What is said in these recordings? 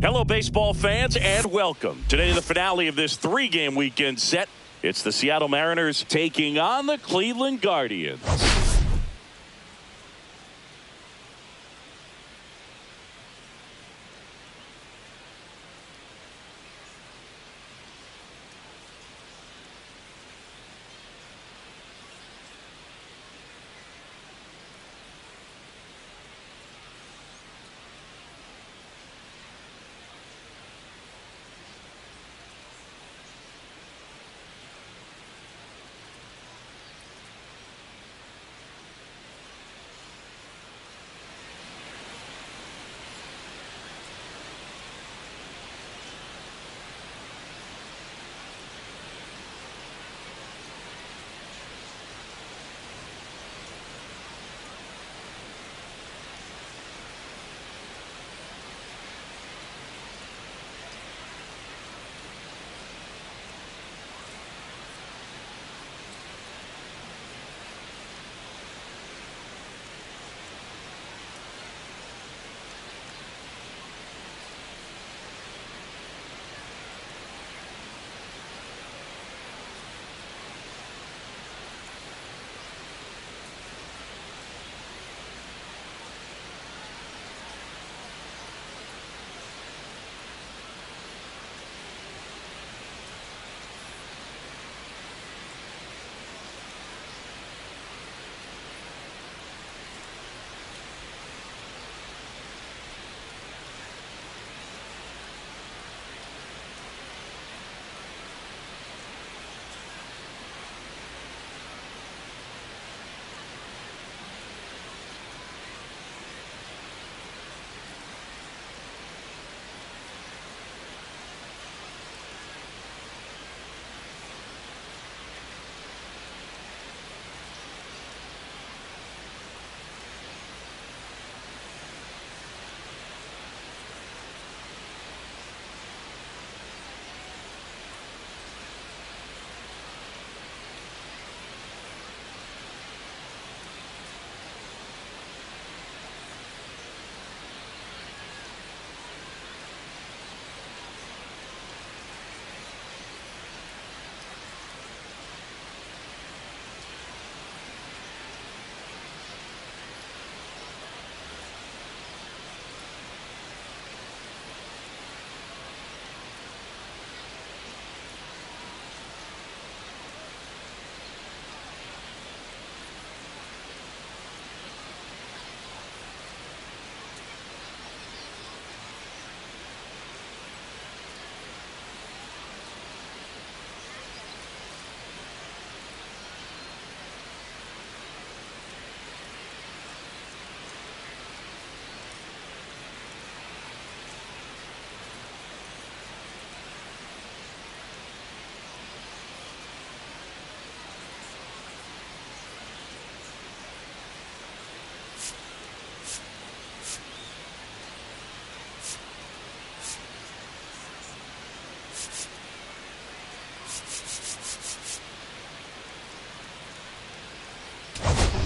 Hello, baseball fans, and welcome. Today, the finale of this three-game weekend set. It's the Seattle Mariners taking on the Cleveland Guardians.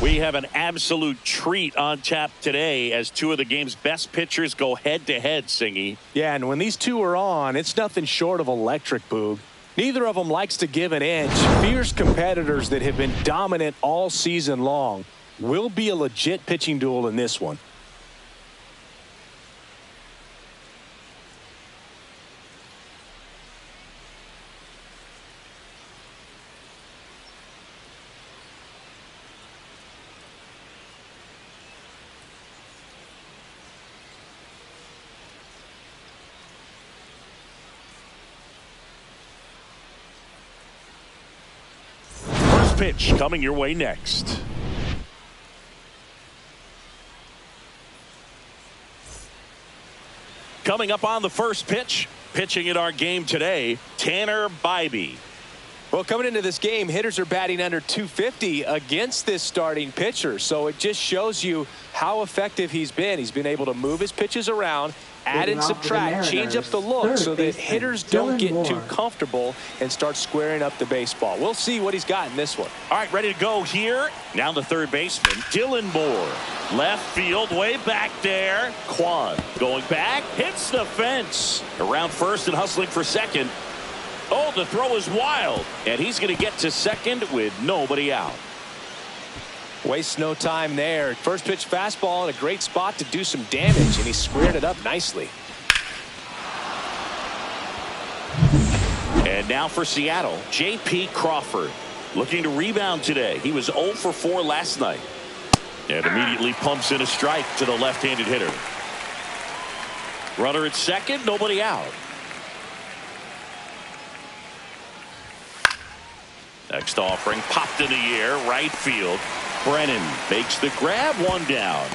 We have an absolute treat on tap today as two of the game's best pitchers go head-to-head, Singy. Yeah, and when these two are on, it's nothing short of electric, Boog. Neither of them likes to give an inch. Fierce competitors that have been dominant all season long. Will be a legit pitching duel in this one. Pitch coming your way next. Coming up on the first pitch, pitching in our game today, Tanner Bybee. Well, coming into this game, hitters are batting under 250 against this starting pitcher. So it just shows you how effective he's been. He's been able to move his pitches around, Add and subtract, change up the look so that hitters don't get too comfortable and start squaring up the baseball. We'll see what he's got in this one. All right, ready to go here. Now the third baseman, Dylan Moore. Left field, way back there. Quan going back, hits the fence. Around first and hustling for second. Oh, the throw is wild. And he's going to get to second with nobody out. Wastes no time there. First pitch fastball in a great spot to do some damage, and he squared it up nicely. And now for Seattle, J.P. Crawford. Looking to rebound today. He was 0 for 4 last night. And immediately pumps in a strike to the left-handed hitter. Runner at second, nobody out. Next offering popped in the air, right field. Brennan makes the grab, one down.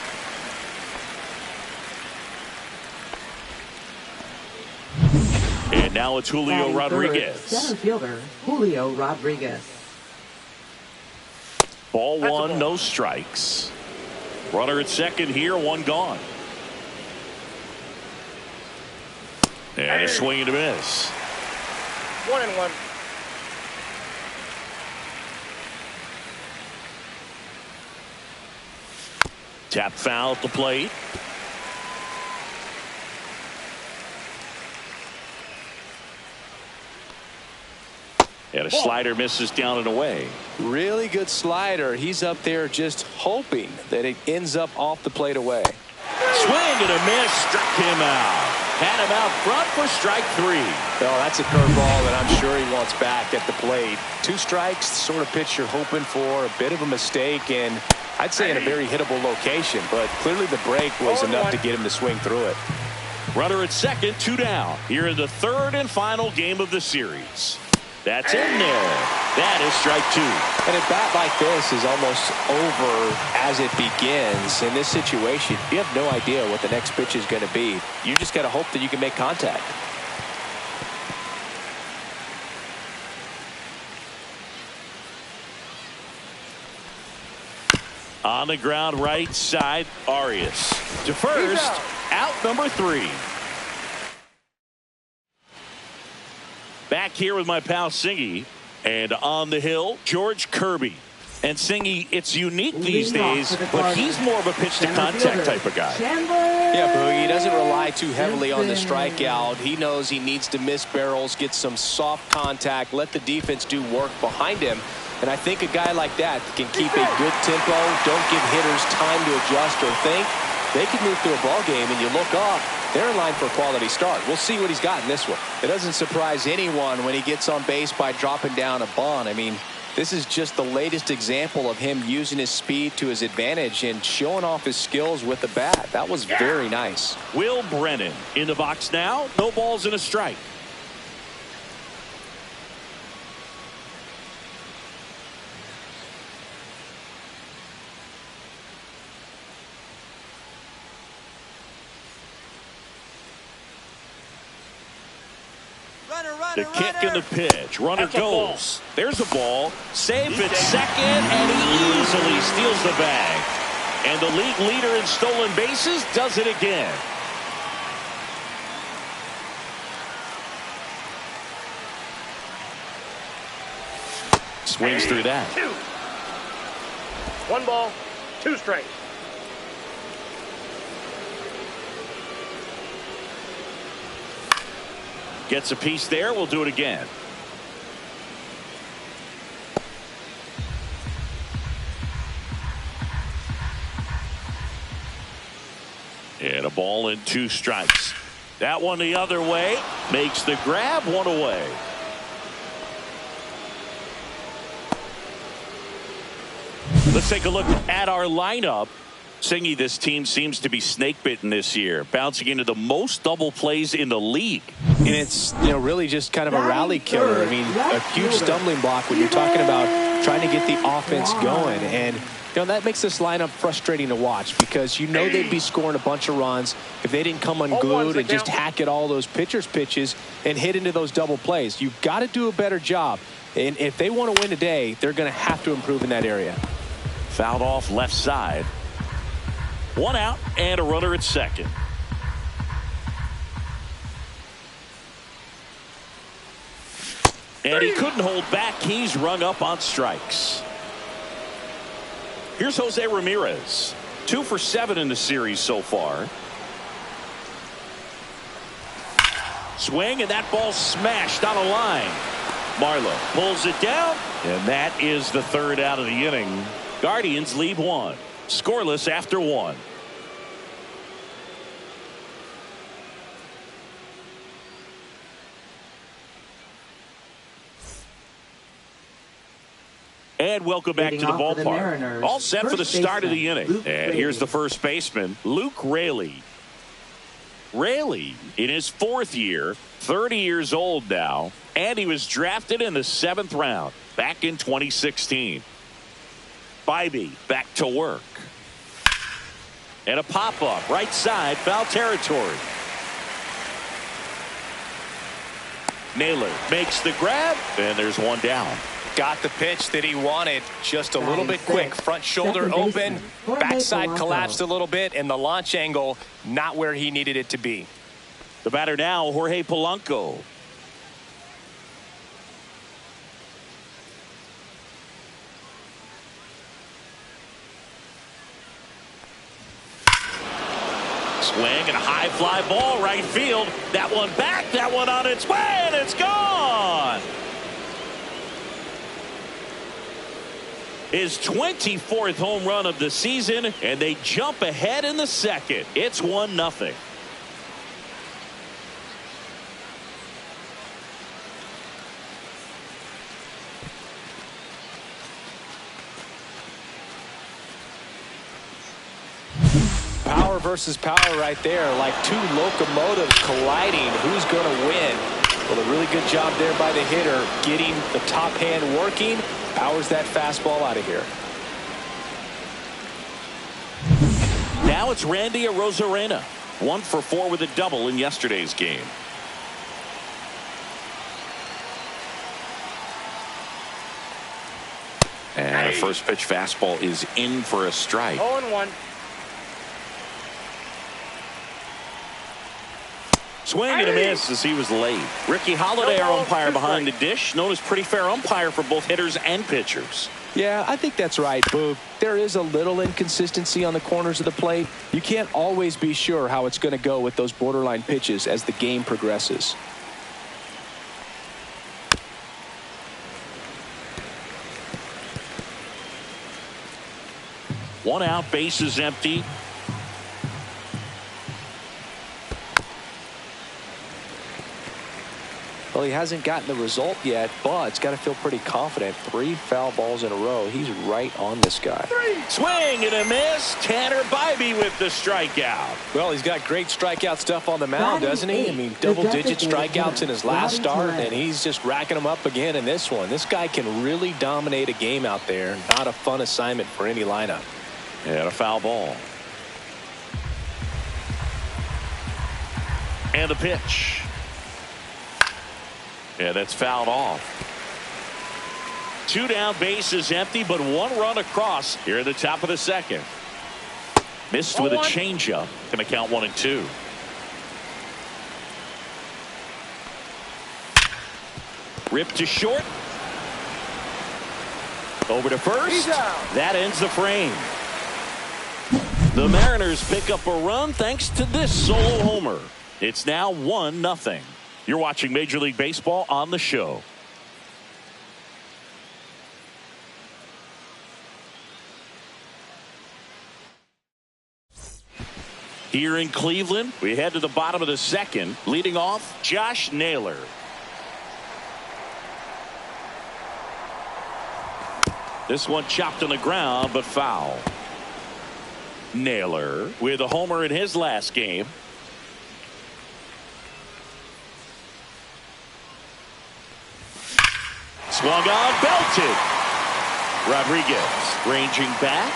And now it's Julio Rodriguez. Center fielder Julio Rodriguez. Ball one, no strikes. Runner at second here, one gone. And a swing and a miss. 1-1. Tap foul at the plate. And a slider misses down and away. Really good slider. He's up there just hoping that it ends up off the plate away. Swing and a miss, struck him out. Had him out front for strike 3. Well, that's a curveball that I'm sure he wants back at the plate. 2 strikes, the sort of pitch you're hoping for. A bit of a mistake, and I'd say in a very hittable location, but clearly the break was enough to get him to swing through it. Runner at second, 2 down. Here in the third and final game of the series. That's in there. That is strike 2. And a bat like this is almost over as it begins. In this situation, you have no idea what the next pitch is going to be. You just got to hope that you can make contact. On the ground, right side, Arias. To first, out number 3. Back here with my pal Singy, and on the hill, George Kirby. And Singy, it's unique these days, but he's more of a pitch-to-contact type of guy. Yeah, Boogie, he doesn't rely too heavily on the strikeout. He knows he needs to miss barrels, get some soft contact, let the defense do work behind him. And I think a guy like that can keep a good tempo, don't give hitters time to adjust or think. They can move through a ball game, and you look up, they're in line for a quality start. We'll see what he's got in this one. It doesn't surprise anyone when he gets on base by dropping down a bunt. I mean, this is just the latest example of him using his speed to his advantage and showing off his skills with the bat. That was very nice. Will Brennan in the box now. No balls and a strike. The kick and the pitch. Runner goes. There's a ball. Safe at second, and he easily steals the bag. And the league leader in stolen bases does it again. Swings through that. 1 ball, 2 strikes. Gets a piece there. We'll do it again. And a ball and 2 strikes. That one the other way. Makes the grab, 1 away. Let's take a look at our lineup. Singy, this team seems to be snake bitten this year, bouncing into the most double plays in the league. And it's, really just kind of a rally killer. I mean, a huge stumbling block when you're talking about trying to get the offense going. And, that makes this lineup frustrating to watch because they'd be scoring a bunch of runs if they didn't come unglued and just hack at all those pitchers' pitches and hit into those double plays. You've got to do a better job. And if they want to win today, they're going to have to improve in that area. Fouled off left side. 1 out and a runner at second. And he couldn't hold back. He's rung up on strikes. Here's Jose Ramirez. 2 for 7 in the series so far. Swing, and that ball smashed on a line. Marlowe pulls it down, and that is the third out of the inning. Guardians lead 1. Scoreless after 1. And welcome back to the ballpark. All set for the start of the inning. And here's the first baseman, Luke Raley. Raley in his 4th year, 30 years old now, and he was drafted in the 7th round back in 2016. Bybee back to work. And a pop-up right side, foul territory. Naylor makes the grab, and there's one down. Got the pitch that he wanted, just a little bit quick. Front shoulder open, backside collapsed a little bit, and the launch angle not where he needed it to be. The batter now, Jorge Polanco. Swing and a high fly ball right field. That one back, that one on its way, and it's gone. His 24th home run of the season, and they jump ahead in the 2nd. It's 1-0. Power versus power right there, like 2 locomotives colliding. Who's going to win? Well, a really good job there by the hitter, getting the top hand working. Powers that fastball out of here. Now it's Randy Arozarena. 1 for 4 with a double in yesterday's game. And a first pitch fastball is in for a strike. 0-1. Swing and a miss as he was late. Ricky Holiday, our umpire behind the dish, known as pretty fair umpire for both hitters and pitchers. Yeah, I think that's right, Boog. There is a little inconsistency on the corners of the plate. You can't always be sure how it's going to go with those borderline pitches as the game progresses. One out, base is empty. Well, he hasn't gotten the result yet, but he's got to feel pretty confident. 3 foul balls in a row. He's right on this guy. Swing and a miss. Tanner Bybee with the strikeout. Well, he's got great strikeout stuff on the mound, doesn't he? I mean, double-digit strikeouts in his last start, and he's just racking them up again in this one. This guy can really dominate a game out there. Not a fun assignment for any lineup. And a foul ball. And the pitch. Yeah, that's fouled off. 2 down, base is empty, but 1 run across here at the top of the 2nd. Missed with a changeup. Going to count 1 and 2. Ripped to short. Over to first. That ends the frame. The Mariners pick up a run thanks to this solo homer. It's now 1-0. You're watching Major League Baseball on the show. Here in Cleveland, we head to the bottom of the 2nd. Leading off, Josh Naylor. This one chopped on the ground, but foul. Naylor with a homer in his last game. Swung on, belted. Rodriguez ranging back.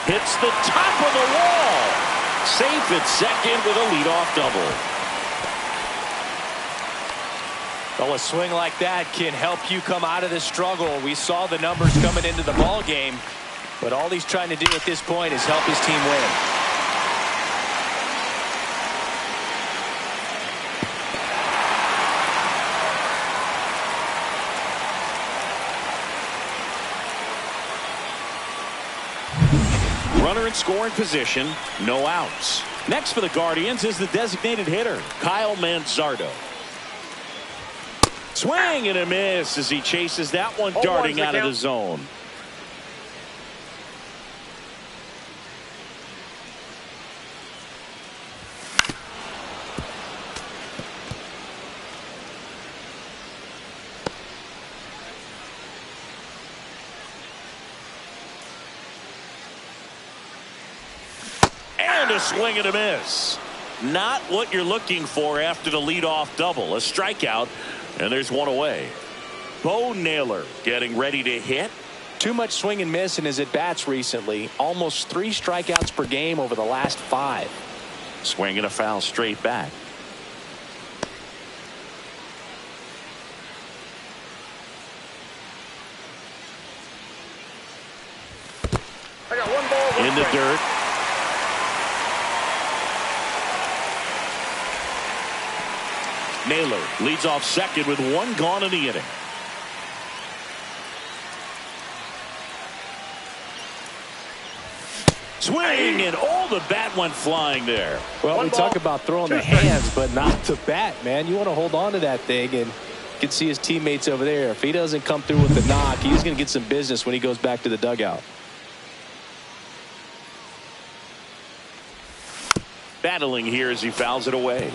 Hits the top of the wall. Safe at 2nd with a leadoff double. Well, a swing like that can help you come out of this struggle. We saw the numbers coming into the ball game, but all he's trying to do at this point is help his team win. runner in scoring position, no outs. Next for the Guardians is the designated hitter, Kyle Manzardo. Swing and a miss as he chases that one darting out of the zone. And a swing and a miss. Not what you're looking for after the leadoff double. A strikeout, and there's one away. Bo Naylor getting ready to hit. Too much swing and miss in his at-bats recently. Almost 3 strikeouts per game over the last 5. Swing and a foul straight back. I got 1 ball, 1 in the strike. dirt. Naylor leads off second with 1 gone in the inning. Swing, and the bat went flying there. Well, we talk about throwing the hands, but not the bat, man. You want to hold on to that thing, and you can see his teammates over there. If he doesn't come through with the knock, he's going to get some business when he goes back to the dugout. Battling here as he fouls it away.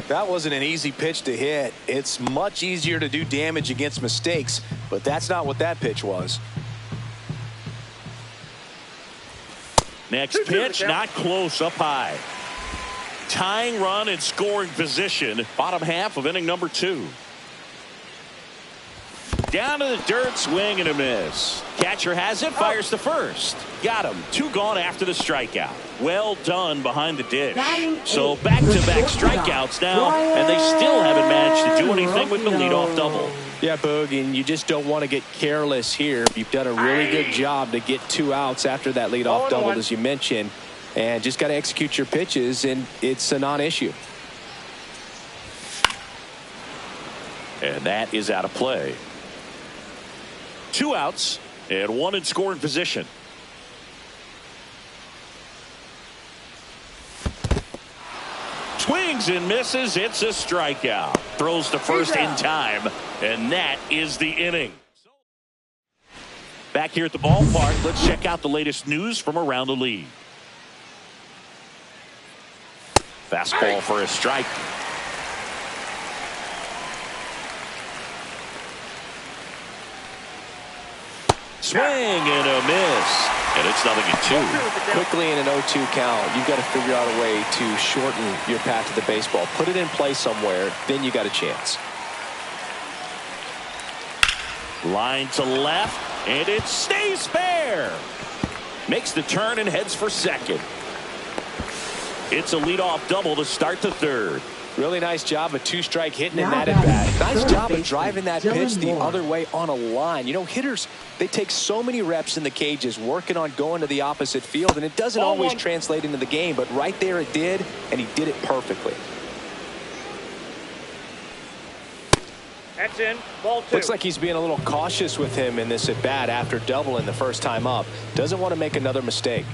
That wasn't an easy pitch to hit. It's much easier to do damage against mistakes, but that's not what that pitch was. Next pitch, not close, up high. Tying run in scoring position, bottom half of inning number 2. Down to the dirt, swing and a miss. Catcher has it, fires to first. Got him. 2 gone after the strikeout. Well done behind the dish. So back-to-back strikeouts now, and they still haven't managed to do anything with the leadoff double. Yeah, Boog, and you just don't want to get careless here. You've done a really good job to get 2 outs after that leadoff double, as you mentioned, and just got to execute your pitches, and it's a non-issue. And that is out of play. 2 outs and 1 in scoring position. Swings and misses. It's a strikeout. Throws to first in time, and that is the inning. Back here at the ballpark, let's check out the latest news from around the league. Fastball for a strike. Swing and a miss. And it's 0-2. Quickly in an 0-2 count, you've got to figure out a way to shorten your path to the baseball. Put it in play somewhere, then you got a chance. Line to left, and it stays fair. Makes the turn and heads for second. It's a leadoff double to start the 3rd. Really nice job of 2-strike hitting in that at bat. Nice job of driving that pitch the other way on a line. You know, hitters, they take so many reps in the cages working on going to the opposite field, and it doesn't always translate into the game, but right there it did, and he did it perfectly. That's in. Ball 2. Looks like he's being a little cautious with him in this at bat after doubling the first time up. Doesn't want to make another mistake.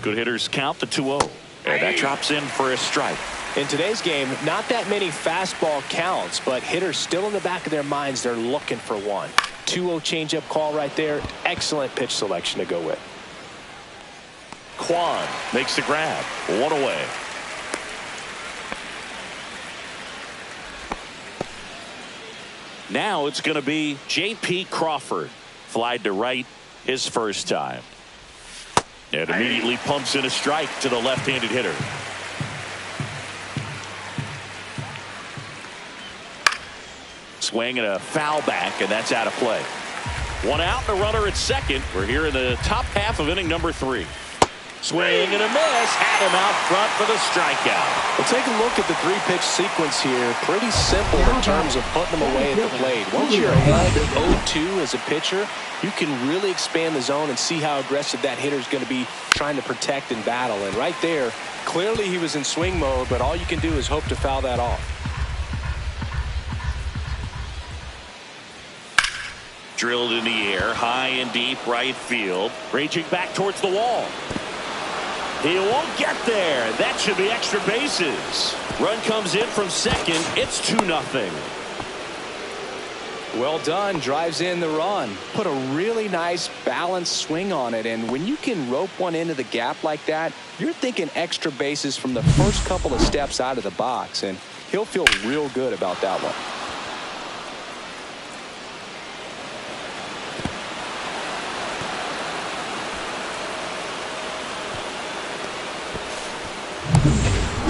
Good hitters count the 2-0. And that drops in for a strike. In today's game, not that many fastball counts, but hitters still in the back of their minds, they're looking for one. 2-0 changeup call right there. Excellent pitch selection to go with. Quan makes the grab. 1 away. Now it's going to be J.P. Crawford. Flied to right his first time. And immediately pumps in a strike to the left-handed hitter. Swing and a foul back, and that's out of play. 1 out and a runner at second. We're here in the top half of inning number 3. Swing and a miss. Had him out front for the strikeout. Well, take a look at the 3-pitch sequence here. Pretty simple in terms of putting them away at the plate. Once you're ahead 0-2 as a pitcher, you can really expand the zone and see how aggressive that hitter's going to be trying to protect and battle. And right there, clearly he was in swing mode, but all you can do is hope to foul that off. Drilled in the air, high and deep right field. Raging back towards the wall. He won't get there. That should be extra bases. Run comes in from second. It's 2-0. Well done. Drives in the run. Put a really nice balanced swing on it. And when you can rope one into the gap like that, you're thinking extra bases from the first couple of steps out of the box. And he'll feel real good about that one.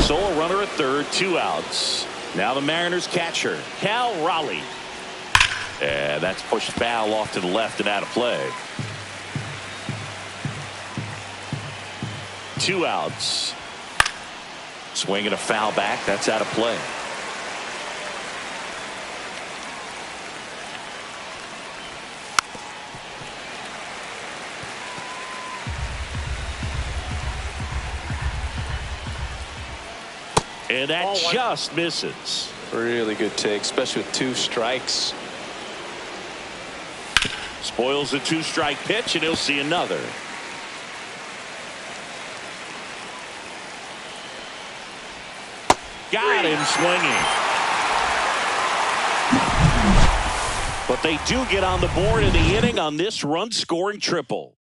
Solo runner at third, 2 outs. Now the Mariners catcher, Cal Raleigh. And that's pushed foul off to the left and out of play. 2 outs. Swinging a foul back. That's out of play. And that just misses. Really good take, especially with 2 strikes. Spoils a 2-strike pitch, and he'll see another. Got him swinging. But they do get on the board in the inning on this run-scoring triple.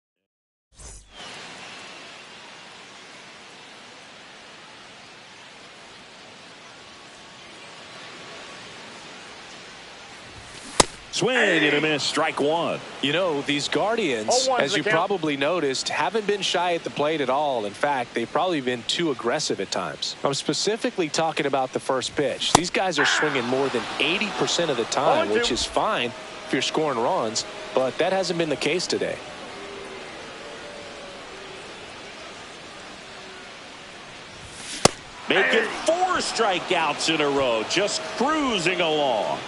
Swing and a miss, strike one. You know, these Guardians, as you probably noticed, haven't been shy at the plate at all. In fact, they've probably been too aggressive at times. I'm specifically talking about the first pitch. These guys are swinging more than 80% of the time, which is fine if you're scoring runs, but that hasn't been the case today. Making 4 strikeouts in a row, just cruising along.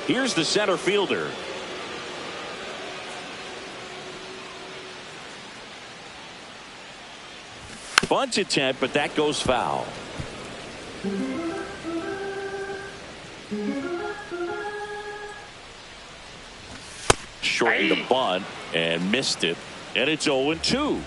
Here's the center fielder. Bunt attempt, but that goes foul. Shortened the bunt and missed it, and it's 0-2.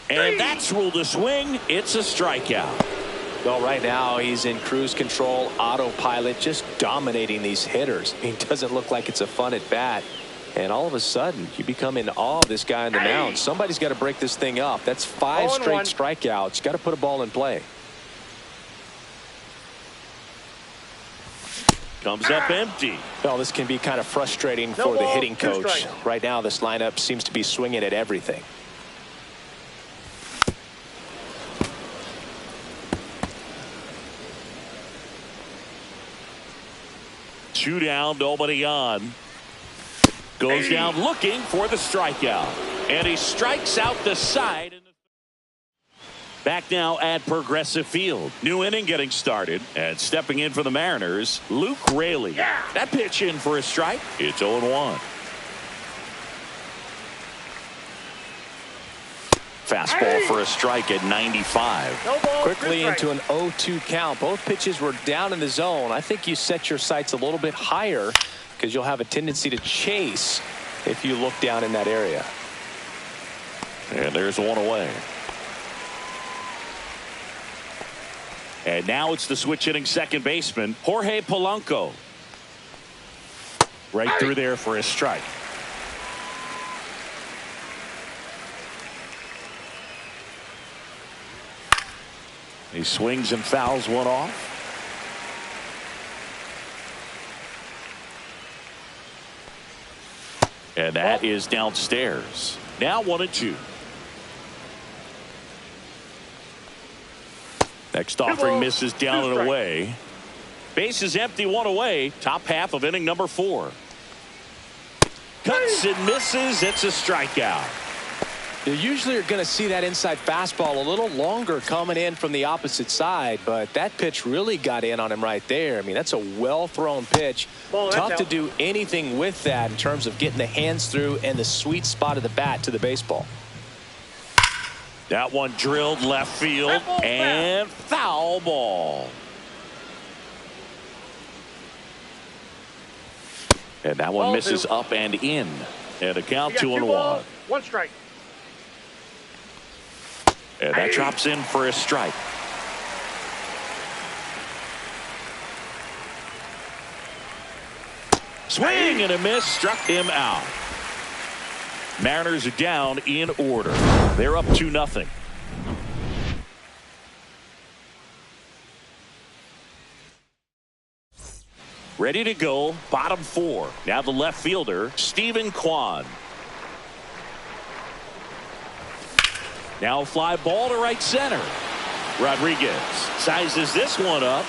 And that's ruled a swing. It's a strikeout. Well, right now he's in cruise control, autopilot, just dominating these hitters. I mean, it doesn't look like it's a fun at bat. And all of a sudden, you become in awe of this guy on the mound. Somebody's got to break this thing up. That's 5 straight strikeouts. Got to put a ball in play. Comes up empty. Well, this can be kind of frustrating for the hitting coach. Right now, this lineup seems to be swinging at everything. 2 down, nobody on. Goes down looking for the strikeout. And he strikes out the side. Back now at Progressive Field. New inning getting started. And stepping in for the Mariners, Luke Raley. That pitch in for a strike. It's 0-1. Fastball for a strike at 95. Quickly into an 0-2 count. Both pitches were down in the zone. I think you set your sights a little bit higher because you'll have a tendency to chase if you look down in that area. And there's one away. And now it's the switch hitting second baseman, Jorge Polanco. Right through there for a strike. He swings and fouls one off. And that is downstairs. Now 1-2. Next offering misses down and away. Base is empty, 1 away. Top half of inning number 4. Cuts and misses. It's a strikeout. You usually are going to see that inside fastball a little longer coming in from the opposite side, but that pitch really got in on him right there. I mean, that's a well-thrown pitch. Tough to do anything with that in terms of getting the hands through and the sweet spot of the bat to the baseball. That one drilled left field and foul ball. And that one Ball misses 2. up and in. And a count You got 2-1. balls, 1 strike. And that drops in for a strike. Swing and a miss, struck him out. Mariners are down in order. They're up 2-0. Ready to go, bottom 4. Now the left fielder, Stephen Kwan. Now a fly ball to right center. Rodriguez sizes this one up.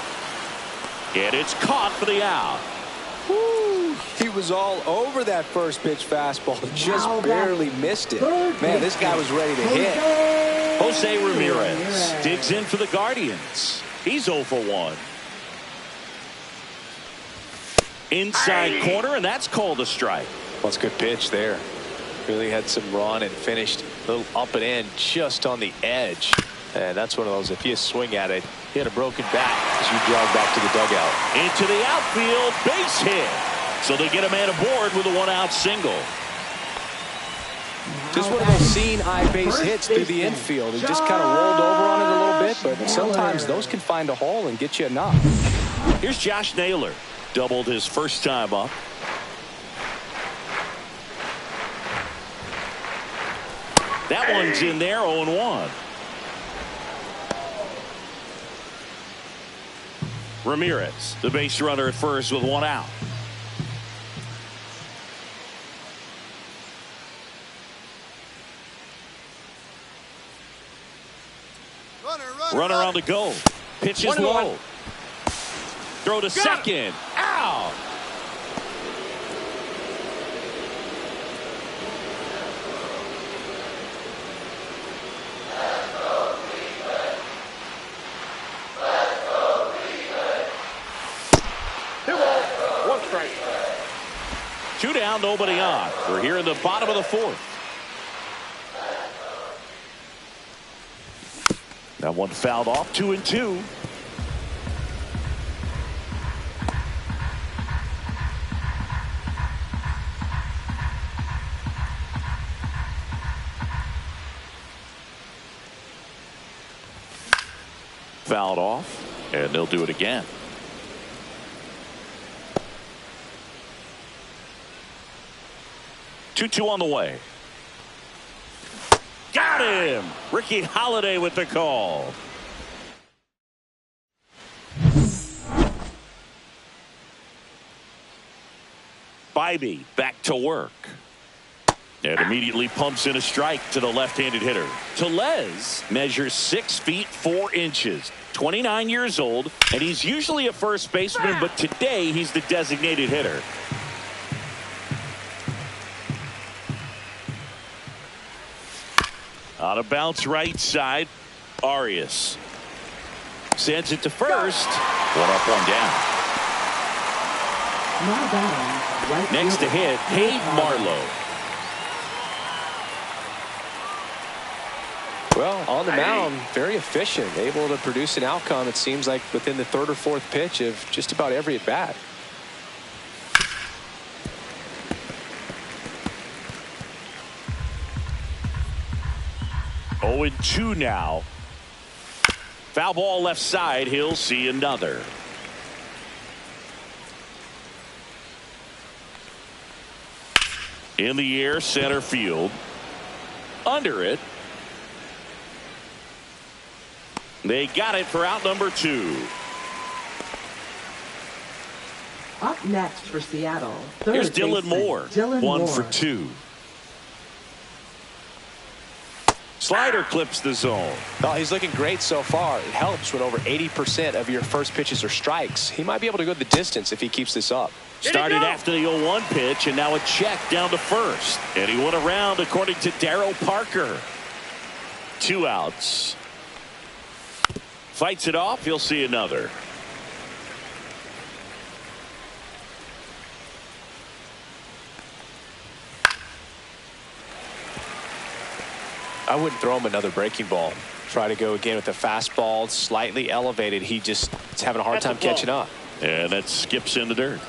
And it's caught for the out. Woo, he was all over that first pitch fastball. Just barely missed it. Man, this guy was ready to hit. Jose Ramirez digs in for the Guardians. He's 0 for 1. Inside corner, and that's called a strike. Well, it's a good pitch there. Really had some run and finished a little up and in just on the edge. And that's one of those, if you swing at it, hit a broken back as you jog back to the dugout. Into the outfield, base hit. So they get a man aboard with a 1-out single. Just one of those seeing eye base hits through the infield. He just kind of rolled over on it a little bit, but sometimes those can find a hole and get you a knock. Here's Josh Naylor. Doubled his first time up. That one's in there, 0-1. Ramirez, the base runner at first with 1 out. Runner on the go. Pitch is low. Throw to second. Out. Two down, nobody on. We're here in the bottom of the 4th. That one fouled off, 2-2. Fouled off, and they'll do it again. 2-2 on the way. Got him! Ricky Holiday with the call. Bybee back to work. And immediately pumps in a strike to the left-handed hitter. Tellez measures 6 feet 4 inches. 29 years old, and he's usually a first baseman, but today he's the designated hitter. Out of bounce right side, Arias sends it to first. 1 up, 1 down. Next to hit, Cade Marlowe. Well, on the mound, very efficient, able to produce an outcome, it seems like, within the 3rd or 4th pitch of just about every at bat. Oh, 0-2 now. Foul ball left side. He'll see another. In the air, center field. Under it. They got it for out number 2. Up next for Seattle. Here's Dylan Moore. 1 for 2. Slider clips the zone. Well, he's looking great so far. It helps when over 80% of your first pitches are strikes. He might be able to go the distance if he keeps this up. Started after the 0-1 pitch, and now a check down to first. And he went around, according to Darryl Parker. 2 outs. Fights it off. He'll see another. I wouldn't throw him another breaking ball. Try to go again with the fastball, slightly elevated. He just is having a hard time catching up. And that skips in the dirt.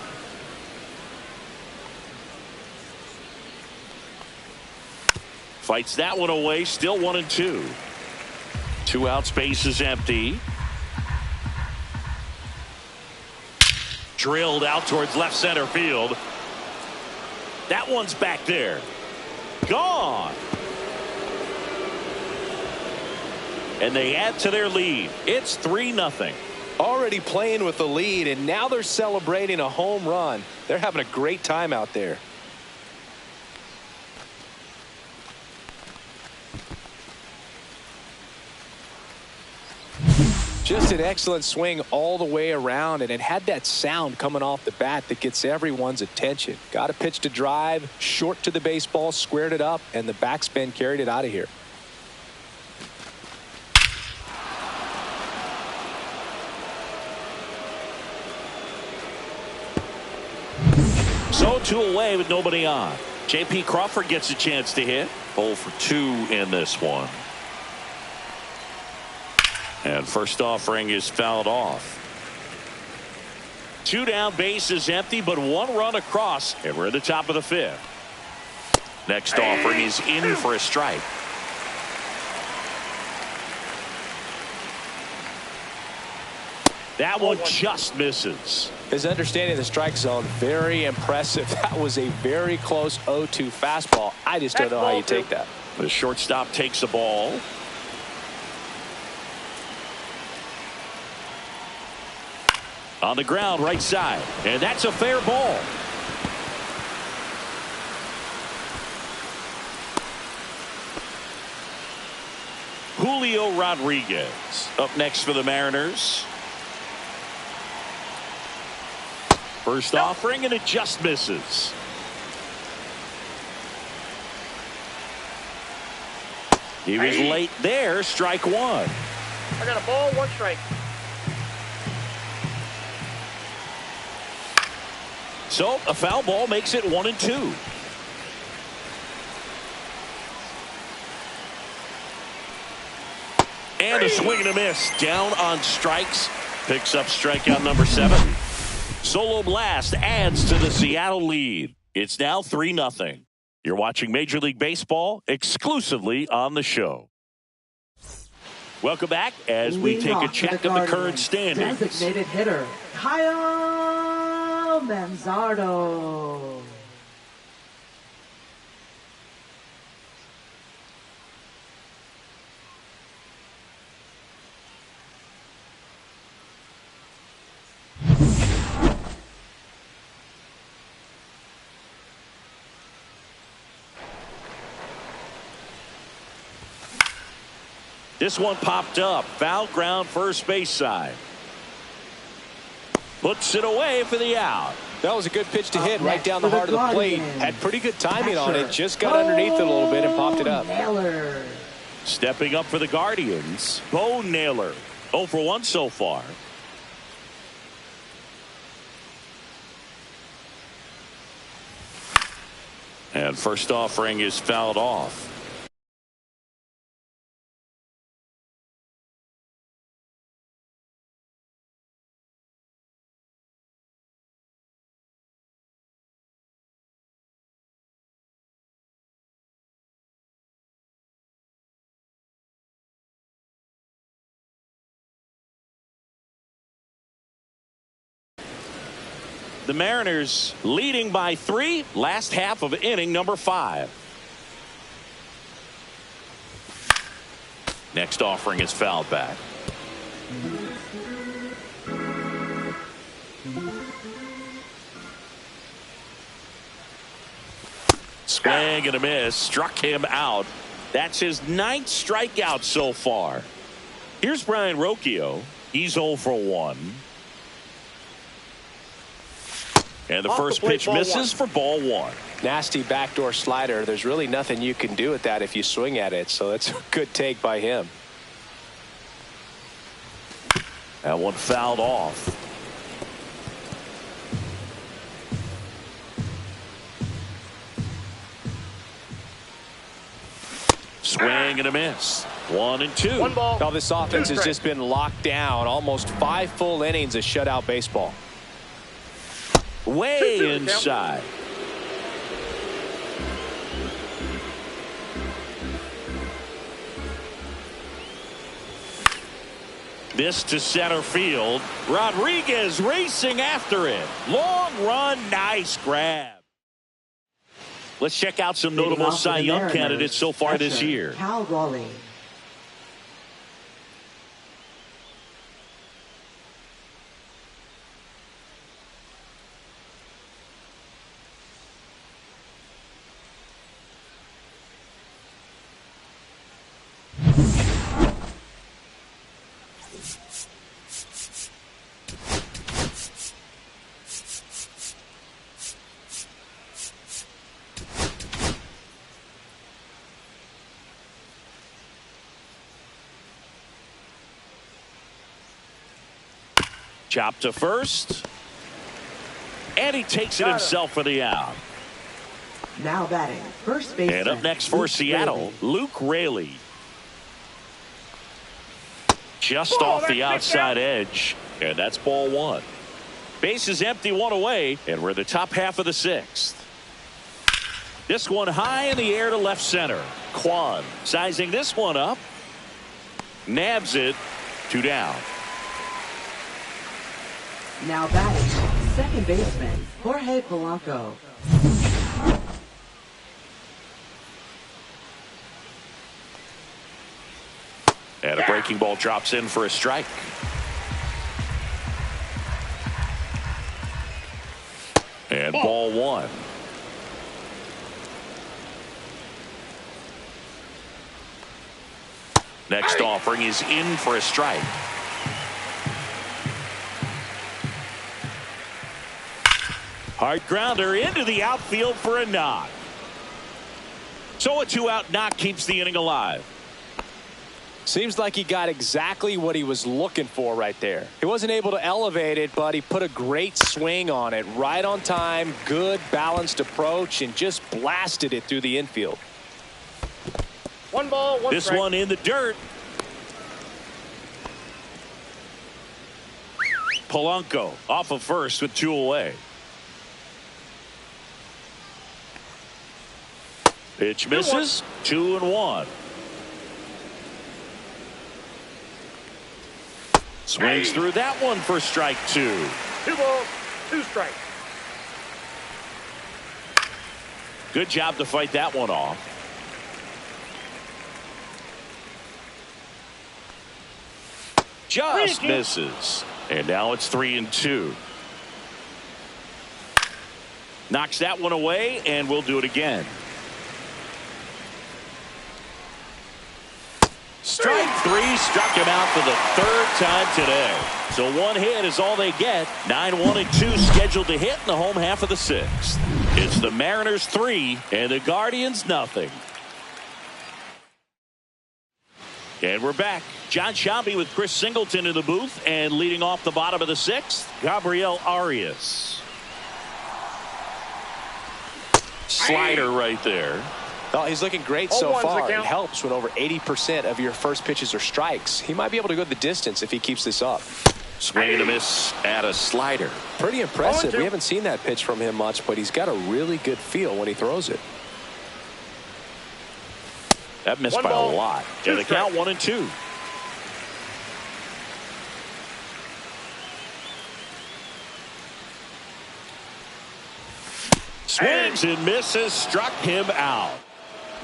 Fights that one away. Still 1-2. 2 outs, base is empty. Drilled out towards left center field. That one's back there. Gone. And they add to their lead. It's 3-0. Already playing with the lead, and now they're celebrating a home run. They're having a great time out there. Just an excellent swing all the way around, and it had that sound coming off the bat that gets everyone's attention. Got a pitch to drive, short to the baseball, squared it up, and the backspin carried it out of here. So 2 away with nobody on. J.P. Crawford gets a chance to hit. 0 for 2 in this one. And first offering is fouled off. 2 down, base is empty, but 1 run across, and we're at the top of the 5th. Next offering is in for a strike. That one just misses. His understanding of the strike zone, very impressive. That was a very close 0-2 fastball. I just don't know how you take that. The shortstop takes the ball. On the ground, right side. And that's a fair ball. Julio Rodriguez up next for the Mariners. First offering, and it just misses. He was late there. Strike 1. I got a ball, 1 strike. So a foul ball makes it 1-2. And a swing and a miss. Down on strikes. Picks up strikeout number 7. Solo blast adds to the Seattle lead. It's now 3-0. You're watching Major League Baseball exclusively on the show. Welcome back as we take a check of the current standings. Designated hitter, Kyle Manzardo. This one popped up. Foul ground, first base side. Puts it away for the out. That was a good pitch to hit right down the heart of the plate. Had pretty good timing on it. Just got underneath it a little bit and popped it up. Naylor. Stepping up for the Guardians, Bo Naylor. 0 for 1 so far. And first offering is fouled off. The Mariners leading by 3, last half of inning number 5. Next offering is fouled back. Swing and a miss. Struck him out. That's his 9th strikeout so far. Here's Brian Rocchio. He's 0 for 1. And the first pitch misses for ball 1. Nasty backdoor slider. There's really nothing you can do with that if you swing at it. So it's a good take by him. That one fouled off. Swing and a miss. 1-2. 1 ball. Now this offense has just been locked down. Almost 5 full innings of shutout baseball. Way inside. This to center field. Rodriguez racing after it. Long run, nice grab. Let's check out some notable Cy Young candidates so far this year. Cal Raleigh. Chop to first. And he takes it himself for the out. Now batting, first baseman. And up next for Seattle, Luke Raley. Just off the outside edge. And that's ball one. Base is empty, one away. And we're in the top half of the sixth. This one high in the air to left center. Kwan sizing this one up. Nabs it. 2 down. Now batting, second baseman, Jorge Polanco. And a breaking ball drops in for a strike. And ball one. Next offering is in for a strike. Hard grounder into the outfield for a knock. So a 2-out knock keeps the inning alive. Seems like he got exactly what he was looking for right there. He wasn't able to elevate it, but he put a great swing on it. Right on time, good balanced approach, and just blasted it through the infield. 1 ball, 1 This strike. one in the dirt. Polanco off of first with 2 away. Pitch misses. 2-1. Swings through that one for strike 2. 2 balls, 2 strikes. Good job to fight that one off. Just misses. And now it's 3-2. Knocks that one away, and we'll do it again. Strike 3 struck him out for the 3rd time today. So 1 hit is all they get. 9-1-2 scheduled to hit in the home half of the 6th. It's the Mariners 3 and the Guardians nothing. And we're back. John Shambi with Chris Singleton in the booth, and leading off the bottom of the 6th, Gabriel Arias. Slider right there. Oh, he's looking great so 0-1's far. the It count. helps when over 80% of your first pitches are strikes. He might be able to go the distance if he keeps this up. Swing and a miss at a slider. Pretty impressive. 0-2. We haven't seen that pitch from him much, but he's got a really good feel when he throws it. That missed 1 by ball, a lot. 2 And the count strikes. 1-2. Swings and misses, struck him out.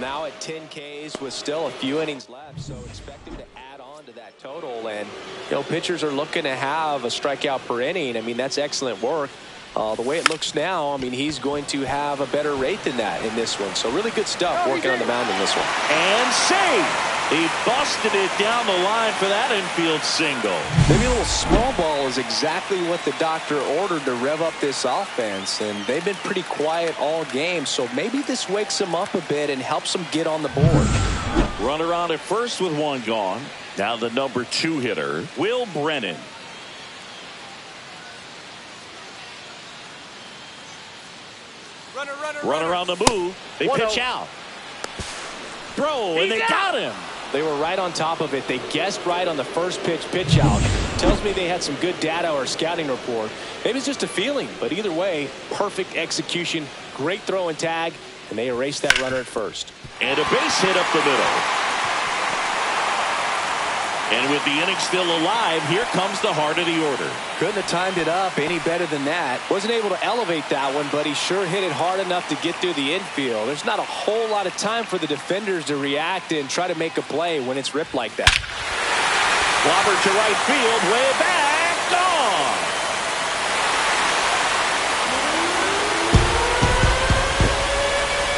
Now at 10 Ks with still a few innings left, so expect him to add on to that total. And, you know, pitchers are looking to have a strikeout per inning. I mean, that's excellent work. The way it looks now, I mean, he's going to have a better rate than that in this one. So really good stuff working on the mound in this one. And save. He busted it down the line for that infield single. Maybe a little small ball is exactly what the doctor ordered to rev up this offense. And they've been pretty quiet all game. So maybe this wakes them up a bit and helps them get on the board. Runner on at first with 1 gone. Now the number 2 hitter, Will Brennan. Runner on the move. They pitch out. Throw, and they got him. They were right on top of it. They guessed right on the first pitch out. Tells me they had some good data or scouting report. Maybe it's just a feeling, but either way, perfect execution, great throw and tag, and they erased that runner at first. And a base hit up the middle. And with the inning still alive, here comes the heart of the order. Couldn't have timed it up any better than that. Wasn't able to elevate that one, but he sure hit it hard enough to get through the infield. There's not a whole lot of time for the defenders to react and try to make a play when it's ripped like that. Robert to right field, way back, gone.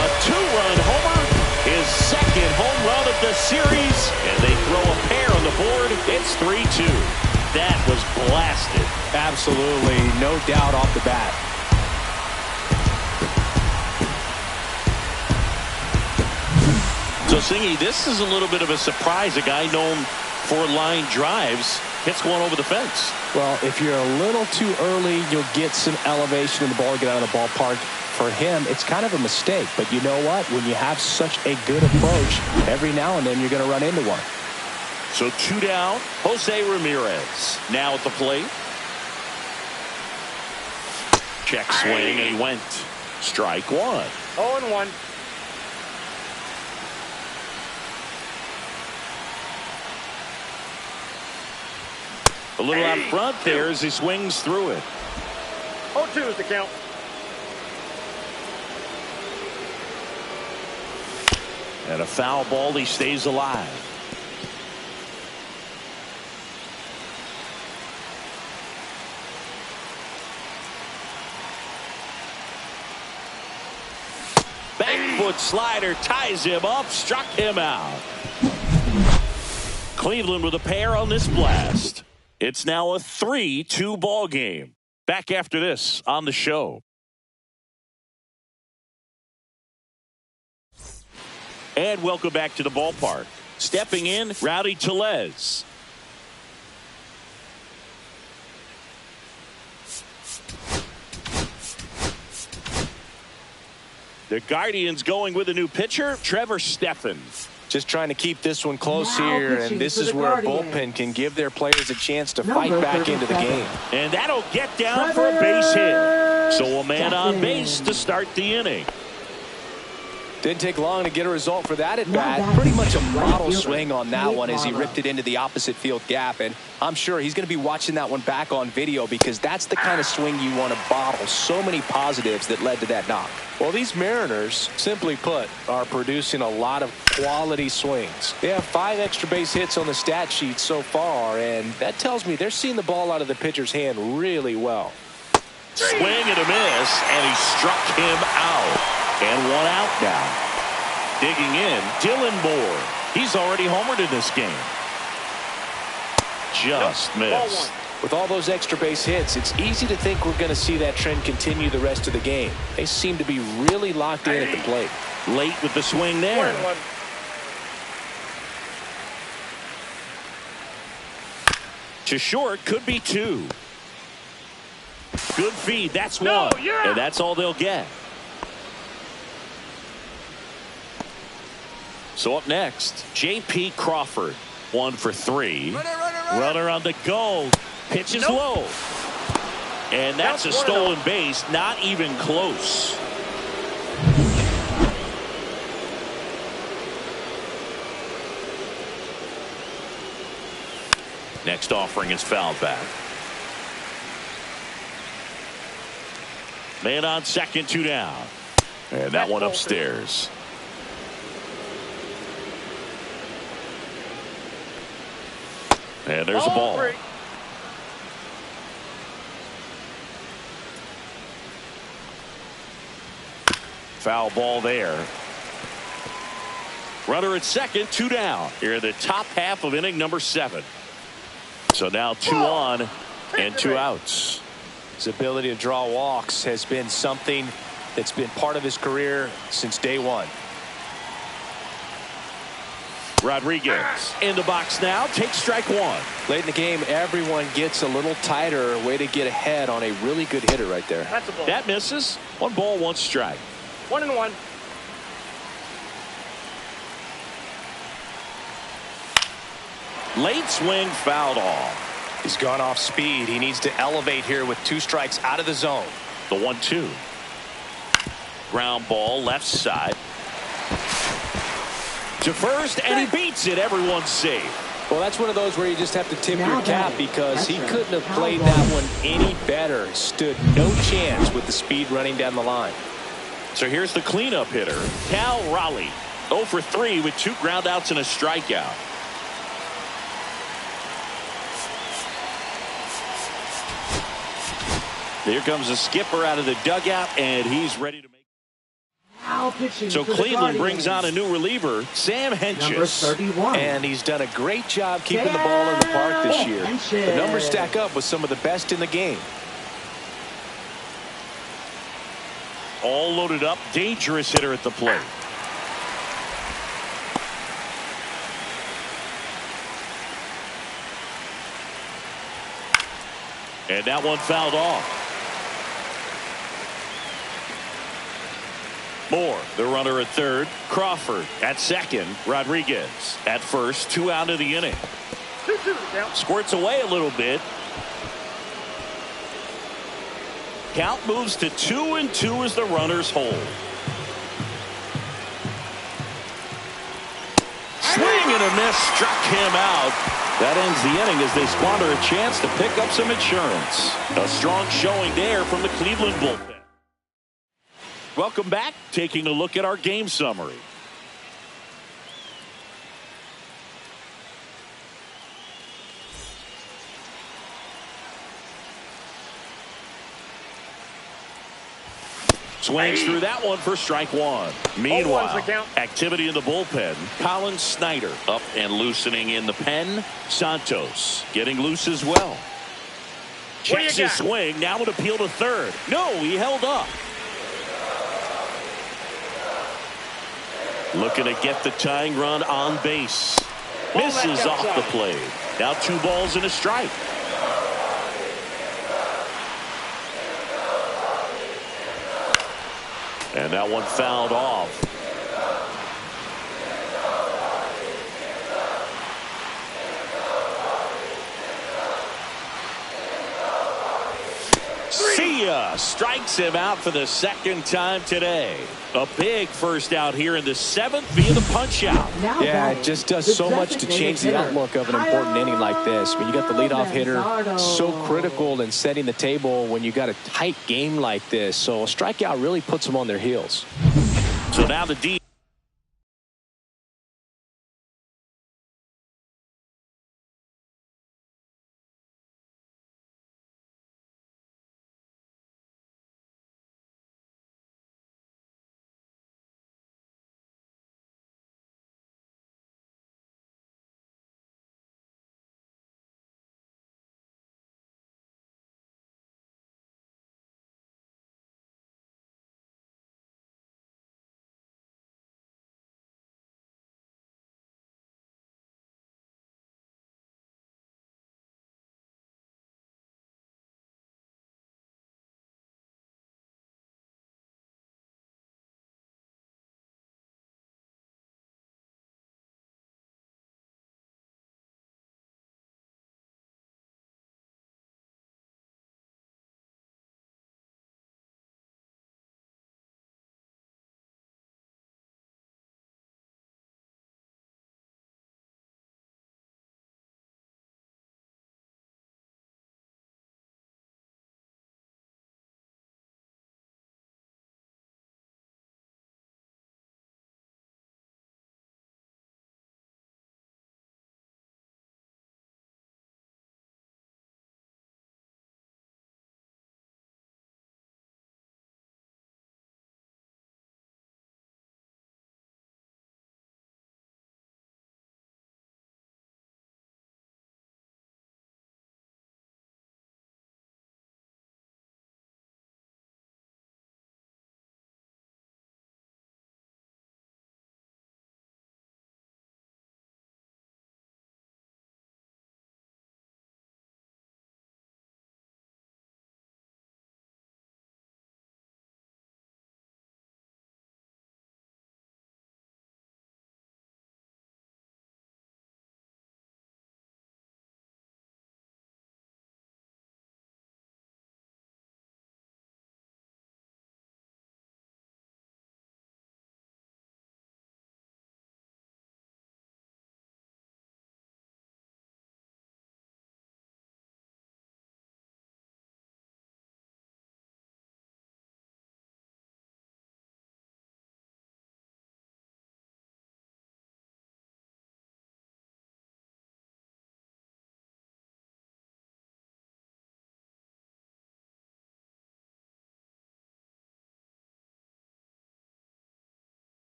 A two-run homer, his second home run of the series, and they throw a pair on the board. It's 3-2. That was blasted. Absolutely, no doubt off the bat. So, Singy, this is a little bit of a surprise. A guy known for line drives hits one over the fence. Well, if you're a little too early, you'll get some elevation in the ball, get out of the ballpark. For him, it's kind of a mistake. But you know what? When you have such a good approach, every now and then you're going to run into one. So 2 down. Jose Ramirez now at the plate. Check swing, and he went. Strike one. 0-1. A little out front there as he swings through it. 0-2 is the count. And a foul ball, he stays alive. Back foot slider ties him up, struck him out. Cleveland with a pair on this blast. It's now a 3-2 ball game. Back after this on the show. And welcome back to the ballpark. Stepping in, Rowdy Tellez. The Guardians going with a new pitcher, Trevor Stephan. Just trying to keep this one close here, and this is where a bullpen can give their players a chance to fight back into the game. And that'll get down for a base hit. So a man on base to start the inning. Didn't take long to get a result for that at bat. Pretty much a model swing on that one as he ripped it into the opposite field gap. And I'm sure he's going to be watching that one back on video because that's the kind of swing you want to bottle. So many positives that led to that knock. Well, these Mariners, simply put, are producing a lot of quality swings. They have 5 extra base hits on the stat sheet so far, and that tells me they're seeing the ball out of the pitcher's hand really well. Swing and a miss, and he struck him out. And 1 out now. Digging in, Dylan Moore. He's already homered in this game. Just missed. With all those extra base hits, it's easy to think we're going to see that trend continue the rest of the game. They seem to be really locked in at the plate. Late with the swing there. 1-1. To short, could be 2. Good feed, that's 1. And that's all they'll get. So up next, J.P. Crawford. 1 for 3. Runner on the go. Pitch is low. And that's a stolen base. Not even close. Next offering is fouled back. Man on second, 2 down. And that one upstairs. And there's a ball. Foul ball there. Runner at second, 2 down. Here in the top half of inning number 7. So now 2 on and 2 outs. His ability to draw walks has been something that's been part of his career since day 1. Rodriguez in the box now, takes strike 1. Late in the game, everyone gets a little tighter. Way to get ahead on a really good hitter right there. That's a ball. That misses. 1 ball, 1 strike. 1-1. Late swing fouled off. He's gone off speed. He needs to elevate here with 2 strikes out of the zone. The 1-2. Ground ball left side. To first, and he beats it. Everyone's safe. Well, that's one of those where you just have to tip Now your cap batting, because he catcher, couldn't have Cal played Raleigh. that one any better. Stood no chance with the speed running down the line. So here's the cleanup hitter, Cal Raleigh. 0 for 3 with 2 groundouts and a strikeout. Here comes the skipper out of the dugout, and he's ready to make. Now pitching So for the Cleveland Guardians. brings on a new reliever, Sam Number Hentges. 31. And he's done a great job keeping the ball in the park this year. The numbers stack up with some of the best in the game. All loaded up, dangerous hitter at the plate. And that one fouled off. Moore, the runner at third. Crawford at second. Rodriguez at first. 2 out of the inning. 2-2 the count. Squirts away a little bit. Count moves to 2-2 as the runners hold. Swing and a miss, struck him out. That ends the inning as they squander a chance to pick up some insurance. A strong showing there from the Cleveland bullpen. Welcome back. Taking a look at our game summary. Swings through that one for strike one. Meanwhile, the count. activity in the bullpen. Colin Snyder up and loosening in the pen. Santos getting loose as well. What do you Checks his got? swing. Now an appeal to third. No, he held up. Looking to get the tying run on base. Ball Misses back off the outside. plate. Now 2 balls and a strike. And that one fouled off. See ya. Strikes him out for the second time today. A big first out here in the 7th via the punch out. Now Yeah, batting, it just does the so much to designated change the hitter, outlook of an important inning like this. When you got the leadoff hitter, Manzardo. so critical in setting the table when you got a tight game like this. So a strikeout really puts them on their heels. So now the D.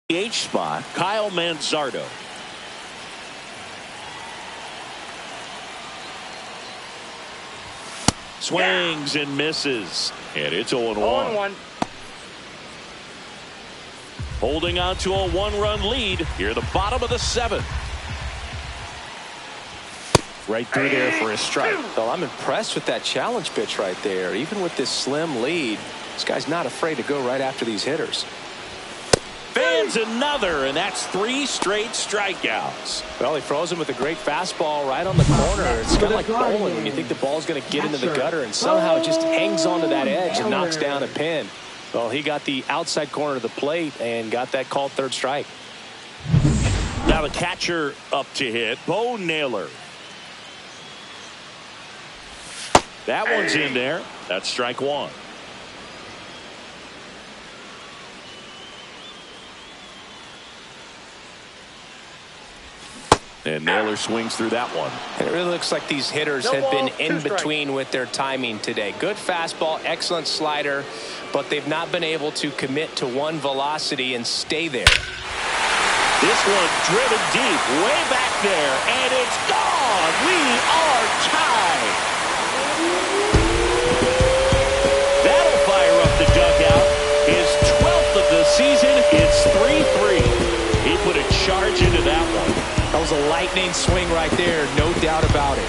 H spot, Kyle Manzardo. Swings and misses. And it's 0-1. 0-1. Holding on to a one-run lead here at the bottom of the seventh. Right through there for a strike. Well, I'm impressed with that challenge pitch right there. Even with this slim lead, this guy's not afraid to go right after these hitters. Fans another, and that's 3 straight strikeouts. Well, he throws him with a great fastball right on the corner. It's kind of like bowling when you think the ball's going to get into the gutter, and somehow it just hangs onto that edge and knocks down a pin. Well, he got the outside corner of the plate and got that called third strike. Now the catcher up to hit, Bo Naylor. That one's in there. That's strike 1. And Naylor swings through that one. And it really looks like these hitters have been in between with their timing today. Good fastball, excellent slider, but they've not been able to commit to one velocity and stay there. This one driven deep, way back there, and it's gone. We are tied. That'll fire up the dugout. His 12th of the season. It's 3-3. He put a charge into that one. That was a lightning swing right there, no doubt about it.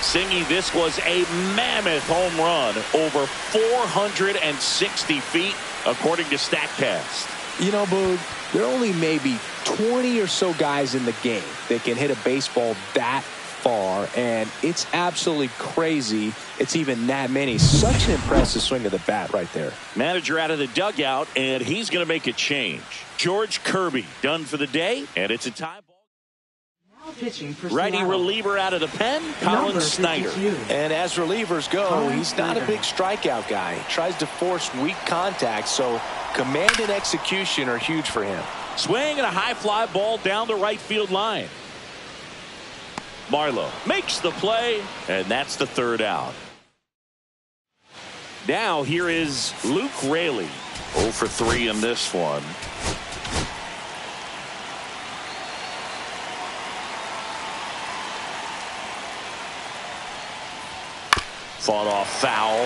Singy, this was a mammoth home run, over 460 feet, according to StatCast. You know, Boog, there are only maybe 20 or so guys in the game that can hit a baseball that far, and it's absolutely crazy it's even that many. Such an impressive swing of the bat right there. Manager out of the dugout, and he's going to make a change. George Kirby done for the day, and it's a tie ball. Now pitching for Righty Seattle. reliever out of the pen, Colin Number Snyder. 52. And as relievers go, Colin he's not a Snyder. big strikeout guy. He tries to force weak contact, so command and execution are huge for him. Swing and a high fly ball down the right field line. Marlowe makes the play, and that's the third out. Now here is Luke Raley. 0 for 3 in this one. Fought off foul.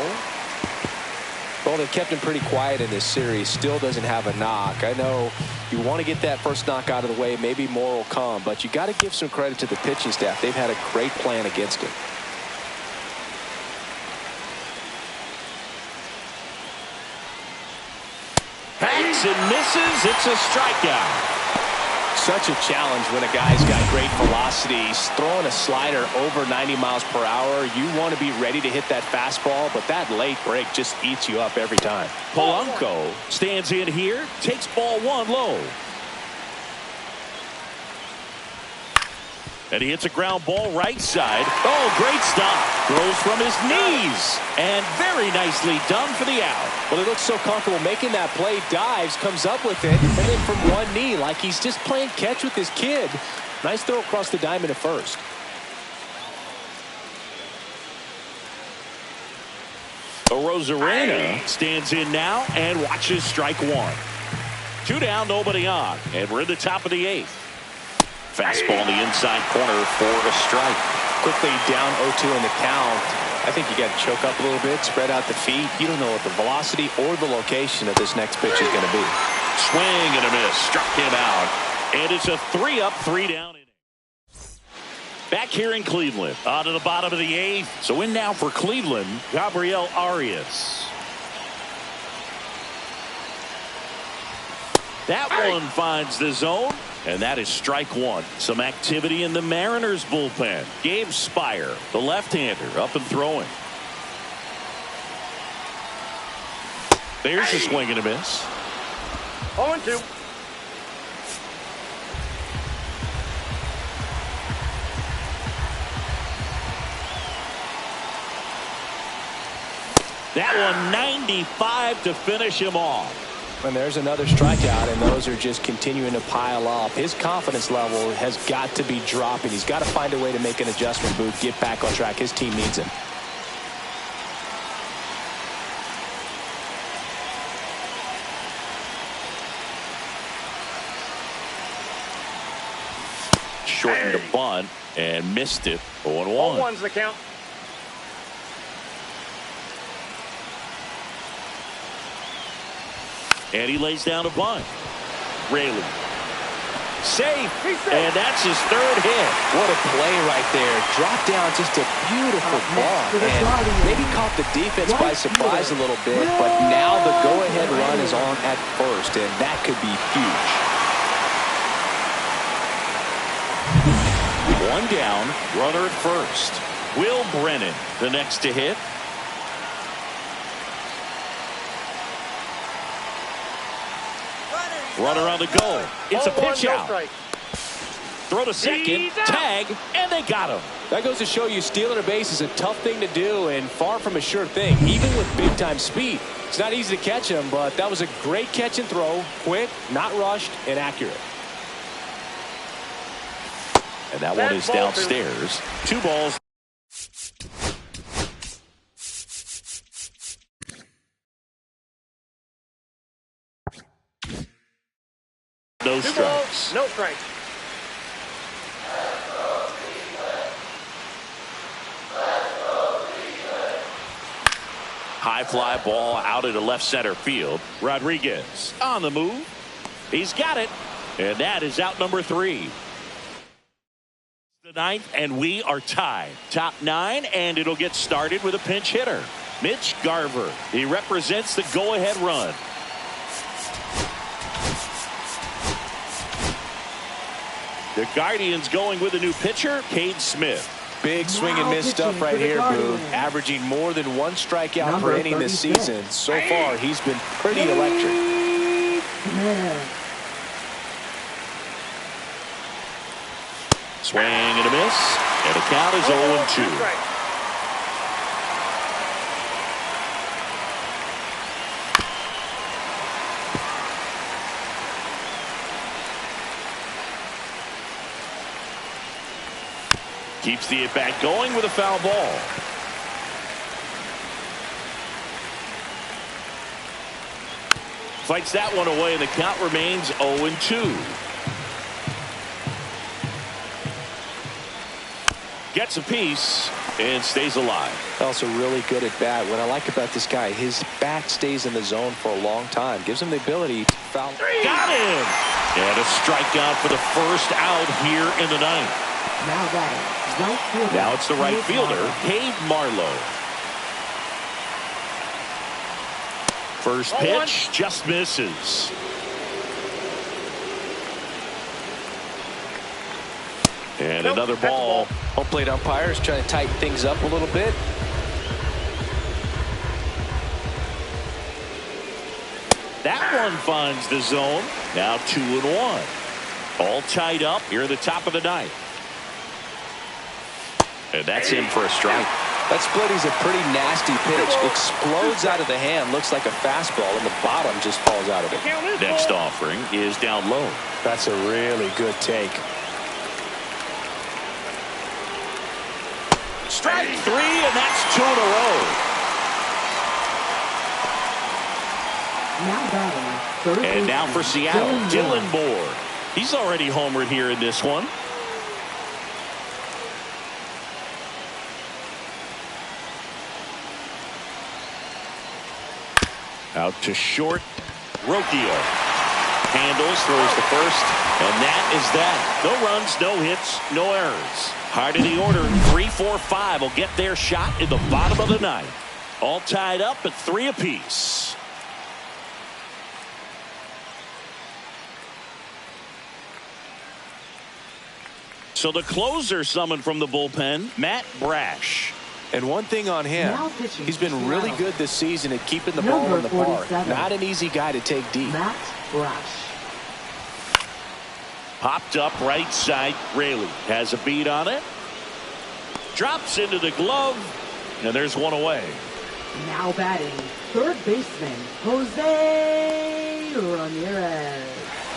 Well, they've kept him pretty quiet in this series. Still doesn't have a knock. I know you want to get that first knock out of the way. Maybe more will come, but you got to give some credit to the pitching staff. They've had a great plan against him. Hacks and misses. It's a strikeout. Such a challenge when a guy's got great velocity. He's throwing a slider over 90 miles per hour. You want to be ready to hit that fastball, but that late break just eats you up every time. Polanco stands in here, takes ball 1 low. And he hits a ground ball right side. Oh, great stop. Throws from his knees. And very nicely done for the out. Well, he looks so comfortable making that play. Dives, comes up with it, and then from one knee, like he's just playing catch with his kid. Nice throw across the diamond at first. Rosarena stands in now and watches strike 1. 2 down, nobody on. And we're in the top of the 8th. Fastball in the inside corner for a strike. Quickly down 0-2 in the count. I think you got to choke up a little bit, spread out the feet. You don't know what the velocity or the location of this next pitch is going to be. Swing and a miss. Struck him out. And it's a 3-up, 3-down inning. Back here in Cleveland. On to the bottom of the 8th. So in now for Cleveland, Gabriel Arias. That one finds the zone. And that is strike 1. Some activity in the Mariners bullpen. Gabe Spire, the left-hander, up and throwing. There's a swing and a miss. 0-2. That one 95 to finish him off. And there's another strikeout, and those are just continuing to pile up. His confidence level has got to be dropping. He's got to find a way to make an adjustment, Booth, get back on track. His team needs him. Shortened a bunt and missed it. 0-1. 0-1's the count. And he lays down a bunt. Raley. Safe. And that's his third hit. What a play right there. Dropped down just a beautiful ball. And maybe caught the defense by surprise a little bit. But now the go-ahead run is on at first. And that could be huge. One down. Runner at first. Will Brennan, the next to hit. Runner on the goal. It's a pitch out. Throw to second, tag, and they got him. That goes to show you stealing a base is a tough thing to do and far from a sure thing, even with big-time speed. It's not easy to catch him, but that was a great catch and throw. Quick, not rushed, and accurate. And that one is downstairs. 2 balls. No strikes. No strikes. High fly ball out into left center field. Rodriguez on the move. He's got it. And that is out number 3. The 9th, and we are tied. Top 9, and it'll get started with a pinch hitter. Mitch Garver. He represents the go-ahead run. The Guardians going with a new pitcher, Cade Smith. Big swing and miss stuff right here, Boo. Averaging more than 1 strikeout per inning this season. So far, he's been pretty electric. Swing and a miss, and the count is 0-2. Keeps the at-bat going with a foul ball. Fights that one away, and the count remains 0-2. Gets a piece and stays alive. Also really good at bat. What I like about this guy, his bat stays in the zone for a long time. Gives him the ability to foul. Got him! And a strikeout for the first out here in the 9th. Now it's the right fielder, Cade Marlowe. First pitch just misses. And another ball. Home plate umpires trying to tighten things up a little bit. That one finds the zone. Now 2-1. All tied up here in the top of the 9th. And that's in for a strike. That split is a pretty nasty pitch. Explodes out of the hand. Looks like a fastball, and the bottom just falls out of it. Next offering is down low. That's a really good take. Strike 3, and that's 2 in a row. And now for Seattle, Dylan Moore. He's already homered here in this one. Out to short. Rocchio handles, throws to first, and that is that. No runs, no hits, no errors. Hard in the order. 3-4-5 will get their shot in the bottom of the 9th. All tied up at 3 apiece. So the closer summoned from the bullpen, Matt Brash. And one thing on him, he's been really good this season at keeping the ball in the park. Not an easy guy to take deep. Matt Brash. Popped up right side. Raley has a beat on it. Drops into the glove. And there's one away. Now batting, third baseman, Jose Ramirez.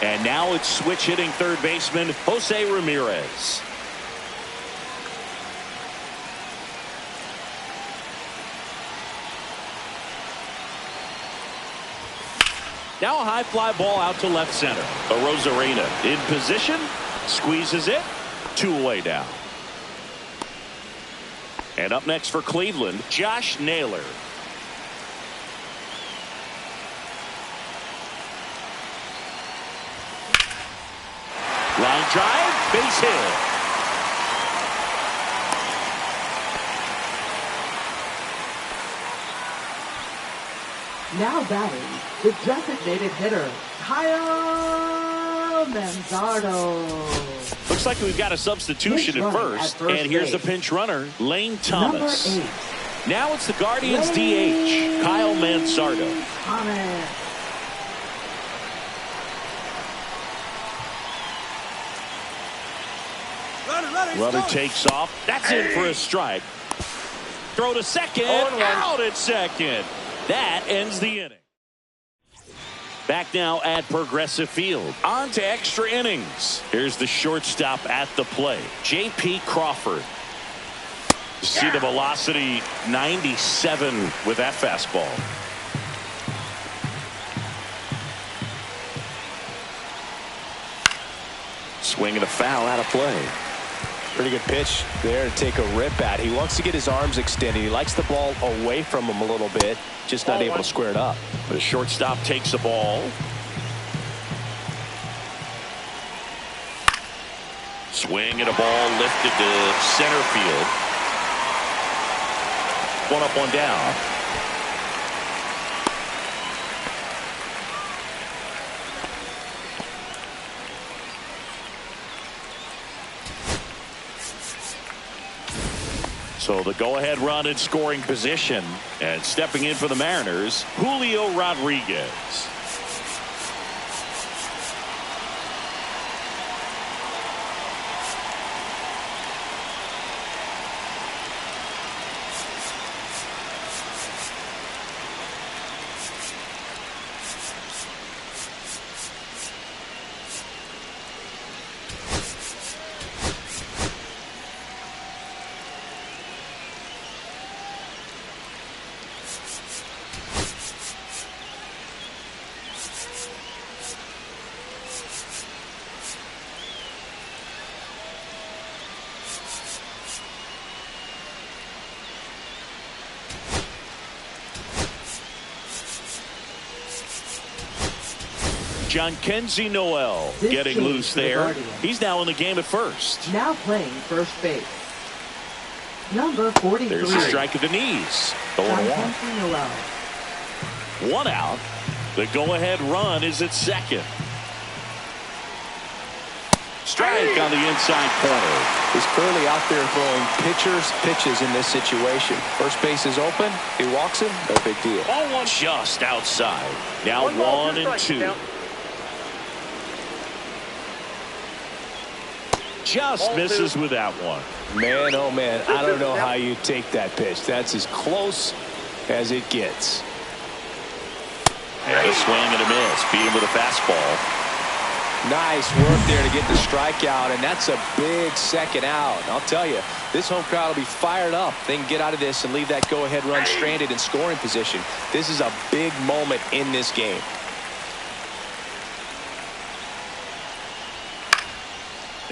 And now it's switch hitting third baseman Jose Ramirez. Now a high fly ball out to left center. Rosarena in position, squeezes it, 2 away down. And up next for Cleveland, Josh Naylor. Line drive, base hit. Now batting, the designated hitter, Kyle Manzardo. Looks like we've got a substitution at first. And here's the pinch runner, Lane Thomas. Number 8. Now it's the Guardians DH, Kyle Manzardo. Thomas. Runner takes off. That's in for a strike. Throw to second. Out at second. That ends the inning. Back now at Progressive Field. On to extra innings. Here's the shortstop at the plate, J.P. Crawford. See the velocity, 97 with that fastball. Swing and a foul out of play. Pretty good pitch there to take a rip at. He wants to get his arms extended. He likes the ball away from him a little bit, just not able to square it up. The shortstop takes the ball. Swing and a ball lifted to center field. 1 up, 1 down. So the go-ahead run in scoring position, and stepping in for the Mariners, Julio Rodriguez. John Kenzie Noel getting loose there. He's now in the game at first. Now playing first base. Number 43. There's a strike at the knees. 0-1. 1 out. The go-ahead run is at second. Strike on the inside corner. He's clearly out there throwing pitchers pitches in this situation. First base is open. He walks him. No big deal. Ball 1 just outside. Now 1 and 2. Just misses with that one. Man, oh man, I don't know how you take that pitch. That's as close as it gets. And a swing and a miss. Beat him with a fastball. Nice work there to get the strikeout, and that's a big second out. I'll tell you, this home crowd will be fired up. They can get out of this and leave that go-ahead run stranded in scoring position. This is a big moment in this game.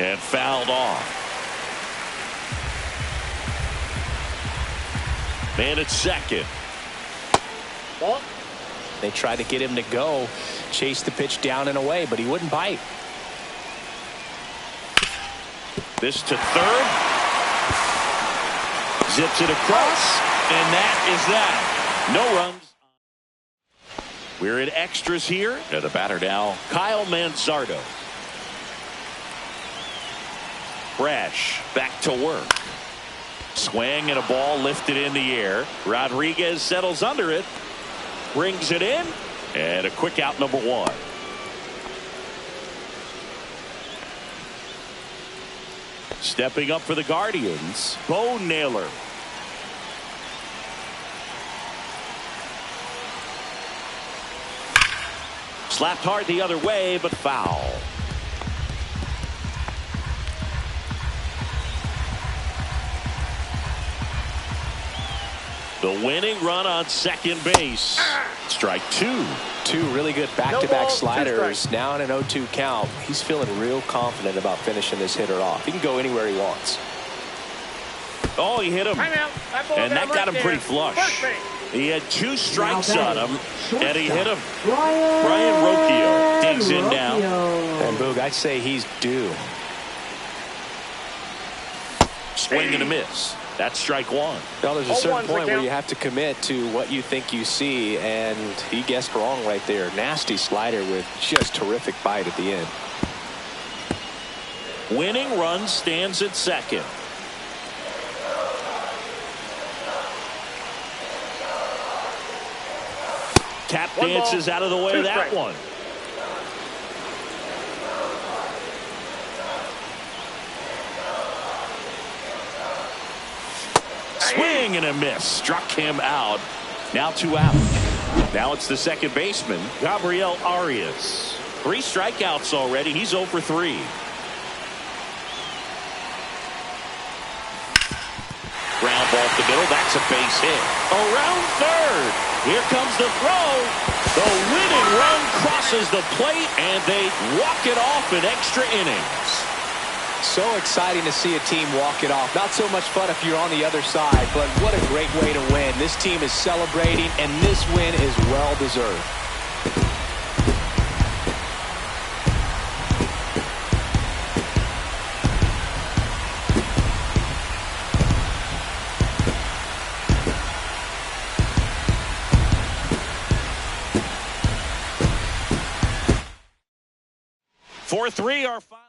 And fouled off. Man at second. Ball. They tried to get him to go, chase the pitch down and away, but he wouldn't bite. This to third. Zips it across, and that is that. No runs. We're in extras here. And the batter now, Kyle Manzardo. Brash back to work. Swing and a ball lifted in the air. Rodriguez settles under it. Brings it in. And a quick out, number 1. Stepping up for the Guardians, Bo Naylor. Slapped hard the other way, but foul. The winning run on second base. Strike two. Two really good back-to-back sliders. Now in an 0-2 count. He's feeling real confident about finishing this hitter off. He can go anywhere he wants. Oh, he hit him. And that got him pretty flush. He had two strikes on him, and he hit him. Brian Rocchio digs in now. And Boog, I'd say he's due. Swing and a miss. That's strike one. Well, there's a certain point where you have to commit to what you think you see, and he guessed wrong right there. Nasty slider with just terrific bite at the end. Winning run stands at second. Tap dances out of the way of that one. Swing and a miss. Struck him out. Now two out. Now it's the second baseman, Gabriel Arias. 3 strikeouts already. He's 0 for 3. Ground ball to the middle. That's a base hit. Around third. Here comes the throw. The winning run crosses the plate, and they walk it off in extra innings. So exciting to see a team walk it off. Not so much fun if you're on the other side, but what a great way to win. This team is celebrating, and this win is well deserved. For 3, our final.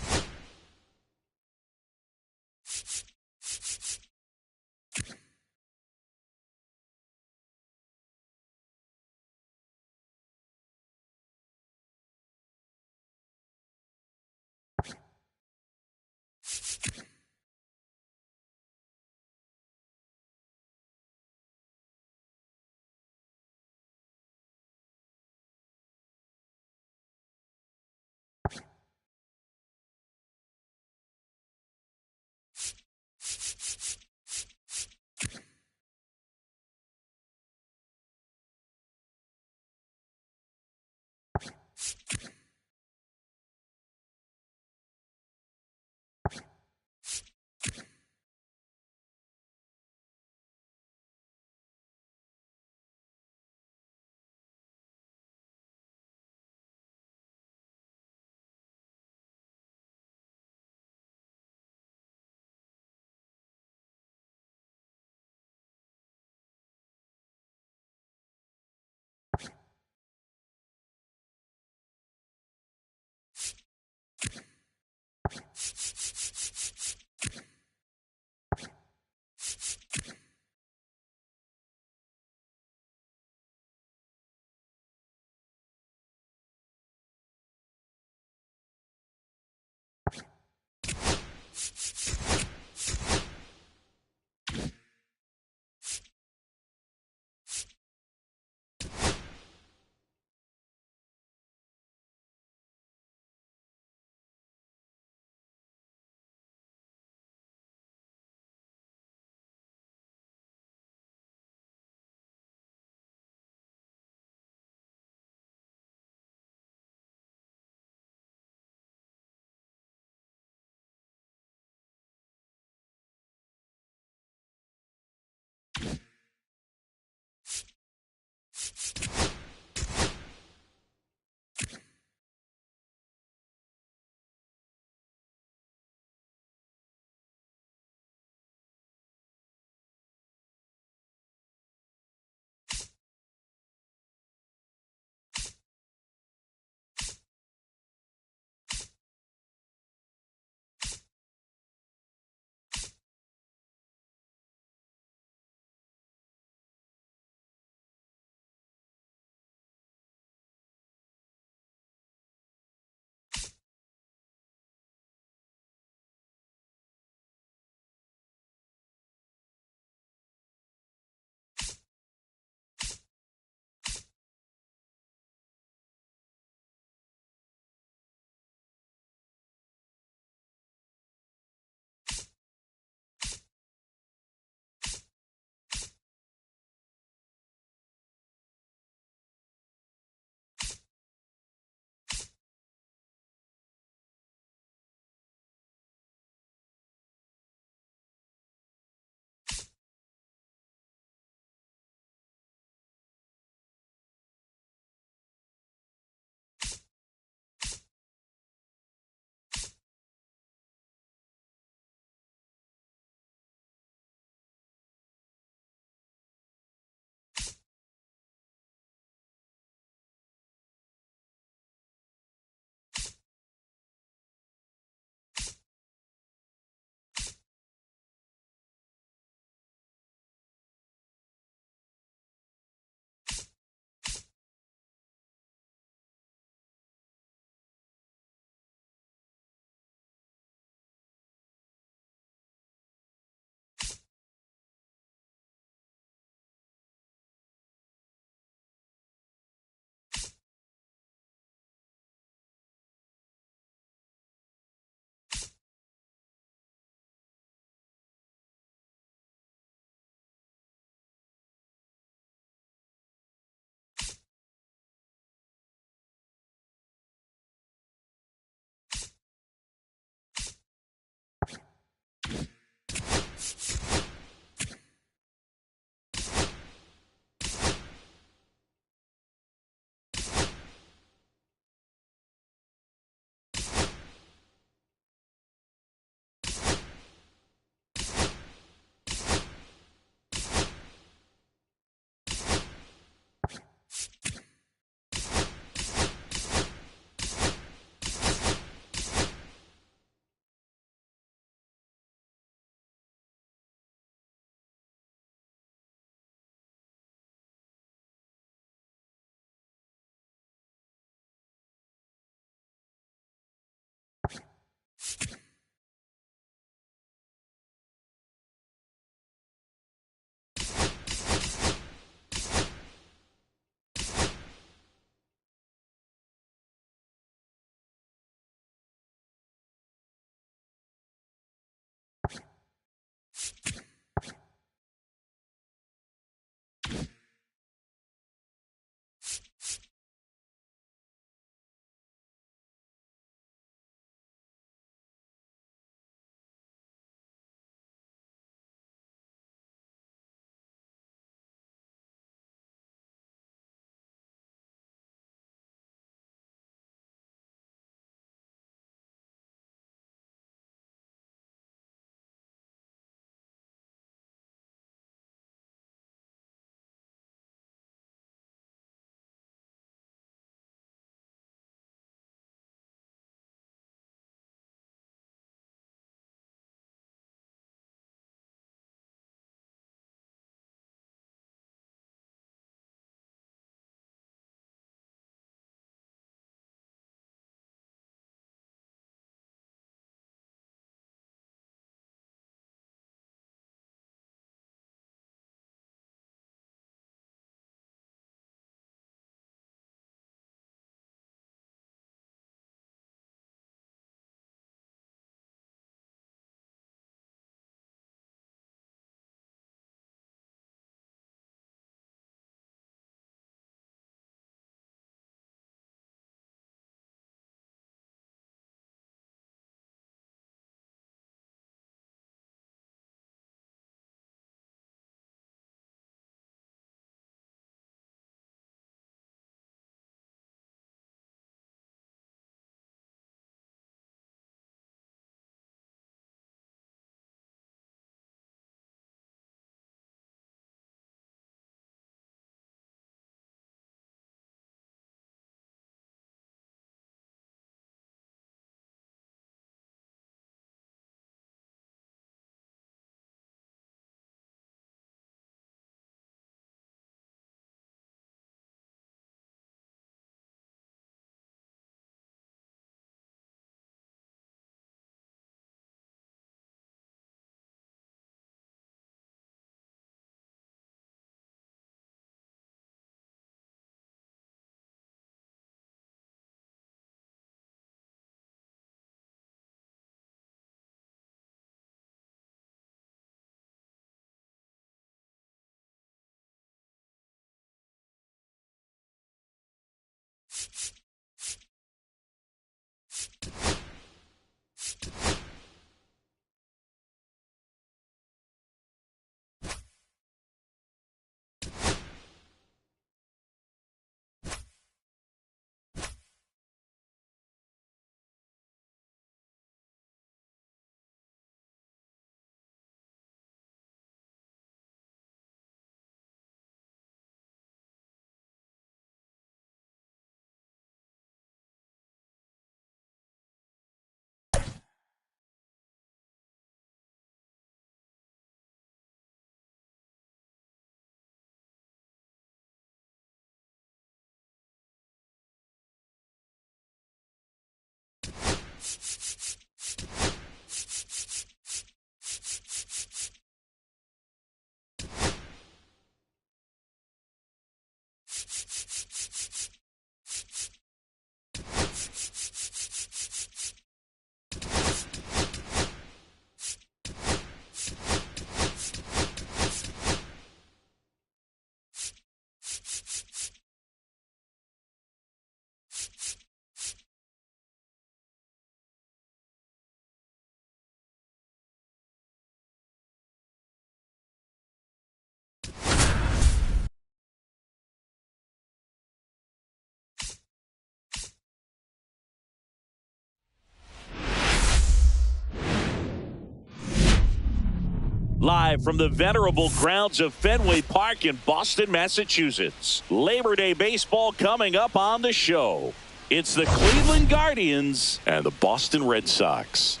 Live from the venerable grounds of Fenway Park in Boston, Massachusetts. Labor Day baseball coming up on the show. It's the Cleveland Guardians and the Boston Red Sox.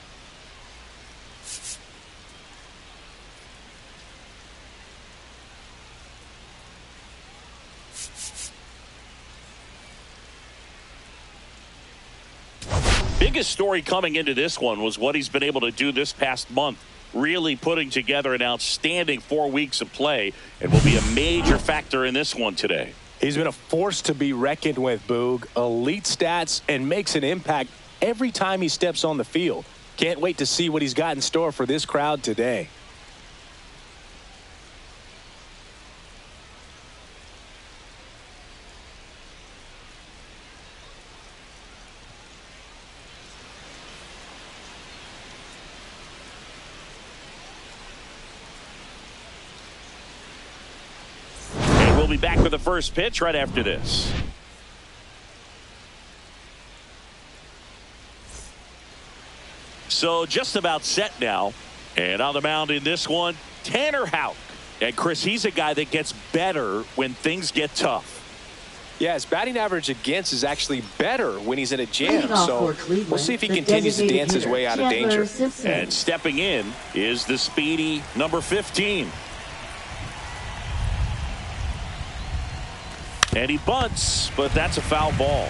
Biggest story coming into this one was what he's been able to do this past month. Really putting together an outstanding 4 weeks of play and will be a major factor in this one today. He's been a force to be reckoned with, Boog. Elite stats and makes an impact every time he steps on the field. Can't wait to see what he's got in store for this crowd today. We'll be back with the first pitch right after this. So just about set now. And on the mound in this one, Tanner Houck. And Chris, he's a guy that gets better when things get tough. Yeah, his batting average against is actually better when he's in a jam. So we'll see if he continues to dance his way out of danger. And stepping in is the speedy number 15. And he bunts, but that's a foul ball.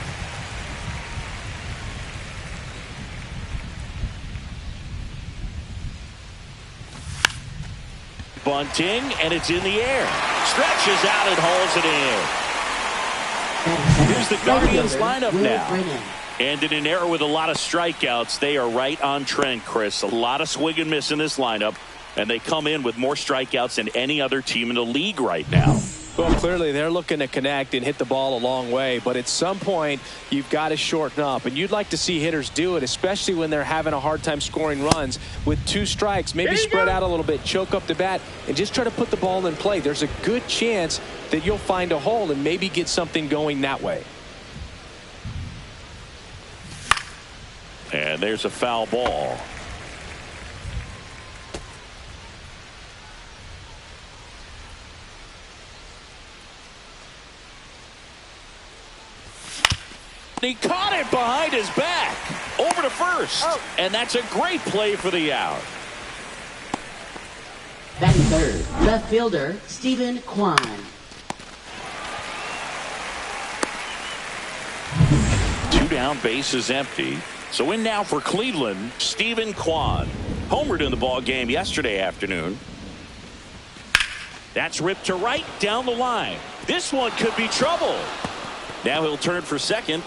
Bunting, and it's in the air. Stretches out and hauls it in. Here's the Guardians lineup now. And in an era with a lot of strikeouts, they are right on trend, Chris. A lot of swing and miss in this lineup, and they come in with more strikeouts than any other team in the league right now. Well, clearly they're looking to connect and hit the ball a long way, but at some point you've got to shorten up, and you'd like to see hitters do it, especially when they're having a hard time scoring runs with 2 strikes. Maybe spread out a little bit, choke up the bat, and just try to put the ball in play. There's a good chance that you'll find a hole and maybe get something going that way. And there's a foul ball. He caught it behind his back over to first. And that's a great play for the out. Batting third, left fielder Stephen Kwan. Two down, bases empty. So in now for Cleveland, Stephen Kwan. Homered in the ball game yesterday afternoon. That's ripped to right down the line. This one could be trouble. Now he'll turn for second.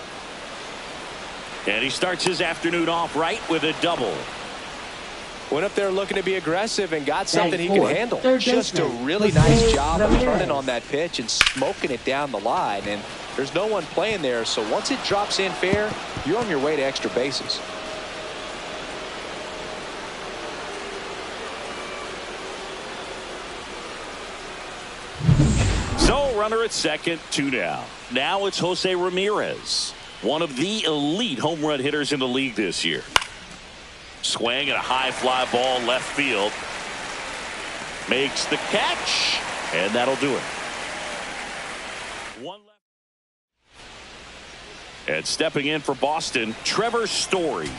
And he starts his afternoon off right with a double. Went up there looking to be aggressive and got something he could handle. Just a really nice job of turning on that pitch and smoking it down the line. And there's no one playing there, so once it drops in fair, you're on your way to extra bases. So runner at second, 2 down. Now it's Jose Ramirez, one of the elite home run hitters in the league this year. Swing and a high fly ball left field. Makes the catch, and that'll do it. One left. And stepping in for Boston, Trevor Story.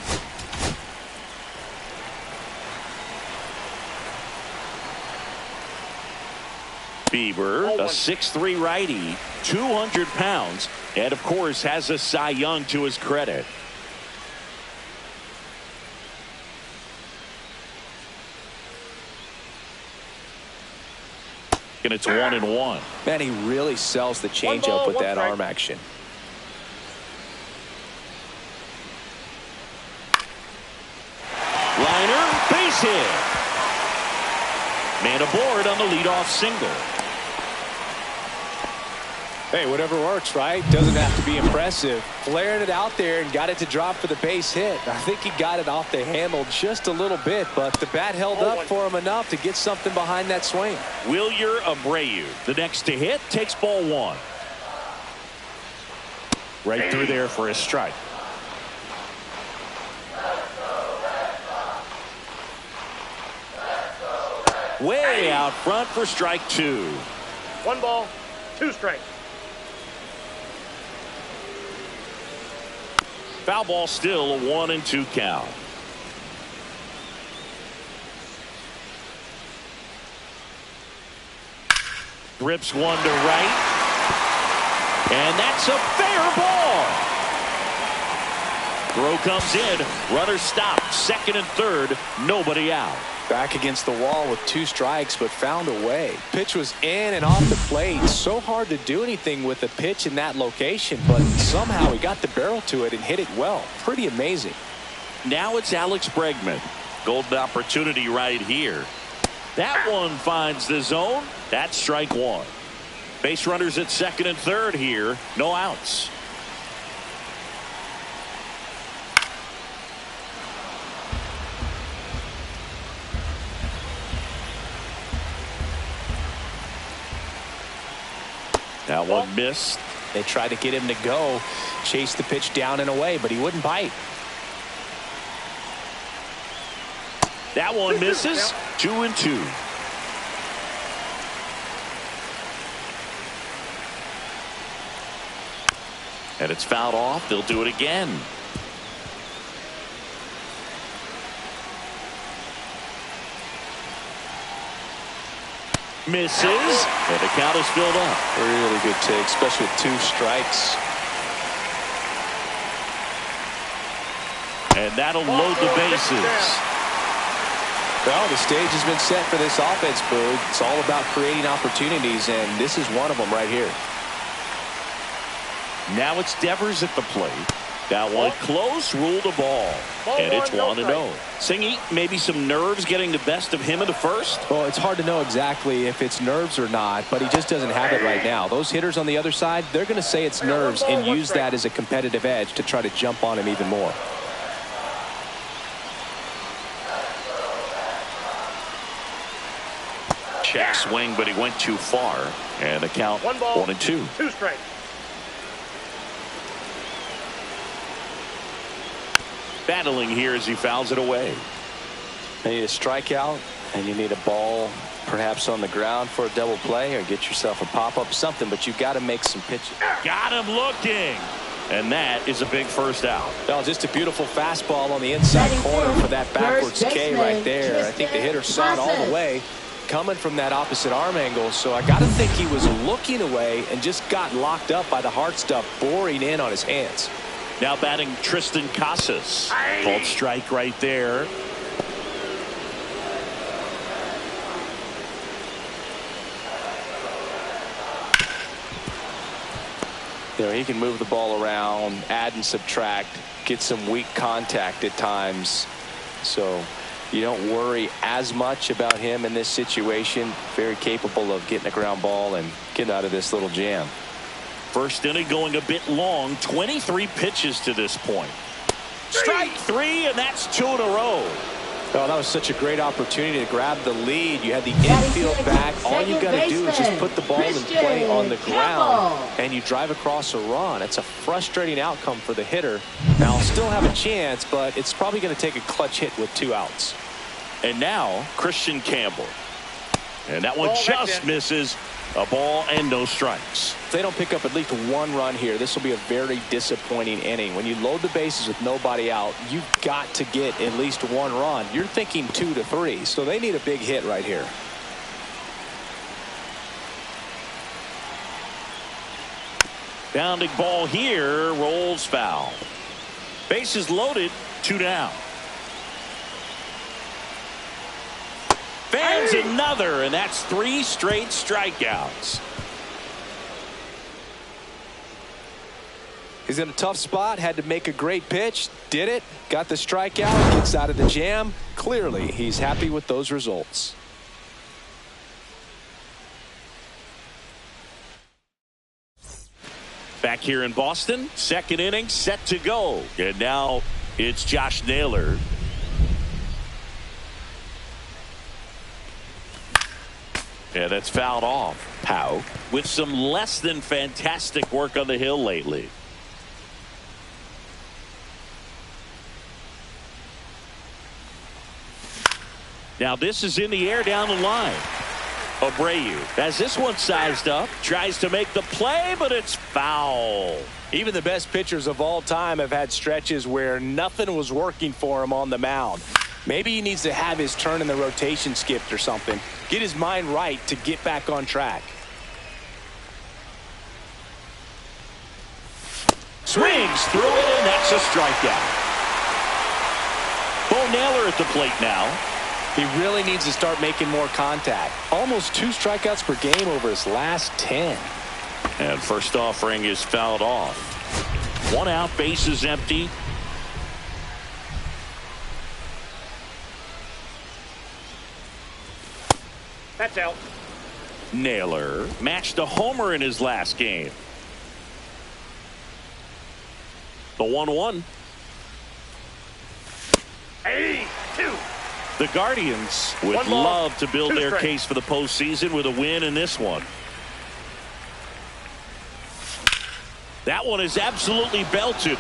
Bieber, a 6'3" righty, 200 pounds, and of course has a Cy Young to his credit. And it's 1-1. Man, he really sells the changeup with that arm action. Liner, base hit. Man aboard on the leadoff single. Hey, whatever works, right? Doesn't have to be impressive. Flared it out there and got it to drop for the base hit. I think he got it off the handle just a little bit, but the bat held up for him enough to get something behind that swing. Wilyer Abreu, the next to hit, takes ball 1. Right through there for a strike. Way out front for strike 2. 1 ball, 2 strikes. Foul ball, still a 1-2 count. Rips one to right. And that's a fair ball. Throw comes in. Runner stopped. Second and third. Nobody out. Back against the wall with 2 strikes, but found a way. Pitch was in and off the plate. So hard to do anything with a pitch in that location, but somehow he got the barrel to it and hit it well. Pretty amazing. Now it's Alex Bregman. Golden opportunity right here. That one finds the zone. That's strike 1. Base runners at second and third here. No outs. That one missed. They tried to get him to go, chase the pitch down and away, but he wouldn't bite. That one misses. 2-2. And it's fouled off. They'll do it again. Misses. And the count is filled up. Really good take, especially with 2 strikes. And that'll load the bases. Well, the stage has been set for this offense, Boog. It's all about creating opportunities, and this is one of them right here. Now it's Devers at the plate. That one close, ruled a ball. And it's 1-0. Singy, maybe some nerves getting the best of him in the first? Well, it's hard to know exactly if it's nerves or not, but he just doesn't have it right now. Those hitters on the other side, they're going to say it's nerves and use that as a competitive edge to try to jump on him even more. Check swing, but he went too far. And the count 1 ball, 1-2. 2 strikes. Battling here as he fouls it away. You need a strikeout, and you need a ball perhaps on the ground for a double play, or get yourself a pop-up, something, but you've got to make some pitches. Got him looking. And that is a big first out. Well, just a beautiful fastball on the inside corner for that backwards K right there. I think the hitter saw it all the way coming from that opposite arm angle, so I got to think he was looking away and just got locked up by the hard stuff boring in on his hands. Now batting Tristan Casas. Called strike right there. You know, he can move the ball around, add and subtract, get some weak contact at times. So you don't worry as much about him in this situation. Very capable of getting a ground ball and getting out of this little jam. First inning going a bit long. 23 pitches to this point. Strike 3, and that's 2 in a row. Oh, that was such a great opportunity to grab the lead. You had the infield back. All you got to do is just put the ball in play on the ground, and you drive across a run. It's a frustrating outcome for the hitter. Now, I'll still have a chance, but it's probably going to take a clutch hit with 2 outs. And now, Christian Campbell. And that one just misses. A ball and no strikes. If they don't pick up at least 1 run here, this will be a very disappointing inning. When you load the bases with nobody out, you've got to get at least 1 run. You're thinking 2 to 3, so they need a big hit right here. Bounding ball here, rolls foul. Bases loaded, 2 down. Fans another, and that's 3 straight strikeouts. He's in a tough spot, had to make a great pitch, did it, got the strikeout, gets out of the jam. Clearly, he's happy with those results. Back here in Boston, second inning set to go. And now it's Josh Naylor. Yeah, that's fouled off. Howe with some less than fantastic work on the hill lately. Now this is in the air down the line. Abreu has this one sized up, tries to make the play, but it's foul. Even the best pitchers of all time have had stretches where nothing was working for him on the mound. Maybe he needs to have his turn in the rotation skipped or something. Get his mind right to get back on track. Swings through it, and that's a strikeout. Bo Naylor at the plate now. He really needs to start making more contact. Almost 2 strikeouts per game over his last 10. And first offering is fouled off. 1 out, bases empty. That's out. Naylor matched a homer in his last game. The 1-1. Hey, 2. The Guardians would One ball, love to build 2 their strikes. case for the postseason with a win in this one. That one is absolutely belted.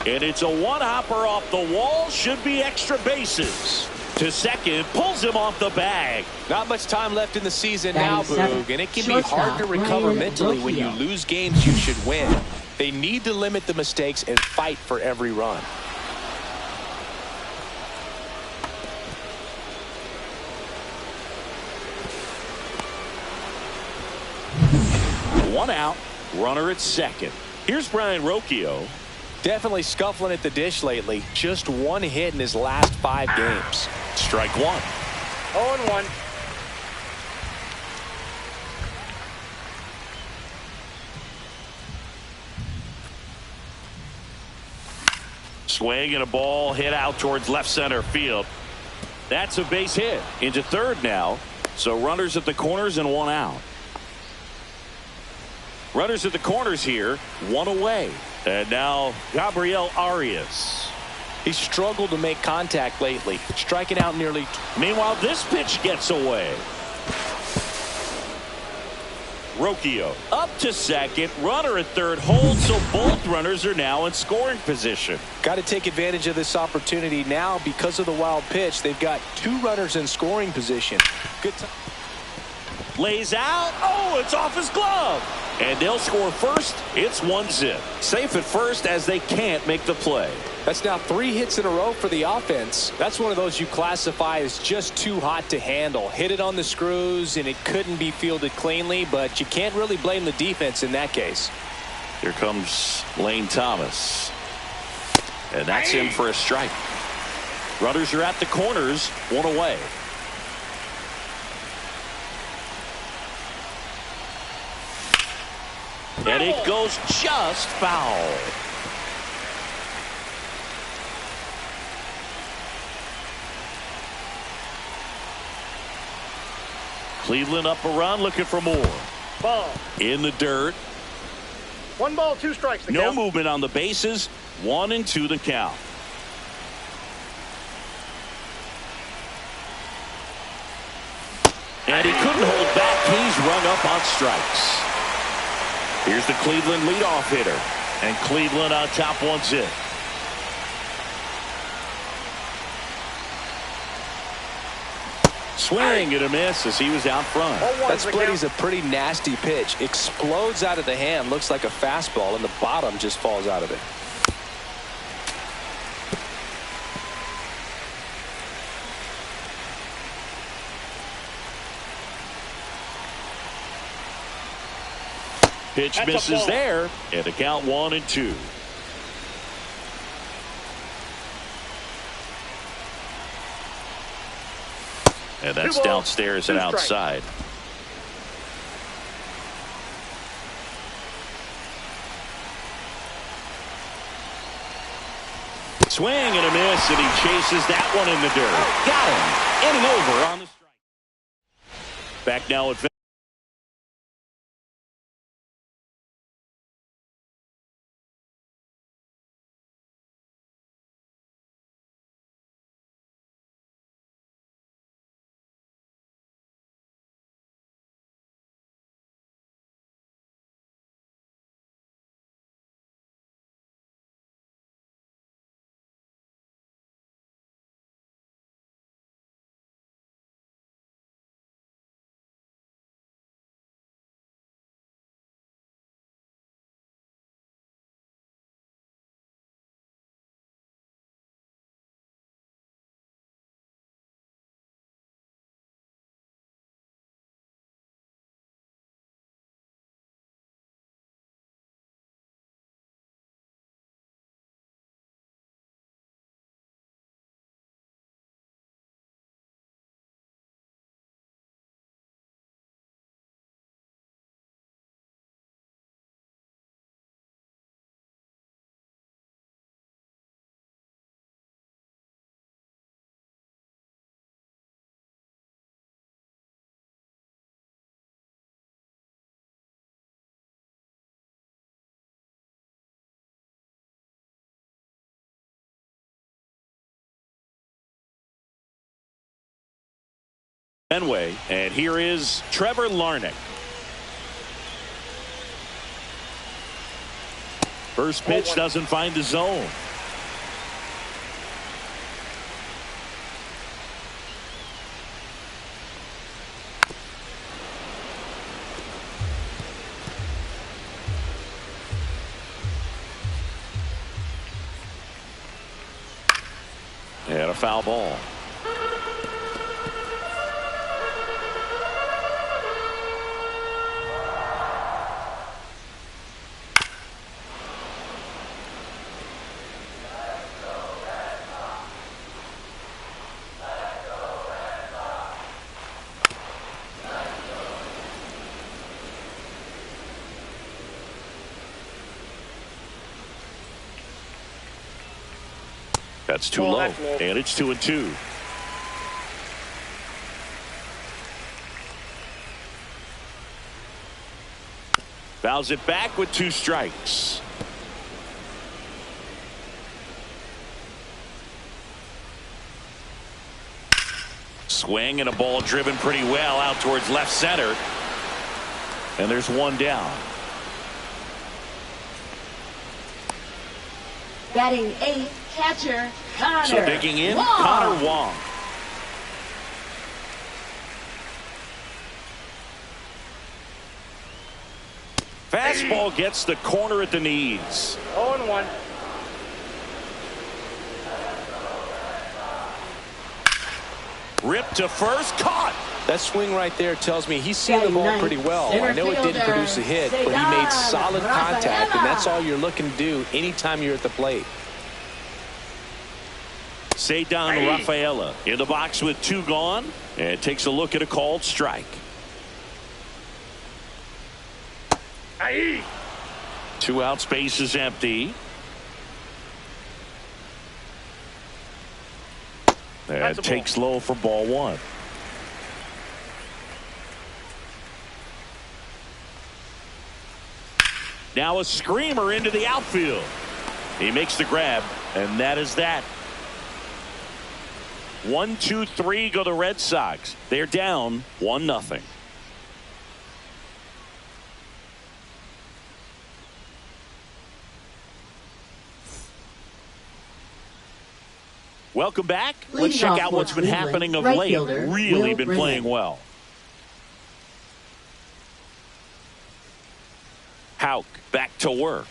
And it's a one-hopper off the wall. Should be extra bases. To second, pulls him off the bag. Not much time left in the season Batting now, seventh, Boog, and it can be hard to shortstop, recover Ryan mentally when you Rocchio. lose games you should win. They need to limit the mistakes and fight for every run. One out, runner at second. Here's Brian Rocchio. Definitely scuffling at the dish lately. Just 1 hit in his last 5 games. Strike 1. 0-1. Swing and a ball hit out towards left center field. That's a base hit. Into third now. So runners at the corners and 1 out. Runners at the corners here, 1 away. And now Gabriel Arias. He's struggled to make contact lately, striking out nearly. Meanwhile, this pitch gets away. Rocchio up to second, runner at third, holds, so both runners are now in scoring position. Got to take advantage of this opportunity now because of the wild pitch. They've got 2 runners in scoring position. Good time. Lays out. Oh, it's off his glove. And they'll score first. It's 1-0. Safe at first as they can't make the play. That's now 3 hits in a row for the offense. That's one of those you classify as just too hot to handle. Hit it on the screws, and it couldn't be fielded cleanly, but you can't really blame the defense in that case. Here comes Lane Thomas. And that's him for a strike. Runners are at the corners, 1 away. And it goes just foul. Cleveland up a run, looking for more. Ball. In the dirt. 1 ball, 2 strikes. The No count. movement on the bases. 1-2 the count. And he couldn't hold back. He's rung up on strikes. Here's the Cleveland leadoff hitter. And Cleveland on top 1-0. Swing and a miss as he was out front. 0-1 That the split is count. a pretty nasty pitch. Explodes out of the hand, looks like a fastball, and the bottom just falls out of it. Pitch That's a misses ball. there. And the count 1-2. And that's 2 balls, downstairs 2 and strikes. outside. Swing and a miss, and he chases that one in the dirt. Got him. Inning over on the strike. Back now at Fenway, and here is Trevor Larnach. First pitch doesn't find the zone. And a foul ball. That's too low, and it's 2-2. Fouls it back with 2 strikes. Swing and a ball driven pretty well out towards left center. And there's 1 down. Batting 8th, catcher Connor. So digging in, Wong. Connor Wong. Fastball gets the corner at the knees. 0-1. Ripped to first, caught. That swing right there tells me he's seen the ball pretty well. I know it didn't produce a hit, but he made solid contact, and that's all you're looking to do anytime you're at the plate. Cedar Rafaela in the box with 2 gone, and takes a look at a called strike. 2 out, space is empty. And takes low for ball 1. Now a screamer into the outfield. He makes the grab, and that is that. 1, 2, 3 go the Red Sox. They're down 1-0. Welcome back. Let's check out what's been happening of late. Really been playing well. Houck back to work.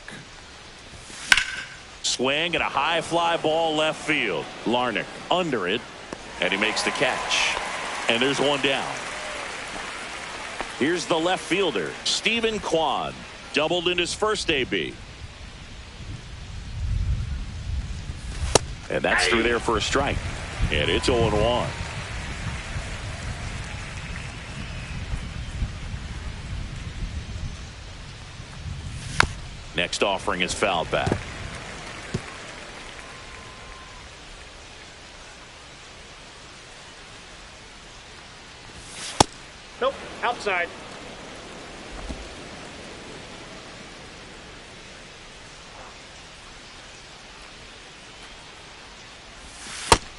Swing and a high fly ball left field. Larnach under it, and he makes the catch. And there's 1 down. Here's the left fielder, Stephen Kwan. Doubled in his first AB. And that's through there for a strike. And it's 0-1. Next offering is fouled back. Nope, outside.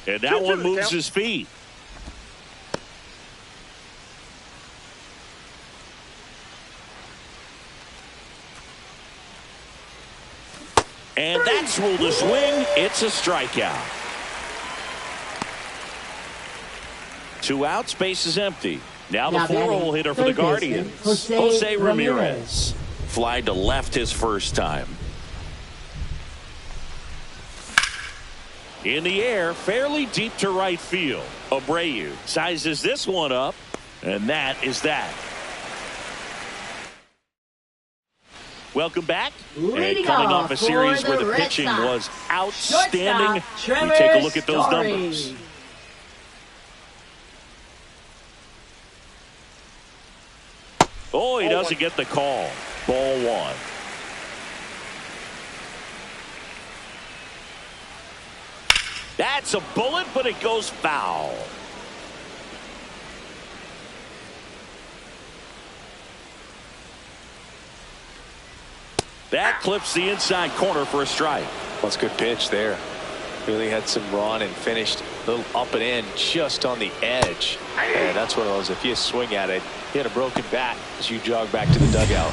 And that one moves his feet. And that's ruled a swing. It's a strikeout. 2 outs, base is empty. Now the 4-hole hitter for the Guardians, Jose Ramirez. Fly to left his first time. In the air, fairly deep to right field. Abreu sizes this one up, and that is that. Welcome back. And coming off a series where the pitching was outstanding, we take a look at those numbers. Oh, he doesn't get the call. Ball 1. That's a bullet, but it goes foul. That clips the inside corner for a strike. Well, it's a good pitch there. Really had some run and finished little up and in just on the edge. And that's one of those, if you swing at it, hit a broken bat as you jog back to the dugout.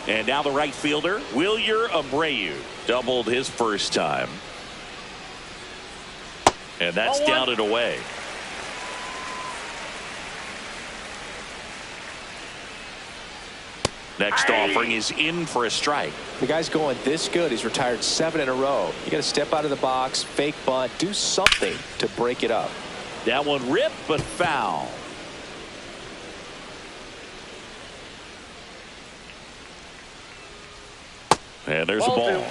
And now the right fielder, Wilyer Abreu, doubled his first time. And that's down and away. Next offering is in for a strike. The guy's going this good. He's retired 7 in a row. You got to step out of the box, fake bunt, do something to break it up. That one ripped but foul. And there's a ball.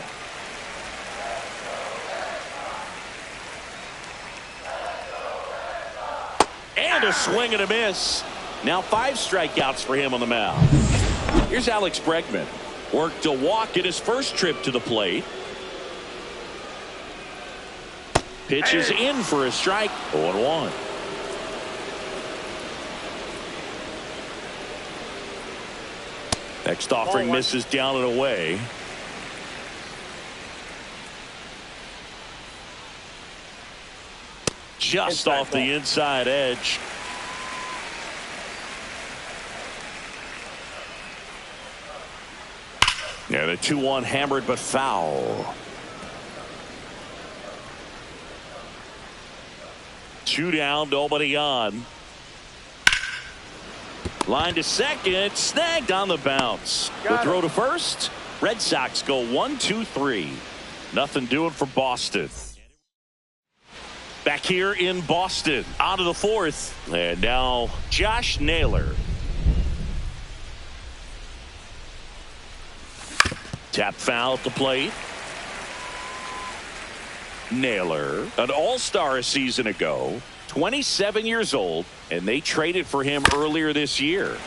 And a swing and a miss. Now 5 strikeouts for him on the mound. Here's Alex Bregman. Worked a walk in his first trip to the plate. Pitches in for a strike. 0-1. Next offering misses down and away. Just off the inside edge. Yeah, the 2-1 hammered but foul. 2 down, nobody on. Line to second, snagged on the bounce. The throw to first. Red Sox go 1-2-3. Nothing doing for Boston. Back here in Boston, on to the 4th. And now Josh Naylor. Tap foul at the plate. Naylor, an all-star a season ago, 27 years old, and they traded for him earlier this year.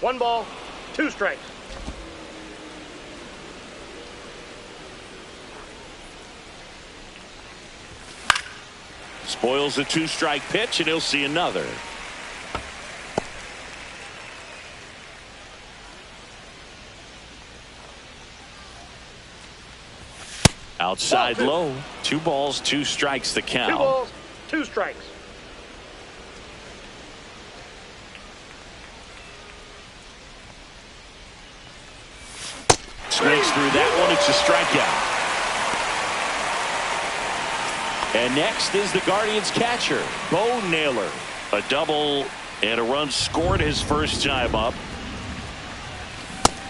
One ball, 2 strikes. Spoils a 2-strike pitch, and he'll see another. Outside low. 2 balls, 2 strikes the count. 2 balls, 2 strikes. Swings through that one. It's a strikeout. And next is the Guardians catcher, Bo Naylor. A double and a run scored his first time up.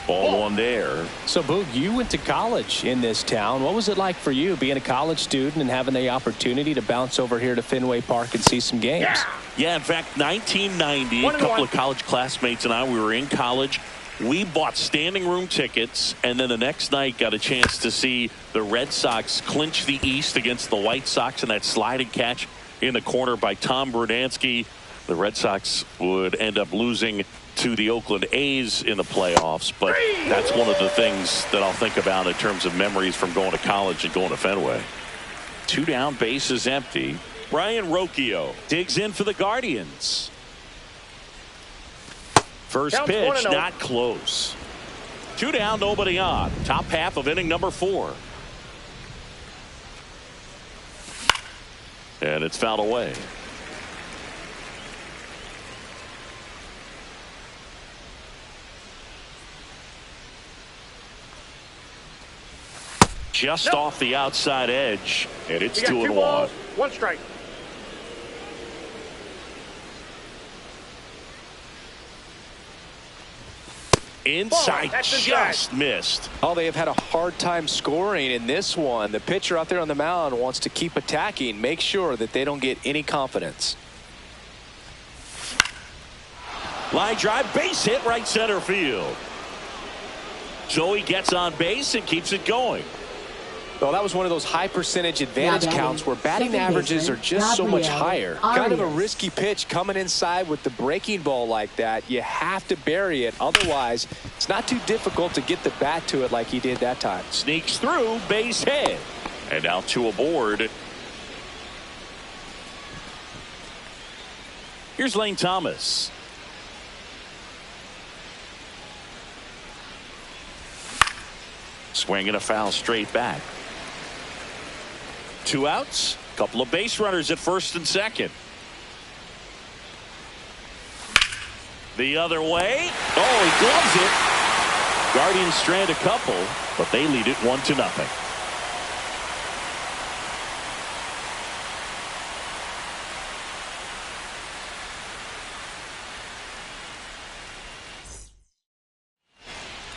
Ball 1 there. So, Boog, you went to college in this town. What was it like for you being a college student and having the opportunity to bounce over here to Fenway Park and see some games? Yeah, in fact, 1990, a couple of college classmates and I, we were in college. We bought standing room tickets, and then the next night got a chance to see the Red Sox clinch the East against the White Sox in that sliding catch in the corner by Tom Brudansky. The Red Sox would end up losing to the Oakland A's in the playoffs, but that's one of the things that I'll think about in terms of memories from going to college and going to Fenway. 2 down, bases empty. Brian Rocchio digs in for the Guardians. First pitch, not close. 2 down, nobody on. Top half of inning number 4. And it's fouled away. Just off the outside edge, and it's 2-1. 1 strike. Inside, just missed. Oh, they have had a hard time scoring in this one. The pitcher out there on the mound wants to keep attacking, make sure that they don't get any confidence. Line drive, base hit, right center field. So he gets on base and keeps it going. Well, that was one of those high percentage advantage counts where batting averages are just so much higher. Kind of a risky pitch coming inside with the breaking ball like that. You have to bury it. Otherwise, it's not too difficult to get the bat to it like he did that time. Sneaks through, base hit. And now 2 aboard. Here's Lane Thomas. Swing and a foul straight back. 2 outs. Couple of base runners at first and second. The other way. Oh, he gloves it. Guardians strand a couple, but they lead it 1-0.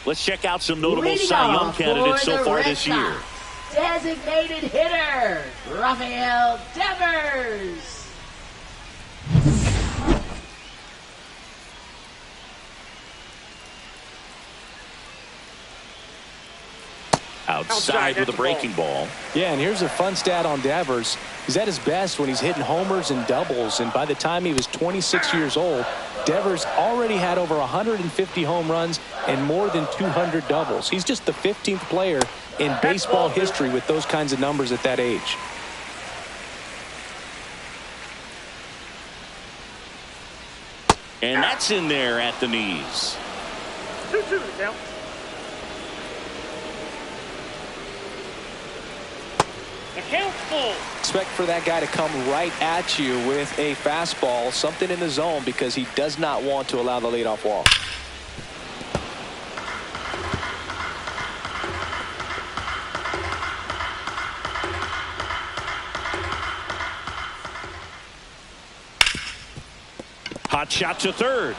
Let's check out some notable Leading Cy Young off candidates for so the far Red this year. Sox, designated hitter, Rafael Devers. Outside with a breaking ball. Yeah, and here's a fun stat on Devers. He's at his best when he's hitting homers and doubles, and by the time he was 26 years old, Devers already had over 150 home runs and more than 200 doubles. He's just the 15th player in baseball history with those kinds of numbers at that age. And that's in there at the knees. 2-2 now. The count's full. Expect for that guy to come right at you with a fastball, something in the zone, because he does not want to allow the leadoff walk. Hot shot to third.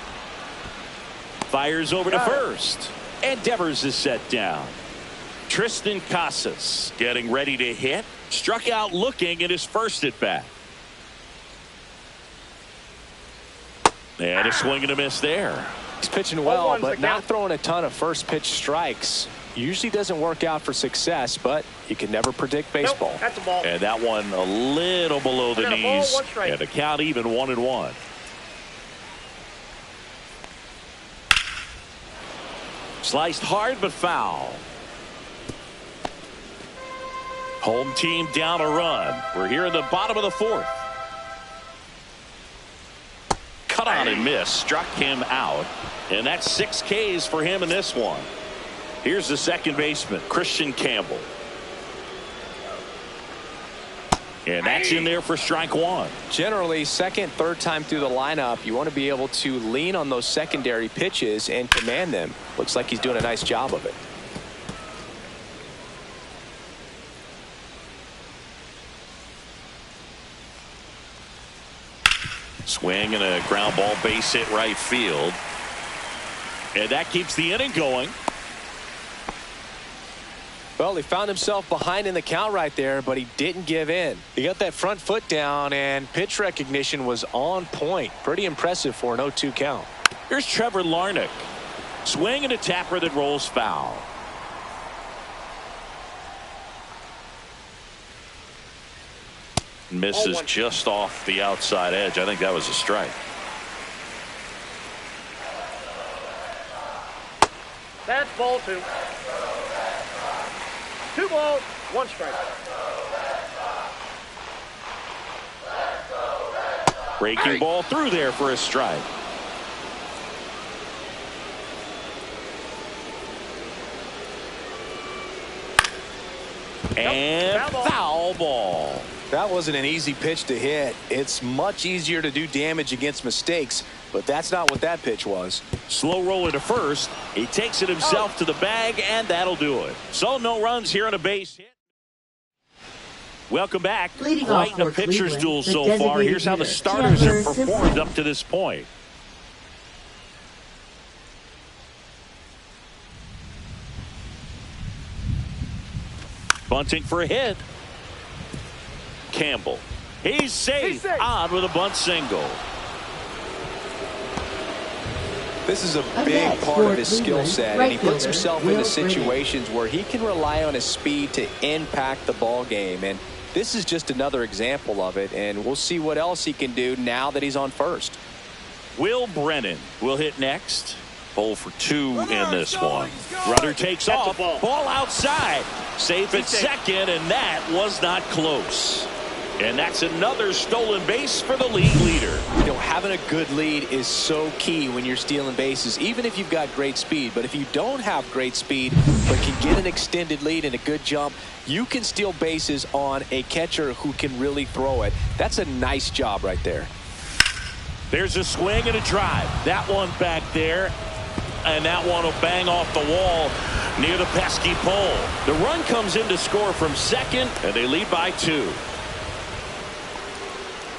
Fires over to first. And Devers is set down. Tristan Casas getting ready to hit. Struck out looking at his first at bat. And a swing and a miss there. He's pitching well, but not throwing a ton of first pitch strikes. Usually doesn't work out for success, but you can never predict baseball. Nope, that's a ball. And that one a little below the knees. And the count even 1-1. Sliced hard but foul. Home team down a run. We're here in the bottom of the fourth. Cut on and miss. Struck him out. And that's 6 Ks for him in this one. Here's the second baseman, Christian Campbell. And that's in there for strike one. Generally, second, third time through the lineup, you want to be able to lean on those secondary pitches and command them. Looks like he's doing a nice job of it. Swing and a ground ball base hit right field. And that keeps the inning going. Well, he found himself behind in the count right there, but he didn't give in. He got that front foot down, and pitch recognition was on point. Pretty impressive for an 0-2 count. Here's Trevor Larnach. Swing and a tapper that rolls foul. Misses just off the outside edge. I think that was a strike. That's ball 2. 2 balls, 1 strike. Breaking ball through there for a strike. And foul ball. That wasn't an easy pitch to hit. It's much easier to do damage against mistakes, but that's not what that pitch was. Slow roller to first. He takes it himself to the bag, and that'll do it. So no runs here on a base hit. Welcome back. Quite a pitcher's duel so far. Here's how the starters have performed up to this point. Bunting for a hit. Campbell. He's safe. On with a bunt single. This is a big part of his skill set, and he puts himself into situations where he can rely on his speed to impact the ball game. And this is just another example of it, and we'll see what else he can do now that he's on first. Will Brennan will hit next. 0 for 2 in this one. Runner takes off. Ball outside. Safe at second, and that was not close. And that's another stolen base for the league leader. You know, having a good lead is so key when you're stealing bases, even if you've got great speed. But if you don't have great speed but can get an extended lead and a good jump, you can steal bases on a catcher who can really throw it. That's a nice job right there. There's a swing and a drive. That one back there. And that one will bang off the wall near the pesky pole. The run comes in to score from second, and they lead by 2.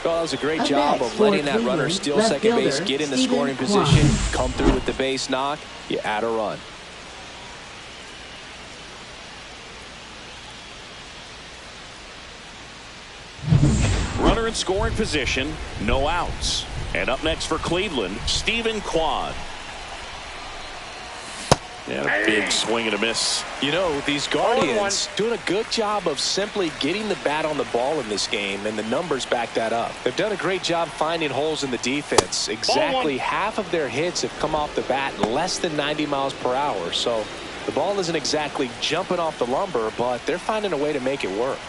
Well, that was a great job of letting that runner steal second base, get in the scoring position, come through with the base knock. You add a run. Runner in scoring position, no outs. And up next for Cleveland, Stephen Kwan. And a big swing and a miss. You know, these Guardians doing a good job of simply getting the bat on the ball in this game, and the numbers back that up. They've done a great job finding holes in the defense. Exactly half of their hits have come off the bat less than 90 miles per hour. So the ball isn't exactly jumping off the lumber, but they're finding a way to make it work.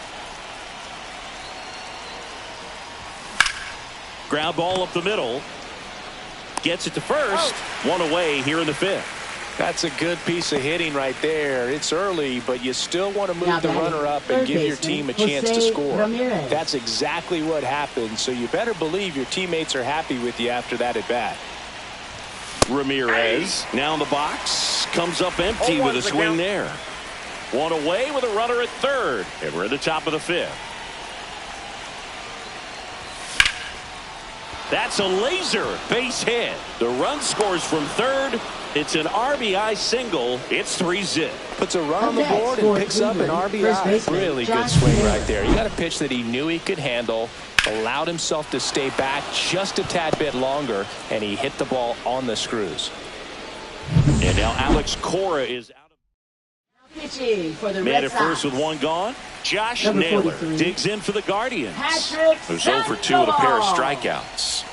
Ground ball up the middle. Gets it to first. One away here in the 5th. That's a good piece of hitting right there. It's early, but you still want to move the runner up and give your team a chance to score. That's exactly what happened, so you better believe your teammates are happy with you after that at bat. Ramirez now in the box. Comes up empty with a swing there. One away with a runner at third. And we're at the top of the 5th. That's a laser base hit. The run scores from third. It's an RBI single. It's 3-zip. Puts a run on the board and picks up an RBI. Really good swing right there. You got a pitch that he knew he could handle, allowed himself to stay back just a tad bit longer, and he hit the ball on the screws. And now Alex Cora is out of pitching for the man Red at first Sox. with one gone. Josh Number Naylor 43. digs in for the Guardians. Patrick Who's 0 for 2 with a pair of Sandoval. strikeouts.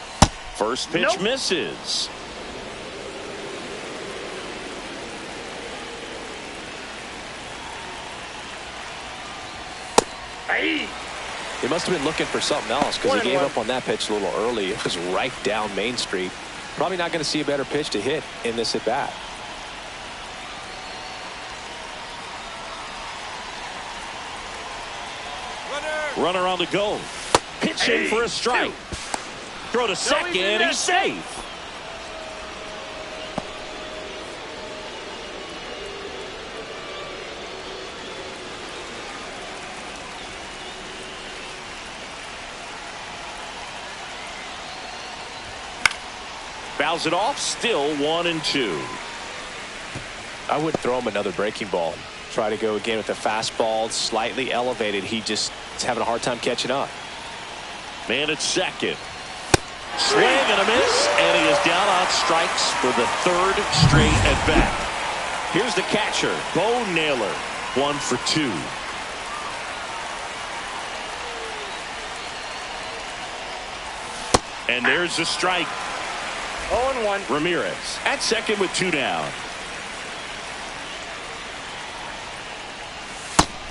First pitch misses. He must have been looking for something else because he gave up on that pitch a little early. It was right down Main Street. Probably not going to see a better pitch to hit in this at bat. Runner on the go. Pitching for a strike. Throw to second. He's safe. Fouls it off. Still 1-2. I would throw him another breaking ball. Try to go again with the fastball slightly elevated. He just is having a hard time catching up. Man at second. Swing and a miss, and he is down on strikes for the 3rd straight at bat. Here's the catcher, Bo Naylor, 1 for 2. And there's the strike. 0-1. Ramirez at second with 2 down.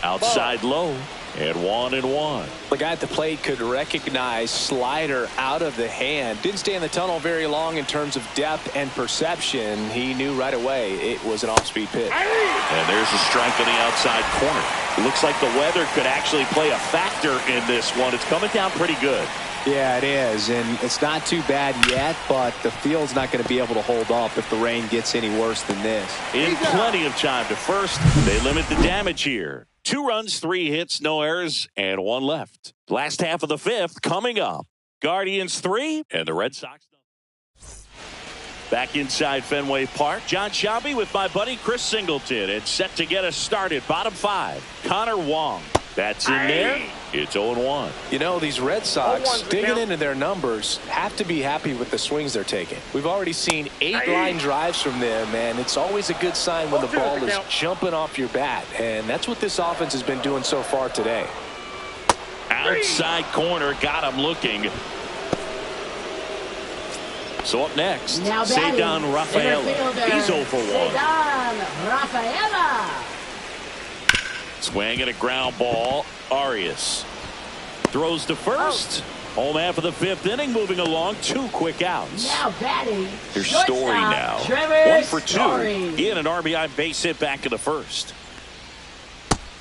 Outside low, and 1-1. The guy at the plate could recognize slider out of the hand. Didn't stay in the tunnel very long in terms of depth and perception. He knew right away it was an off-speed pitch. And there's a strike on the outside corner. Looks like the weather could actually play a factor in this one. It's coming down pretty good. Yeah, it is, and it's not too bad yet, but the field's not going to be able to hold up if the rain gets any worse than this. In plenty of time to first. They limit the damage here. 2 runs, 3 hits, no errors, and 1 left. Last half of the 5th coming up. Guardians 3 and the Red Sox. Back inside Fenway Park, John Shelby with my buddy Chris Singleton. It's set to get us started. Bottom 5, Connor Wong. That's in there. It's 0-1. You know, these Red Sox, digging into their numbers, have to be happy with the swings they're taking. We've already seen 8 line drives from them, and it's always a good sign when the ball is jumping off your bat. And that's what this offense has been doing so far today. Outside corner, got him looking. So up next, Ceddanne Rafaela. He's 0 for 1. Ceddanne Rafaela. Swing and a ground ball. Arias throws to first. Home half of the fifth inning, moving along. 2 quick outs. Now batting. Here's Story now. 1 for 2. He had an RBI base hit back in the first.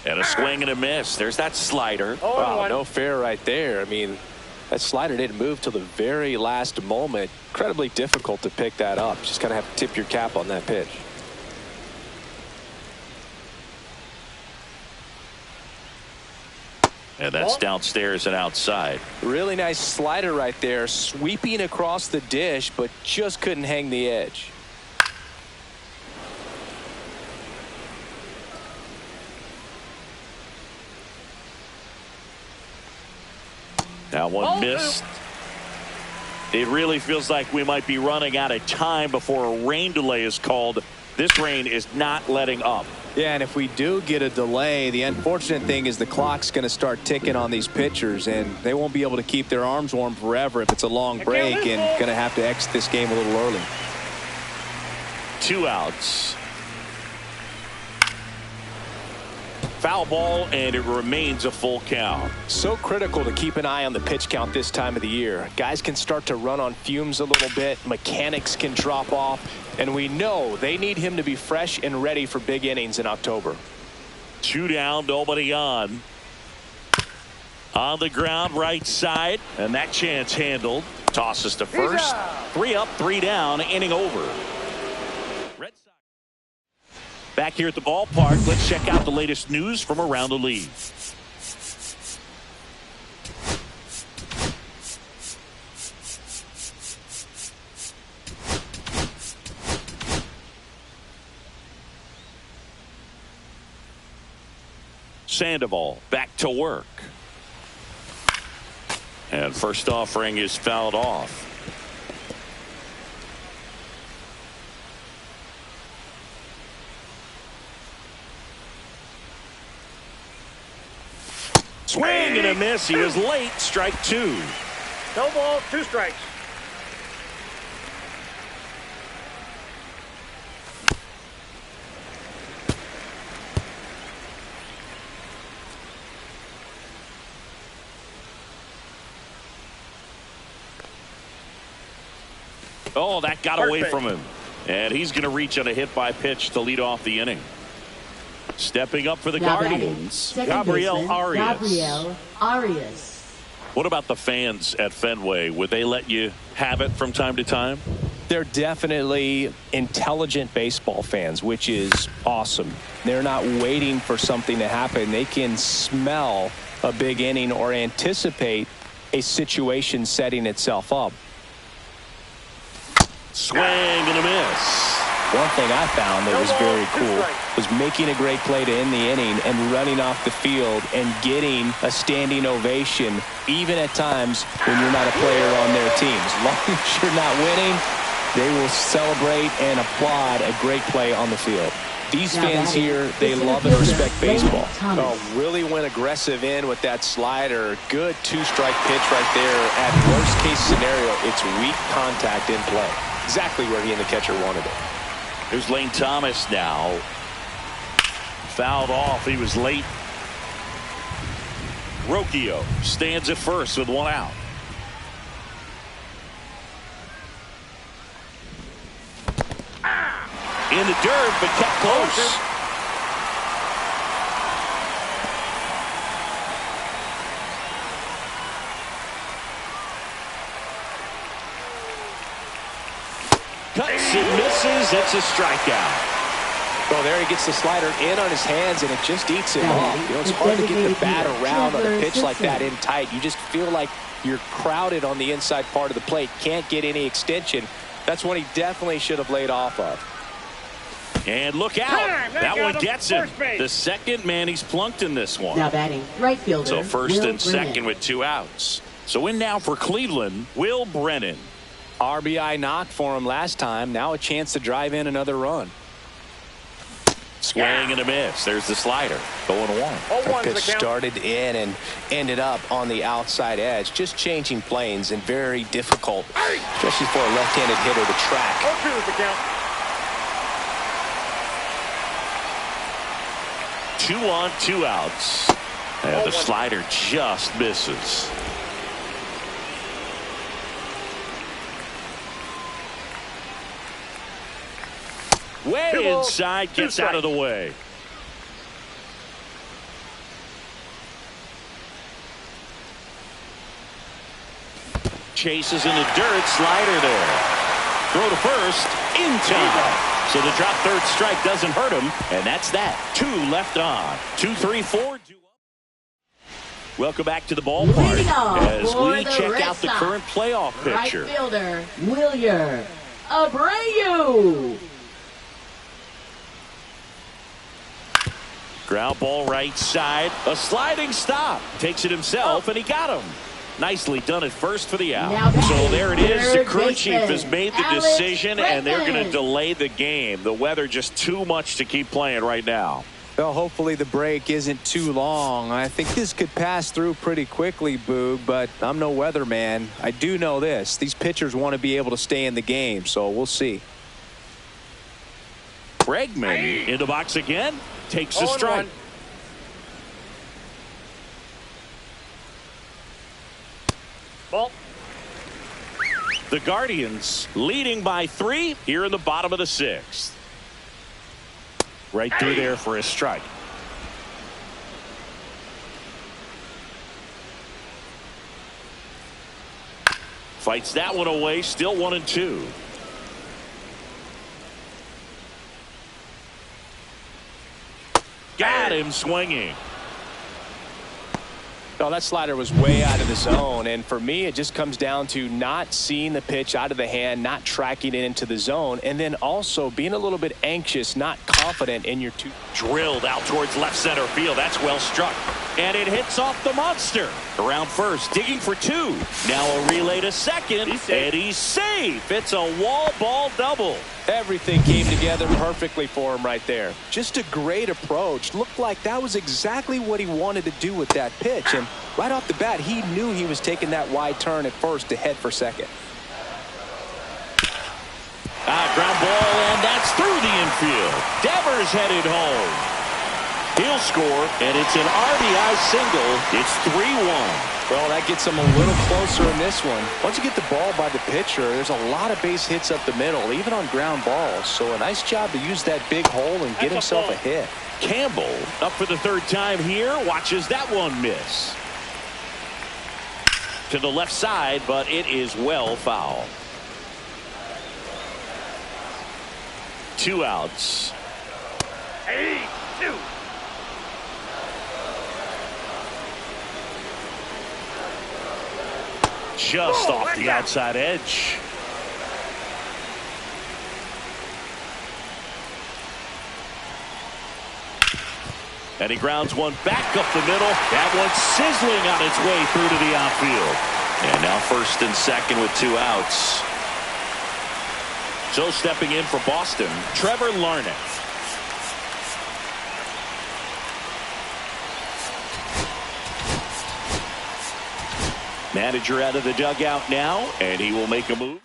And a swing and a miss. There's that slider. Wow, no fair right there. I mean, that slider didn't move till the very last moment. Incredibly difficult to pick that up. Just kind of have to tip your cap on that pitch. And that's downstairs and outside. Really nice slider right there, sweeping across the dish, but just couldn't hang the edge. That one missed. It really feels like we might be running out of time before a rain delay is called. This rain is not letting up. Yeah, and if we do get a delay, the unfortunate thing is the clock's going to start ticking on these pitchers, and they won't be able to keep their arms warm forever if it's a long break, and going to have to exit this game a little early. 2 outs. Foul ball, and it remains a full count. So critical to keep an eye on the pitch count this time of the year. Guys can start to run on fumes a little bit. Mechanics can drop off. And we know they need him to be fresh and ready for big innings in October. 2 down, nobody on. On the ground, right side. And that chance handled. Tosses to first. 3 up, 3 down, inning over. Red Sox back here at the ballpark. Let's check out the latest news from around the league. Sandoval back to work. And first offering is fouled off. Swing and a miss. He was late. Strike 2. No ball, 2 strikes. Oh, that got away from him. And he's going to reach on a hit by pitch to lead off the inning. Stepping up for the Guardians, Gabriel Arias. What about the fans at Fenway? Would they let you have it from time to time? They're definitely intelligent baseball fans, which is awesome. They're not waiting for something to happen. They can smell a big inning or anticipate a situation setting itself up. Swing and a miss. One thing I found that was very cool was making a great play to end the inning and running off the field and getting a standing ovation, even at times when you're not a player on their team. As long as you're not winning, they will celebrate and applaud a great play on the field. These fans here, they love and respect baseball. Oh, really went aggressive in with that slider. Good 2-strike pitch right there. At worst case scenario, it's weak contact in play. Exactly where he and the catcher wanted it. Here's Lane Thomas now. Fouled off. He was late. Rocchio stands at first with 1 out. In the dirt, but kept close. Cuts and misses. It's a strikeout. Well, there he gets the slider in on his hands, and it just eats him off. You know, it's hard to get the bat around on a pitch like that in tight. You just feel like you're crowded on the inside part of the plate. Can't get any extension. That's one he definitely should have laid off of. And look out. That one gets him. The second man he's plunked in this one. Now batting, right fielder. So first Will and second Brennan. with 2 outs. So in now for Cleveland, Will Brennan. RBI knock for him last time. Now a chance to drive in another run. Swing and a miss. There's the slider. 0-1. That pitch started in and ended up on the outside edge. Just changing planes and very difficult, especially for a left-handed hitter to track. 0-2 is the count. 2 on, 2 outs. And the slider just misses. Way inside, gets out of the way. Chases in the dirt, slider there. Throw to first, in time. So the drop third strike doesn't hurt him, and that's that. 2 left on. 2, 3, 4. Welcome back to the ballpark as we check out the current playoff picture. Right fielder, Wilyer Abreu. Ground ball right side. A sliding stop. Takes it himself, and he got him. Nicely done at first for the out. So there it is. The crew chief has made the decision, and they're going to delay the game. The weather just too much to keep playing right now. Well, hopefully the break isn't too long. I think this could pass through pretty quickly, Boog, but I'm no weatherman. I do know this. These pitchers want to be able to stay in the game, so we'll see. Bregman in the box again. Takes a strike. Ball. The Guardians leading by 3 here in the bottom of the 6th. Right through there for a strike. Fights that one away. Still 1-2. Got him swinging. Oh, that slider was way out of the zone, and for me it just comes down to not seeing the pitch out of the hand, not tracking it into the zone, and then also being a little bit anxious, not confident in your two. Drilled out towards left center field. That's well struck, and it hits off the monster. Around first, digging for 2. Now a relay to second, and he's safe. It's a wall ball double. Everything came together perfectly for him right there. Just a great approach. Looked like that was exactly what he wanted to do with that pitch. And right off the bat, he knew he was taking that wide turn at first to head for second. Ground ball, and that's through the infield. Devers headed home. He'll score, and it's an RBI single. It's 3-1. Well, that gets him a little closer in this one. Once you get the ball by the pitcher, there's a lot of base hits up the middle, even on ground balls. So a nice job to use that big hole and get himself a hit. Campbell up for the 3rd time here. Watches that one miss. To the left side, but it is well foul. 2 outs. 8-2. Just off the outside edge. And he grounds one back up the middle. That one's sizzling on its way through to the outfield. And now first and second with 2 outs. So stepping in for Boston, Trevor Larnach. Manager out of the dugout now, and he will make a move.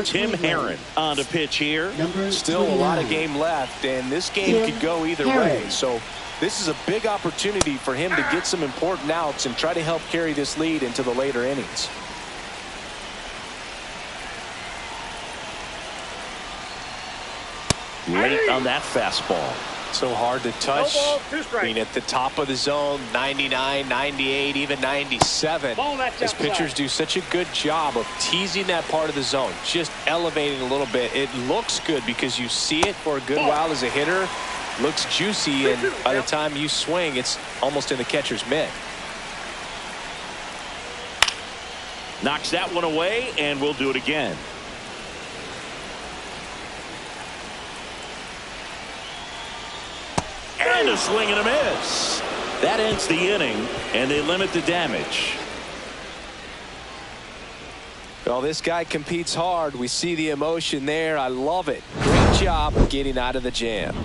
Tim Herron on the pitch here. Still a lot of game left, and this game could go either way. So this is a big opportunity for him to get some important outs and try to help carry this lead into the later innings. Late on that fastball. So hard to touch. No ball, 2 strikes. I mean, at the top of the zone, 99, 98, even 97. As pitchers do such a good job of teasing that part of the zone, just elevating a little bit. It looks good because you see it for a good while as a hitter. Looks juicy, and by the time you swing, it's almost in the catcher's mitt. Knocks that one away, and we'll do it again. And a swing and a miss. That ends the inning, and they limit the damage. Well, this guy competes hard. We see the emotion there. I love it. Great job of getting out of the jam.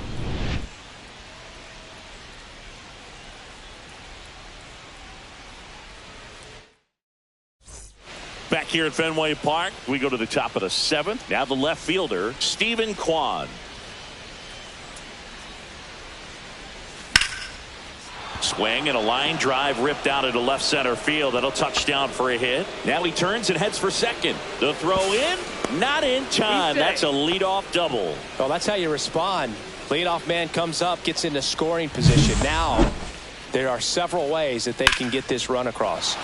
Back here at Fenway Park, we go to the top of the 7th. Now the left fielder, Stephen Kwan. Swing and a line drive ripped out into left center field. That'll touchdown for a hit. Now he turns and heads for second. The throw in, not in time. That's a leadoff double. Well, that's how you respond. Leadoff man comes up, gets into scoring position. Now there are several ways that they can get this run across.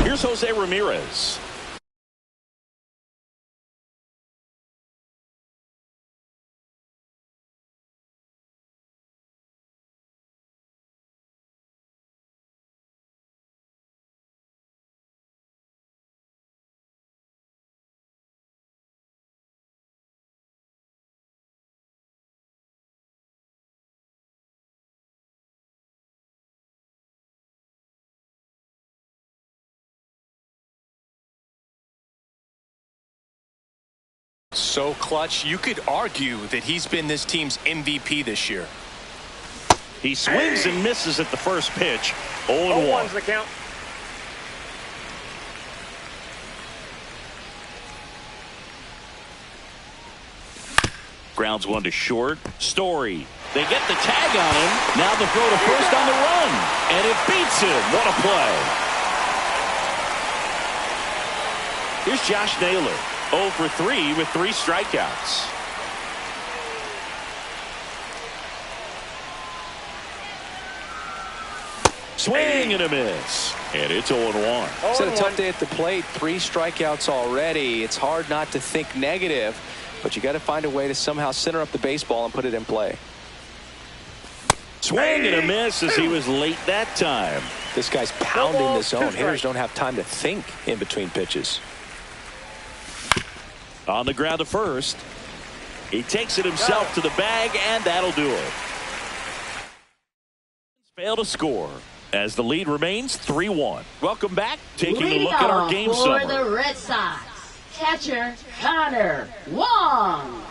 Here's Jose Ramirez. So clutch, you could argue that he's been this team's MVP this year. He swings and misses at the first pitch. 0-1. 0-1's the count. Grounds one to short. Story. They get the tag on him. Now the throw to first on the run. And it beats him. What a play. Here's Josh Naylor. 0 for 3 with 3 strikeouts. Swing and a miss. And it's 0-1. It's a tough day at the plate. 3 strikeouts already. It's hard not to think negative, but you got to find a way to somehow center up the baseball and put it in play. Swing and a miss as he was late that time. This guy's pounding the zone. Hitters don't have time to think in between pitches. On the ground to first. He takes it himself to the bag, and that'll do it. Fail to score as the lead remains 3-1. Welcome back. Taking a look at our game for summary. the Red Sox. Catcher Connor Wong.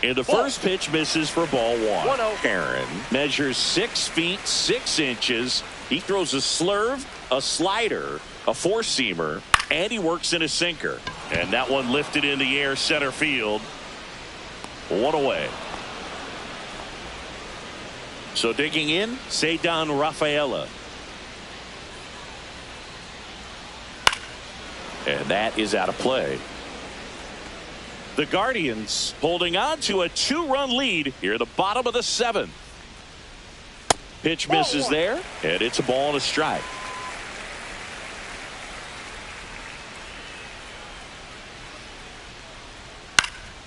And the first pitch misses for ball 1. 1-0. Aaron measures 6 feet 6 inches. He throws a slurve, a slider, a four-seamer, and he works in a sinker. And that one lifted in the air center field. 1 away. So digging in, Ceddanne Rafaela. And that is out of play. The Guardians holding on to a 2-run lead here at the bottom of the 7th. Pitch misses there, and it's a ball and a strike.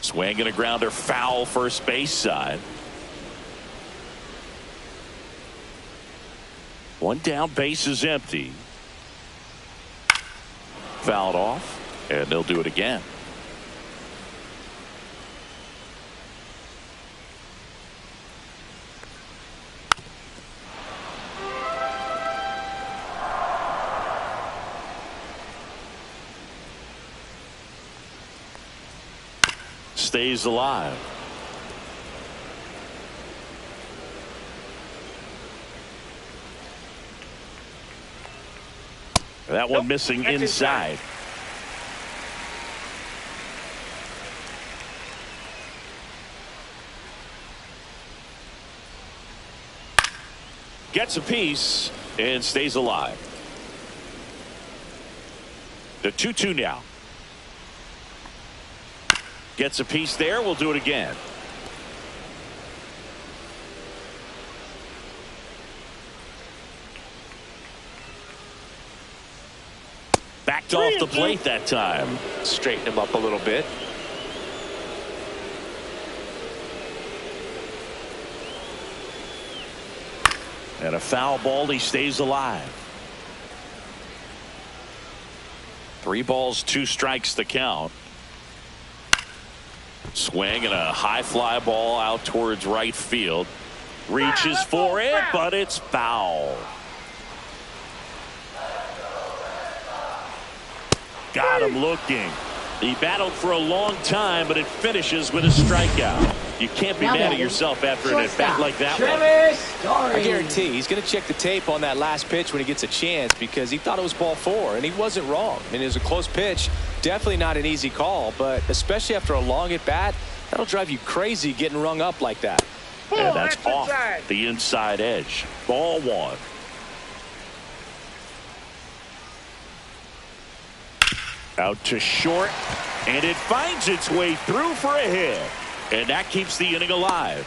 Swing and a grounder foul first base side. 1 down, base is empty. Fouled off, and they'll do it again. Stays alive. That one missing That's inside. Gets a piece and stays alive. The 2-2 now. Gets a piece there. We'll do it again. Backed off the plate that time. Straighten him up a little bit. And a foul ball. He stays alive. 3 balls, 2 strikes to count. Swing and a high fly ball out towards right field. Reaches for it, but it's foul. Got him looking. He battled for a long time, but it finishes with a strikeout. You can't be mad at yourself after an at-bat like that one. I guarantee he's going to check the tape on that last pitch when he gets a chance because he thought it was ball 4, and he wasn't wrong. I mean, it was a close pitch. Definitely not an easy call, but especially after a long at-bat, that'll drive you crazy getting rung up like that. And that's off the inside edge. Ball 1. Out to short, and it finds its way through for a hit. And that keeps the inning alive.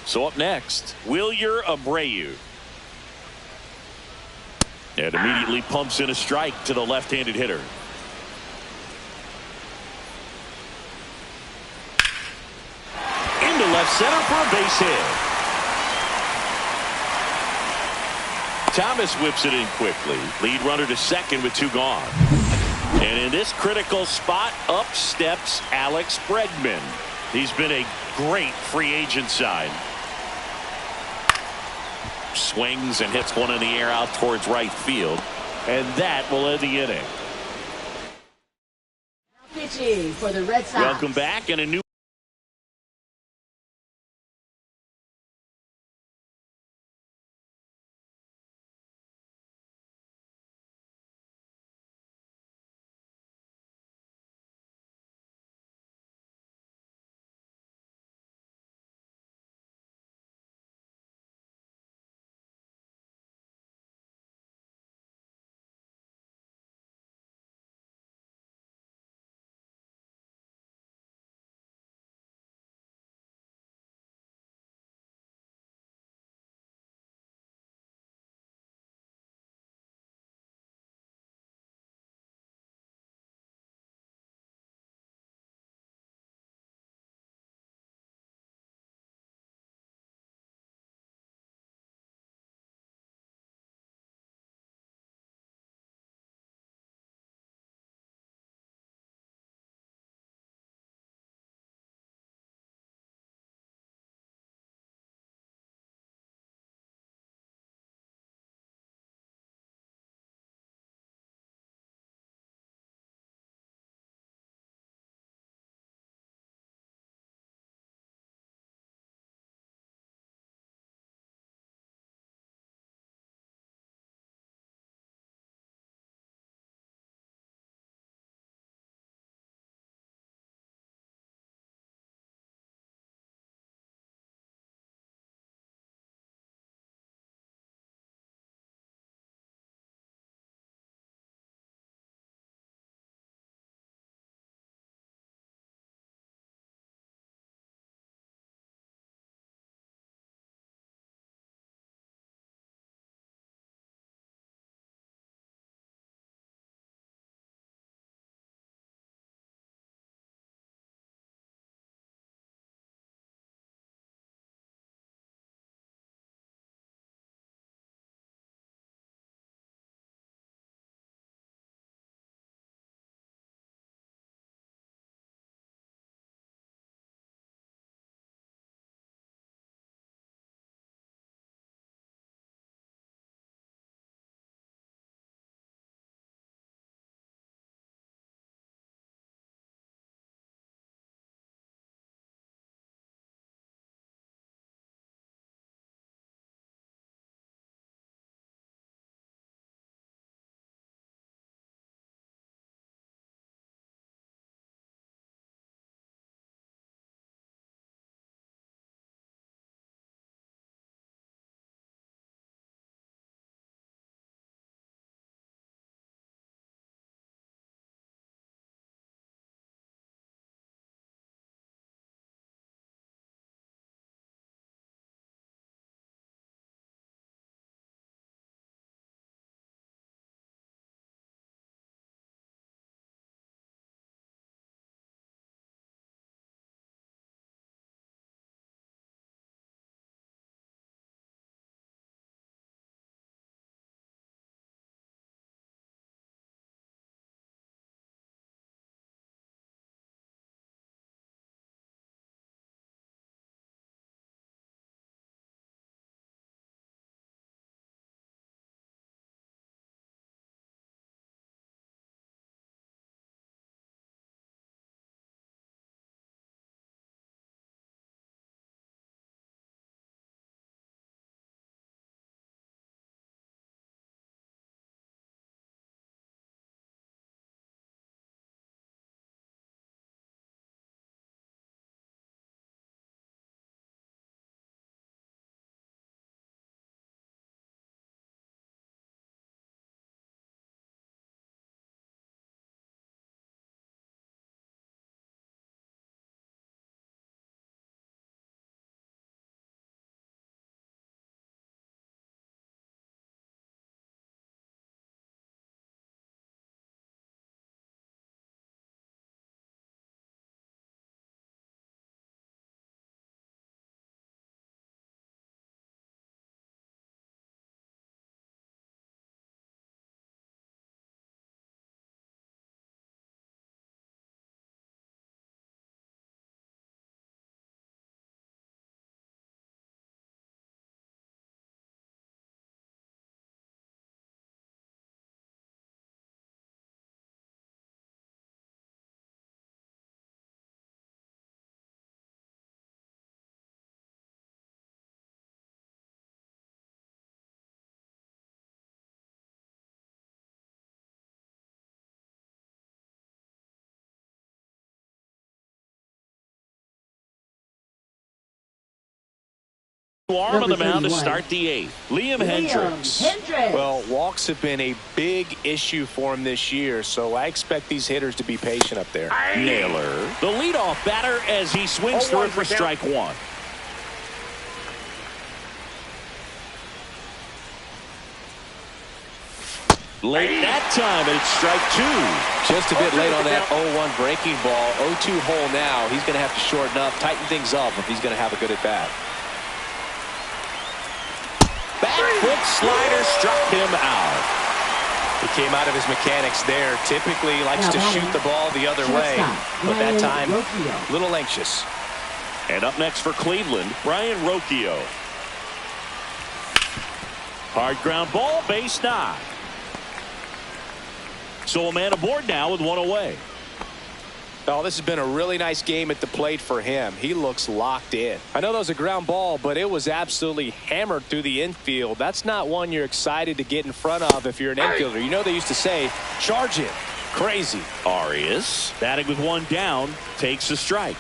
So up next, Wilyer Abreu. And immediately pumps in a strike to the left-handed hitter. Into left center for a base hit. Thomas whips it in quickly. Lead runner to second with 2 gone. And in this critical spot, up steps Alex Bregman. He's been a great free agent sign. Swings and hits one in the air out towards right field. And that will end the inning. Pitching for the Red Sox. Welcome back, and a new Arm on the mound to start the eighth. Liam Hendricks. Well, walks have been a big issue for him this year, so I expect these hitters to be patient up there. Naylor, the leadoff batter as he swings through it for strike one. Late that time, and it's strike two. Just a bit late on that 0-1 breaking ball. 0-2 hole now. He's going to have to shorten up, tighten things up if he's going to have a good at bat. Back foot slider struck him out. He came out of his mechanics there. Typically likes to shoot the ball the other way, but that time a little anxious. And up next for Cleveland, Brian Rocchio. Hard ground ball, base knock. So a man aboard now with one away. Oh, this has been a really nice game at the plate for him. He looks locked in. I know that was a ground ball, but it was absolutely hammered through the infield. That's not one you're excited to get in front of if you're an infielder. You know they used to say, charge him. Crazy. Arias, batting with one down, takes a strike.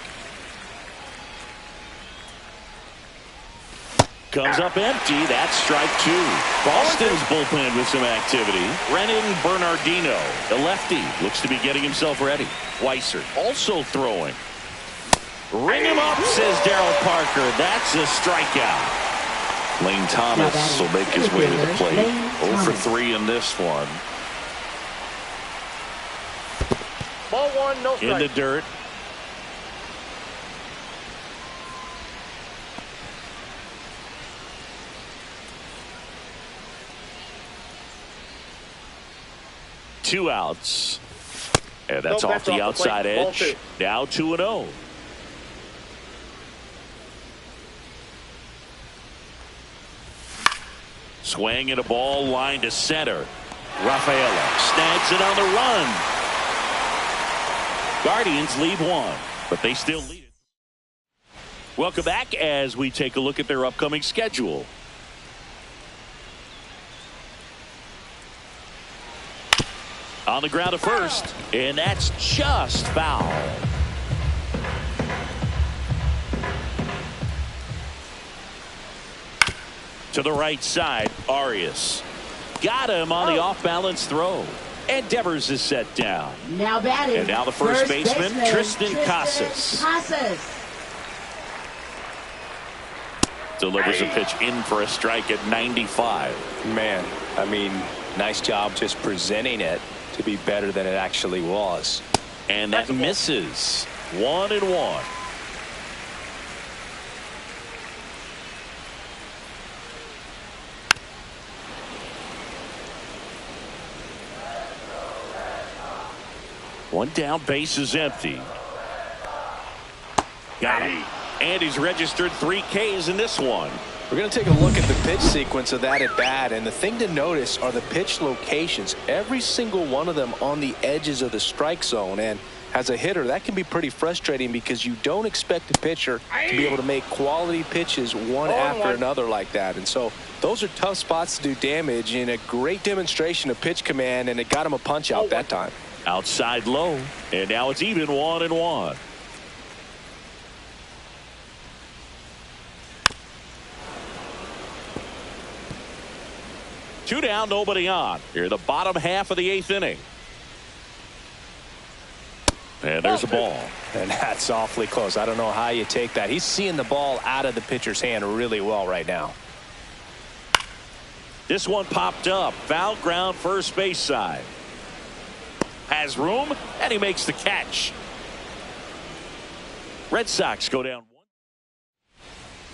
Comes up empty. That's strike two. Boston's bullpen with some activity. Brennan Bernardino, the lefty, looks to be getting himself ready. Weiser also throwing. Ring him up, says Darryl Parker. That's a strikeout. Lane Thomas will make his way to the plate. 0 for 3 in this one. Ball one, no strike. In the dirt. Two outs. And that's off the outside edge. Now 2-0. Swing and a ball line to center. Rafaela snags it on the run. Guardians leave one, but they still lead it. Welcome back as we take a look at their upcoming schedule. On the ground to first, and that's just foul. To the right side, Arias. Got him on the off-balance throw. And Devers is set down. Now batting. And now the first baseman, Tristan Casas. Delivers a pitch in for a strike at 95. Man, I mean, nice job just presenting it to be better than it actually was. And that misses. 1-1. One down, base is empty. Got him. And he's registered 3 Ks in this one. We're going to take a look at the pitch sequence of that at bat, and the thing to notice are the pitch locations. Every single one of them on the edges of the strike zone, and as a hitter that can be pretty frustrating because you don't expect a pitcher to be able to make quality pitches one after another like that. And so those are tough spots to do damage, and a great demonstration of pitch command, and it got him a punch out that time. Outside low, and now it's even 1-1. Two down, nobody on. Here in the bottom half of the 8th inning. And there's a ball. And that's awfully close. I don't know how you take that. He's seeing the ball out of the pitcher's hand really well right now. This one popped up. Foul ground, first base side. Has room, and he makes the catch. Red Sox go down 1.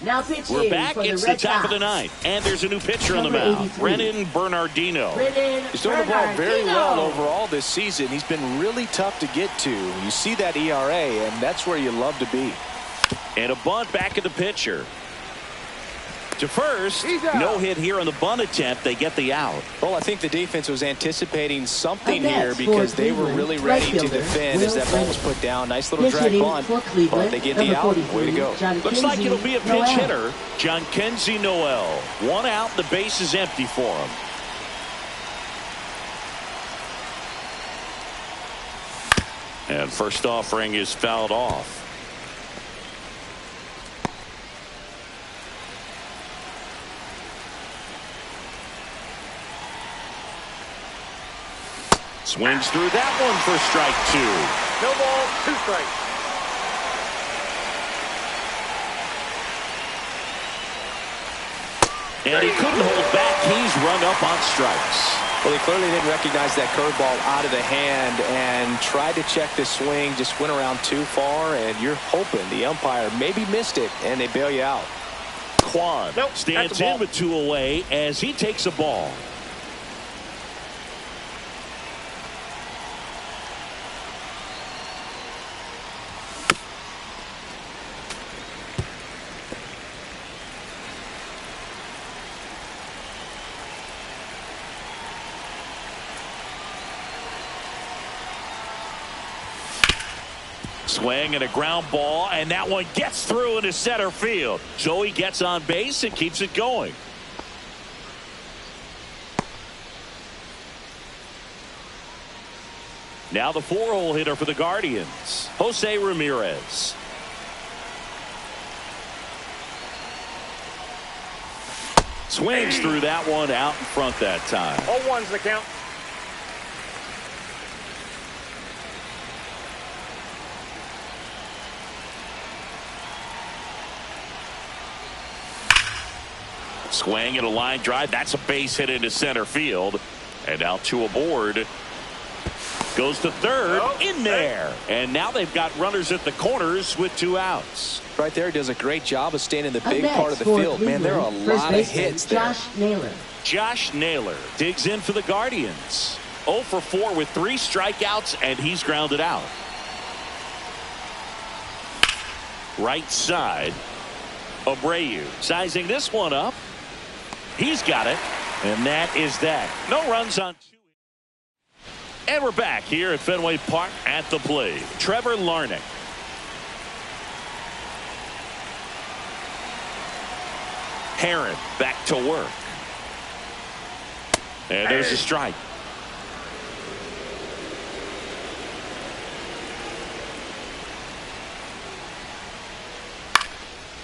Now pitching. We're back. For It's the the top of the 9th, and there's a new pitcher on the mound. Brennan Bernardino. He's doing the ball very well overall this season. He's been really tough to get to. You see that ERA, and that's where you love to be. And a bunt back at the pitcher. To first, no hit here on the bunt attempt. They get the out. Well, I think the defense was anticipating something here because they were really ready to defend as that ball was put down. Nice little drag bunt, but they get the out. Way to go. Looks like it'll be a pinch hitter. Jhonkensy Noel. 1 out. The base is empty for him. And first offering is fouled off. Swings through that one for strike 2. No ball, 2 strikes. And he couldn't hold back. He's rung up on strikes. Well, he clearly didn't recognize that curveball out of the hand and tried to check the swing, just went around too far, and you're hoping the umpire maybe missed it, and they bail you out. Quan stands in with 2 away as he takes a ball. Swing and a ground ball, and that one gets through into center field. Joey gets on base and keeps it going. Now the 4-hole hitter for the Guardians, Jose Ramirez. Swings through that one out in front that time. 0-1's the count. Swing and a line drive. That's a base hit into center field. And now 2 aboard. Goes to third. In there. And now they've got runners at the corners with 2 outs. Right there, does a great job of staying in the big next part of the for field. Man, there are a Cleveland, lot of first baseman hits there. Josh Naylor. Josh Naylor digs in for the Guardians. 0 for 4 with 3 strikeouts, and he's grounded out. Right side. Abreu sizing this one up. He's got it, and that is that. No runs on 2. And we're back here at Fenway Park at the plate. Trevor Larnach. Heron back to work. And there's a strike.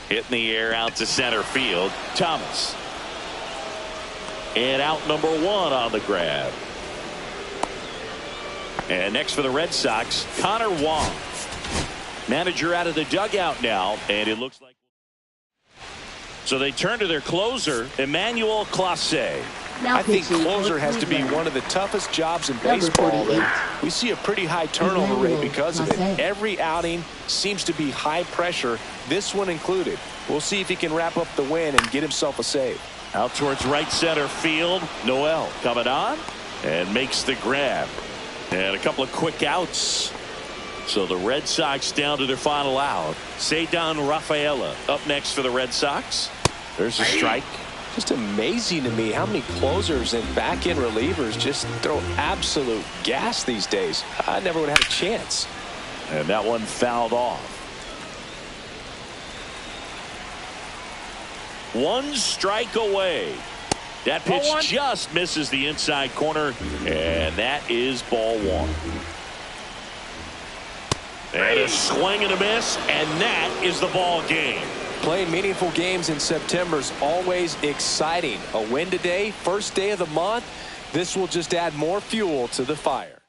Hit in the air out to center field. Thomas. And out number 1 on the grab. And next for the Red Sox, Connor Wong. Manager out of the dugout now, and it looks like. So they turn to their closer, Emmanuel Clase. I think closer has to be one of the toughest jobs in baseball. We see a pretty high turnover rate because of it. Every outing seems to be high pressure, this one included. We'll see if he can wrap up the win and get himself a save. Out towards right center field. Noel coming on and makes the grab. And a couple of quick outs. So the Red Sox down to their final out. Ceddanne Rafaela up next for the Red Sox. There's a strike. Just amazing to me how many closers and back-end relievers just throw absolute gas these days. I never would have had a chance. And that one fouled off. 1 strike away. That pitch just misses the inside corner, and that is ball 1. And a swing and a miss, and that is the ball game. Playing meaningful games in September is always exciting. A win today, first day of the month. This will just add more fuel to the fire.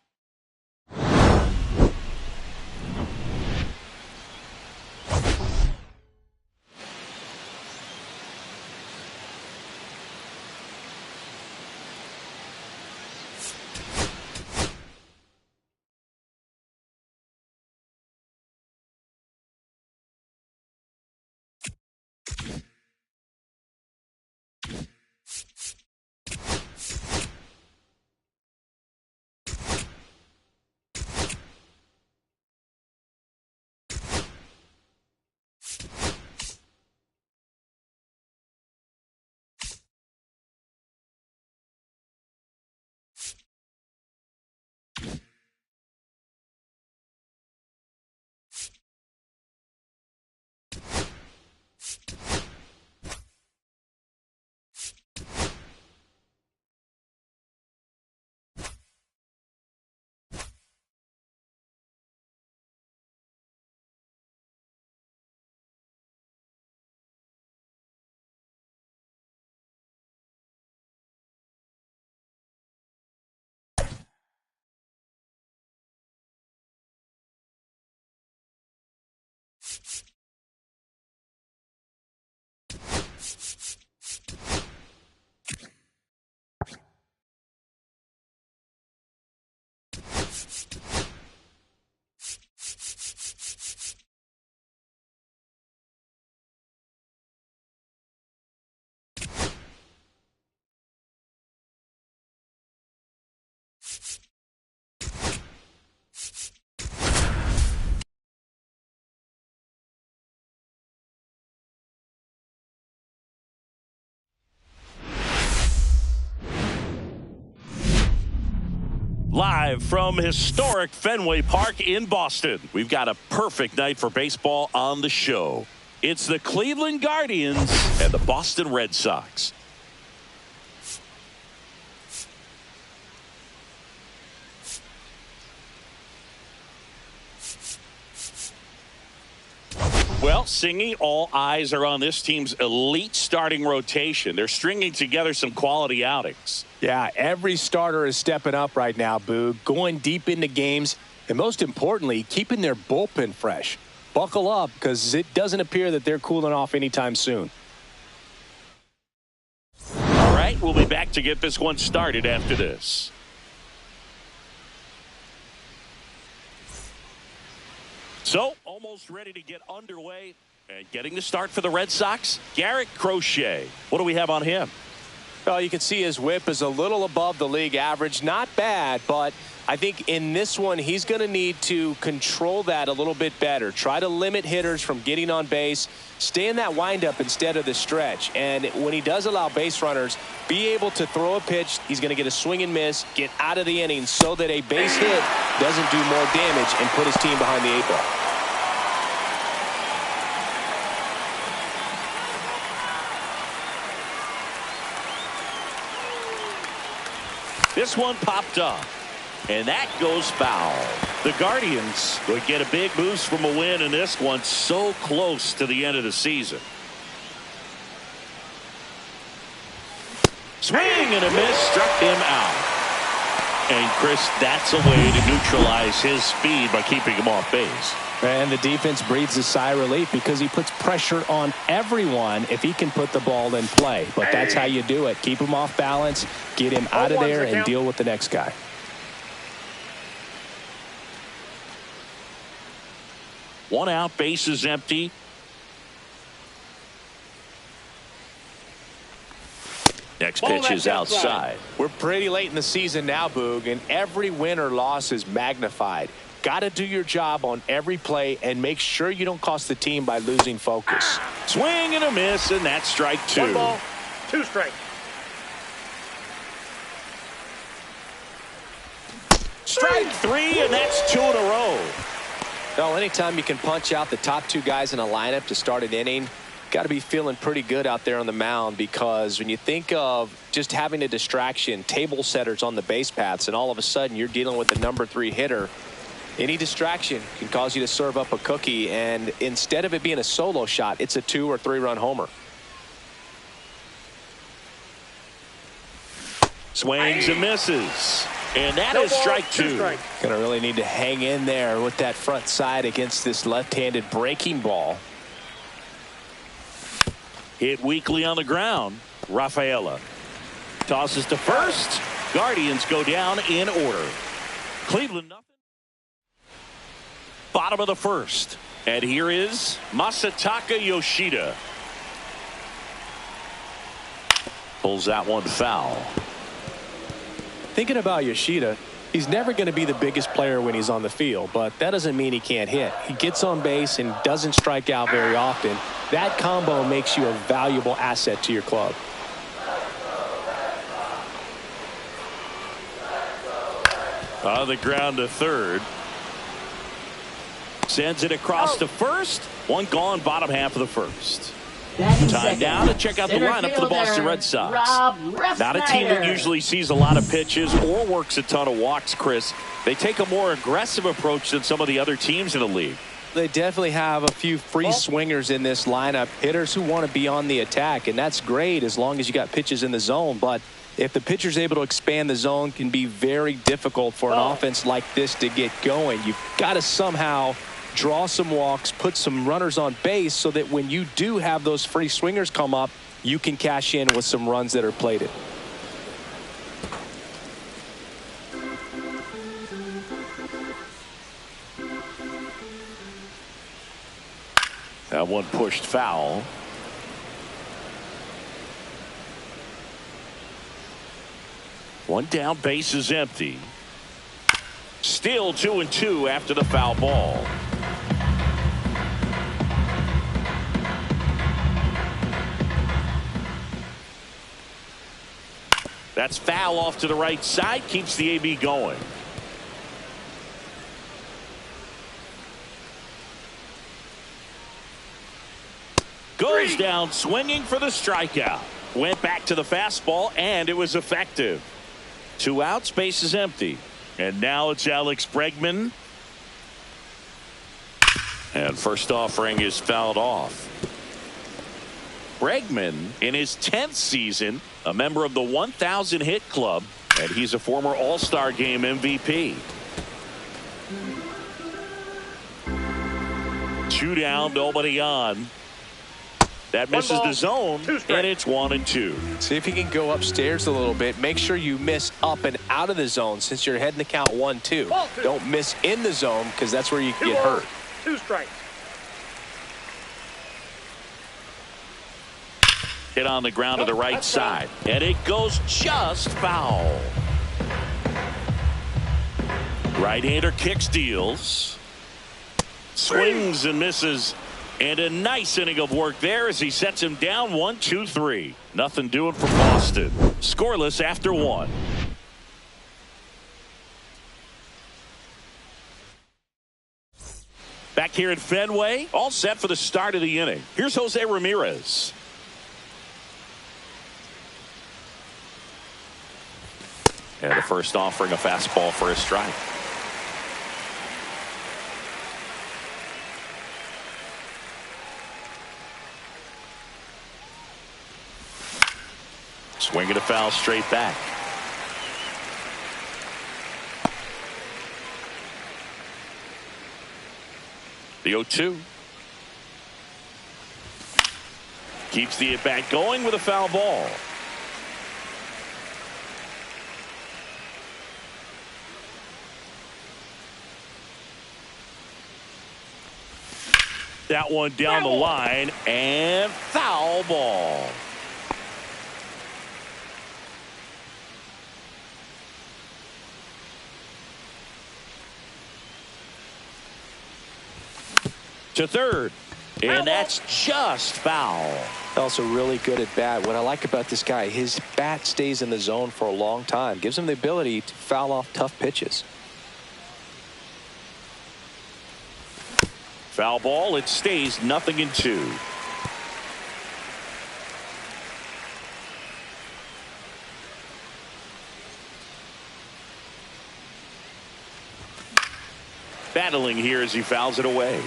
Live from historic Fenway Park in Boston, we've got a perfect night for baseball on the show. It's the Cleveland Guardians and the Boston Red Sox. Well, Singy, all eyes are on this team's elite starting rotation. They're stringing together some quality outings. Yeah, every starter is stepping up right now, Boog, going deep into games, and most importantly, keeping their bullpen fresh. Buckle up, because it doesn't appear that they're cooling off anytime soon. All right, we'll be back to get this one started after this. So, almost ready to get underway and getting the start for the Red Sox, Garrett Crochet. What do we have on him? Well, you can see his whip is a little above the league average. Not bad, but I think in this one, he's going to need to control that a little bit better. Try to limit hitters from getting on base. Stay in that windup instead of the stretch. And when he does allow base runners, be able to throw a pitch. He's going to get a swing and miss, get out of the inning so that a base hit doesn't do more damage and put his team behind the 8-ball. This one popped up, and that goes foul. The Guardians would get a big boost from a win in this one, so close to the end of the season. Swing and a miss, struck him out. And Chris, that's a way to neutralize his speed by keeping him off base. And the defense breathes a sigh of relief because he puts pressure on everyone if he can put the ball in play. But that's how you do it. Keep him off balance, get him out of there, and deal with the next guy. One out, base is empty. Next pitch is outside. We're pretty late in the season now, Boog, and every win or loss is magnified. Got to do your job on every play and make sure you don't cost the team by losing focus. Swing and a miss, and that's strike two. 1 ball, 2 strikes. Strike three, and that's 2 in a row. Well, anytime you can punch out the top 2 guys in a lineup to start an inning, got to be feeling pretty good out there on the mound, because when you think of just having a distraction, table setters on the base paths, and all of a sudden you're dealing with the number 3 hitter, any distraction can cause you to serve up a cookie, and instead of it being a solo shot, it's a 2 or 3 run homer. Swings and misses. And that is strike 2. Going to really need to hang in there with that front side against this left-handed breaking ball. Hit weakly on the ground. Rafaela tosses to first. Guardians go down in order. Cleveland nothing. Bottom of the first. And here is Masataka Yoshida. Pulls that one foul. Thinking about Yoshida, he's never going to be the biggest player when he's on the field, but that doesn't mean he can't hit. He gets on base and doesn't strike out very often. That combo makes you a valuable asset to your club. On the ground to third. Sends it across to first. One gone, bottom half of the first. Time now to check out the lineup for the Boston Red Sox. Not a team that usually sees a lot of pitches or works a ton of walks, Chris. They take a more aggressive approach than some of the other teams in the league. They definitely have a few free swingers in this lineup, hitters who want to be on the attack, and that's great as long as you got pitches in the zone. But if the pitcher's able to expand the zone, it can be very difficult for an offense like this to get going. You've got to somehow draw some walks, put some runners on base so that when you do have those free swingers come up, you can cash in with some runs that are plated. That one pushed foul. One down, base is empty. Still 2-2 after the foul ball. That's foul off to the right side, keeps the AB going. Goes down swinging for the strikeout. Went back to the fastball, and it was effective. 2 outs, base is empty. And now it's Alex Bregman. And first offering is fouled off. Bregman, in his 10th season, a member of the 1,000 hit club, and he's a former All-Star Game MVP. 2 down, nobody on. That misses the zone, and it's 1-2. See if you can go upstairs a little bit. Make sure you miss up and out of the zone since you're heading the count 1-2. Don't miss in the zone because that's where you can get hurt. 2 strikes. Hit on the ground to the right side, and it goes just foul. Right-hander kicks, deals. Swings and misses. And a nice inning of work there as he sets him down 1-2-3. Nothing doing for Boston. Scoreless after 1. Back here at Fenway, all set for the start of the inning. Here's Jose Ramirez. And the first offering, a fastball for a strike. Swinging a foul straight back. The 0-2. Keeps the at-bat going with a foul ball. That one down the line, and foul ball. To third, and that's just foul. Also really good at bat. What I like about this guy, his bat stays in the zone for a long time. Gives him the ability to foul off tough pitches. Foul ball, it stays 0-2. Battling here as he fouls it away.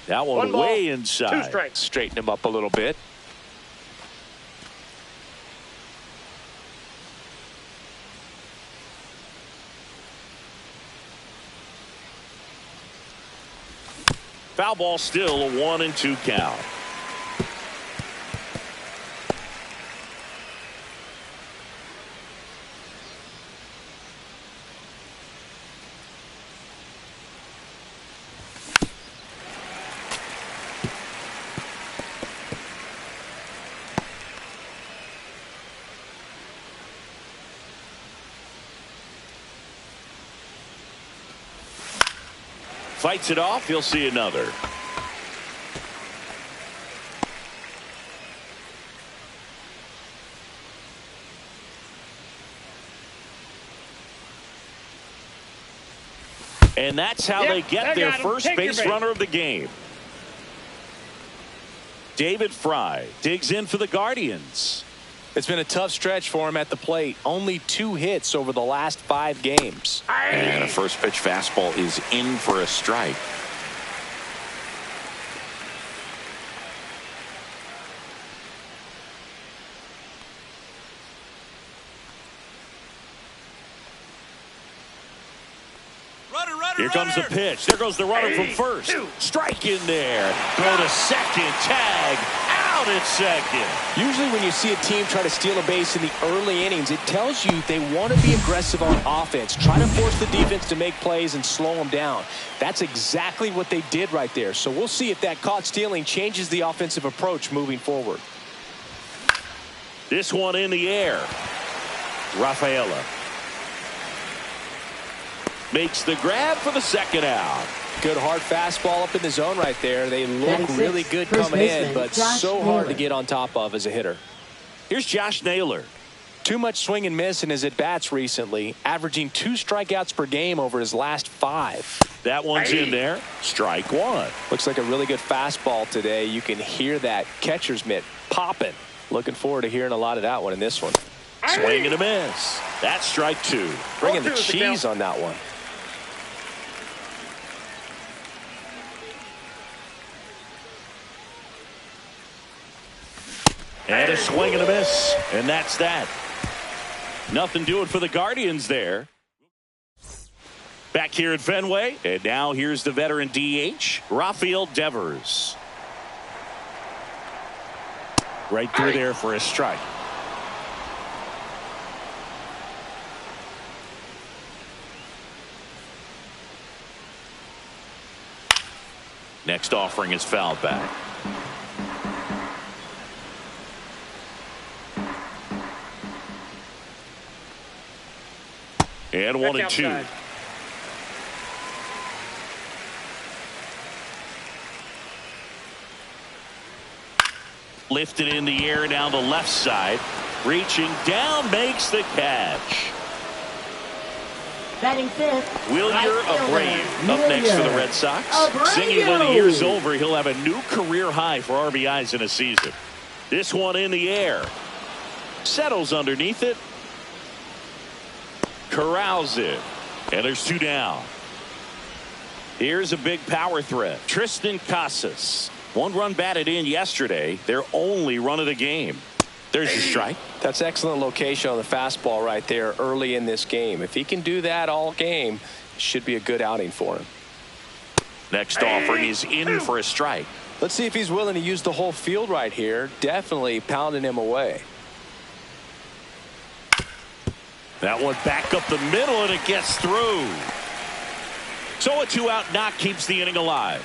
That one way inside. 2 strikes. Straighten him up a little bit. Foul ball, still a 1-2 count. Fights it off. He'll see another. And that's how they get their first base runner of the game. David Fry digs in for the Guardians. It's been a tough stretch for him at the plate. Only 2 hits over the last 5 games. And a first pitch fastball is in for a strike. Here comes the pitch. There goes the runner from first. Strike in there. Go to second. Tag. Out at second. Usually when you see a team try to steal a base in the early innings, it tells you they want to be aggressive on offense. Try to force the defense to make plays and slow them down. That's exactly what they did right there. So we'll see if that caught stealing changes the offensive approach moving forward. This one in the air. Rafaela makes the grab for the second out. Good hard fastball up in the zone right there. They look really good coming in, but so hard to get on top of as a hitter. Here's Josh Naylor. Too much swing and miss in his at-bats recently, averaging 2 strikeouts per game over his last 5. That one's in there. Strike one. Looks like a really good fastball today. You can hear that catcher's mitt popping. Looking forward to hearing a lot of that one in this one. Swing and a miss. That's strike 2. Bringing the cheese on that one. And a swing and a miss. And that's that. Nothing doing for the Guardians there. Back here at Fenway. And now here's the veteran DH, Rafael Devers. Right through there for a strike. Next offering is fouled back. And 1-2. Lifted in the air down the left side. Reaching down, makes the catch. Batting fifth. Wilyer Abreu up next for the Red Sox. Singing when the year's over, he'll have a new career high for RBIs in a season. This one in the air. Settles underneath it. Corrals it. And there's 2 down. Here's a big power threat. Tristan Casas. 1 run batted in yesterday. Their only run of the game. There's your strike. That's excellent location on the fastball right there early in this game. If he can do that all game, it should be a good outing for him. Next offering is in for a strike. Let's see if he's willing to use the whole field right here. Definitely pounding him away. That one back up the middle, and it gets through. So a 2-out knock keeps the inning alive.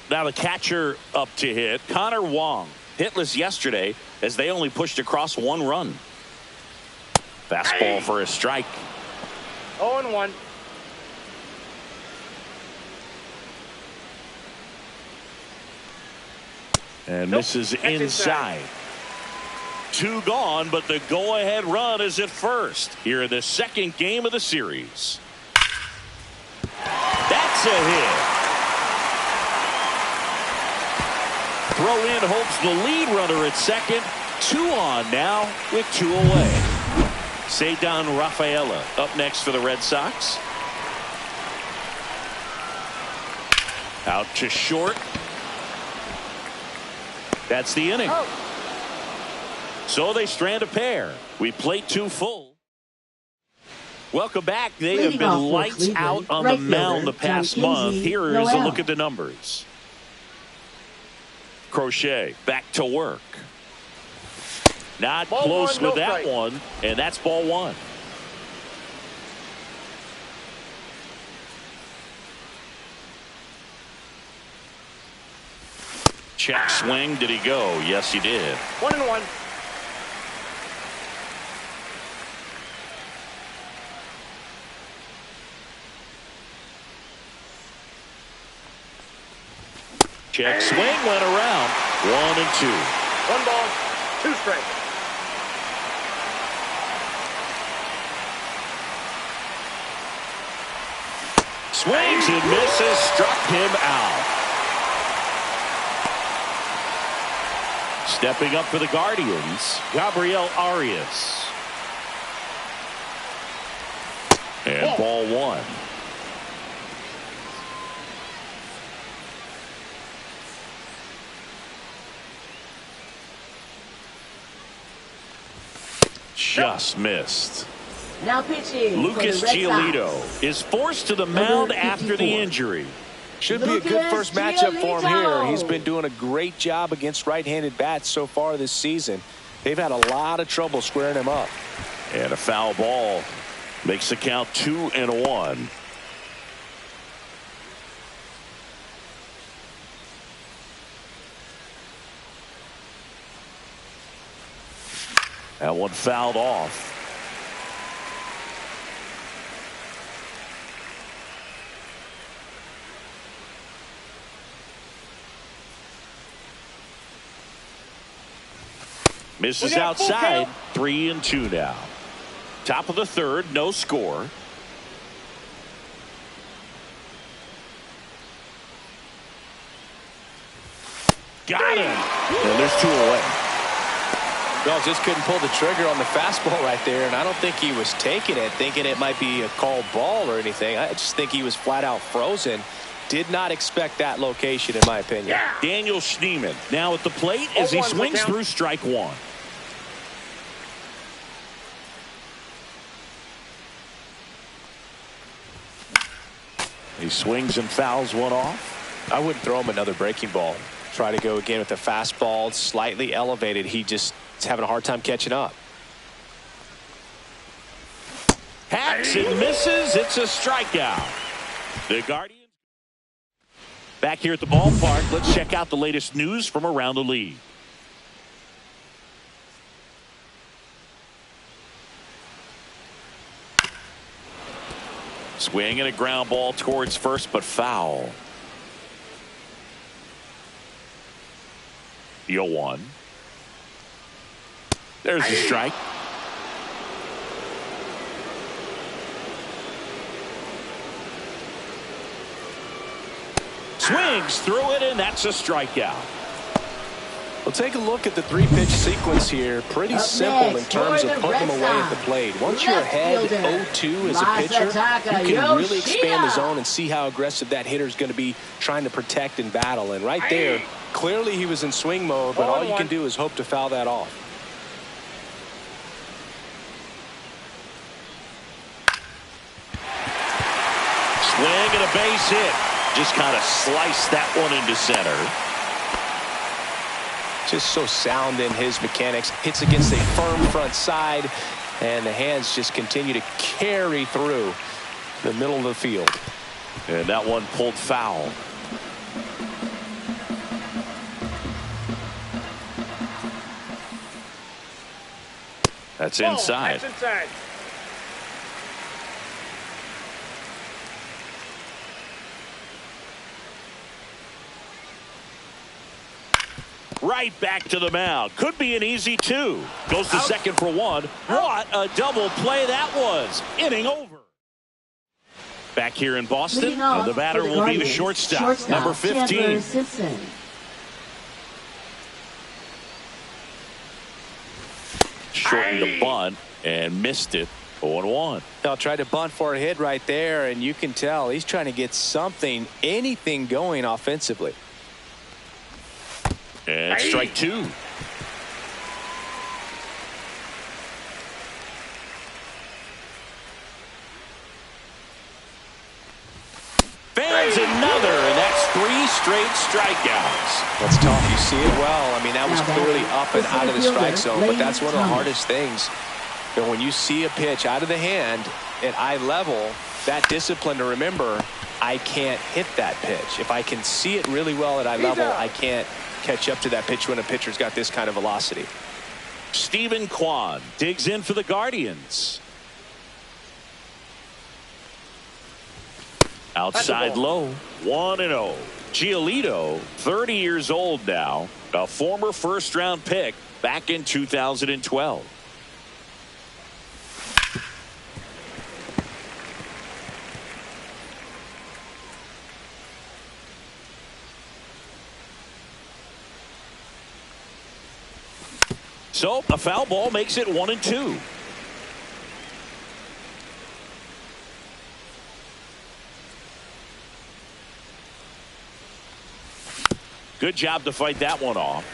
Now the catcher up to hit. Connor Wong hitless yesterday as they only pushed across 1 run. Fastball for a strike. 0-1. And misses inside. 2 gone, but the go-ahead run is at first here in the second game of the series. That's a hit. Throw in hopes the lead runner at second. 2 on now with 2 away. Ceddanne Rafaela up next for the Red Sox. Out to short. That's the inning. So they strand a pair. We play 2 full. Welcome back. They have been lights out on the mound the past month. Here is a look at the numbers. Crochet back to work. Not close with that one, and that's ball 1. Check swing. Did he go? Yes, he did. 1-1. Check swing went around. 1-2. 1 ball, 2 strikes. Swings and misses. Struck him out. Stepping up for the Guardians, Gabriel Arias. And ball 1. Just missed. Now pitching. Lucas Giolito is forced to the mound after the injury. Should be a good first matchup for him here. He's been doing a great job against right-handed bats so far this season. They've had a lot of trouble squaring him up. And a foul ball makes the count 2-1. That one fouled off. Misses outside. 3-2 now. Top of the third, no score. Got him. And there's 2 away. Well, just couldn't pull the trigger on the fastball right there, and I don't think he was taking it, thinking it might be a called ball or anything. I just think he was flat out frozen. Did not expect that location, in my opinion. Yeah. Daniel Schneemann now at the plate as he swings through strike 1. He swings and fouls one off. I wouldn't throw him another breaking ball. Try to go again with the fastball, slightly elevated. He just is having a hard time catching up. Hacks and misses. It's a strikeout. The Guardians back here at the ballpark. Let's check out the latest news from around the league. Swing and a ground ball towards first, but foul. The 0-1. There's the strike. Swings through it, and that's a strikeout. Well, take a look at the 3-pitch sequence here. Pretty simple in terms of putting them away at the plate. Once you're ahead 0-2 as a pitcher, you can really expand the zone and see how aggressive that hitter is going to be trying to protect and battle. And right there, clearly he was in swing mode, but all you can do is hope to foul that off. Swing and a base hit. Just kind of sliced that one into center. Just so sound in his mechanics. Hits against a firm front side, and the hands just continue to carry through the middle of the field. And that one pulled foul. That's inside. That's inside. Right back to the mound. Could be an easy 2. Goes to second for 1. What a double play that was. Inning over. Back here in Boston, the batter will be the shortstop, number 15. Shortened the bunt and missed it. 0-1. They'll try to bunt for a hit right there, and you can tell he's trying to get something, anything going offensively. And strike 2. Fans another, and that's 3 straight strikeouts. That's tough. You see it well. I mean, that was clearly up and out of the strike zone, but that's one of the hardest things. And when you see a pitch out of the hand at eye level, that discipline to remember, I can't hit that pitch. If I can see it really well at eye level, I can't catch up to that pitch when a pitcher's got this kind of velocity. Steven Kwan digs in for the Guardians. Outside low. 1-0. Giolito, 30 years old now, a former first-round pick back in 2012. So a foul ball makes it 1-2. Good job to fight that one off.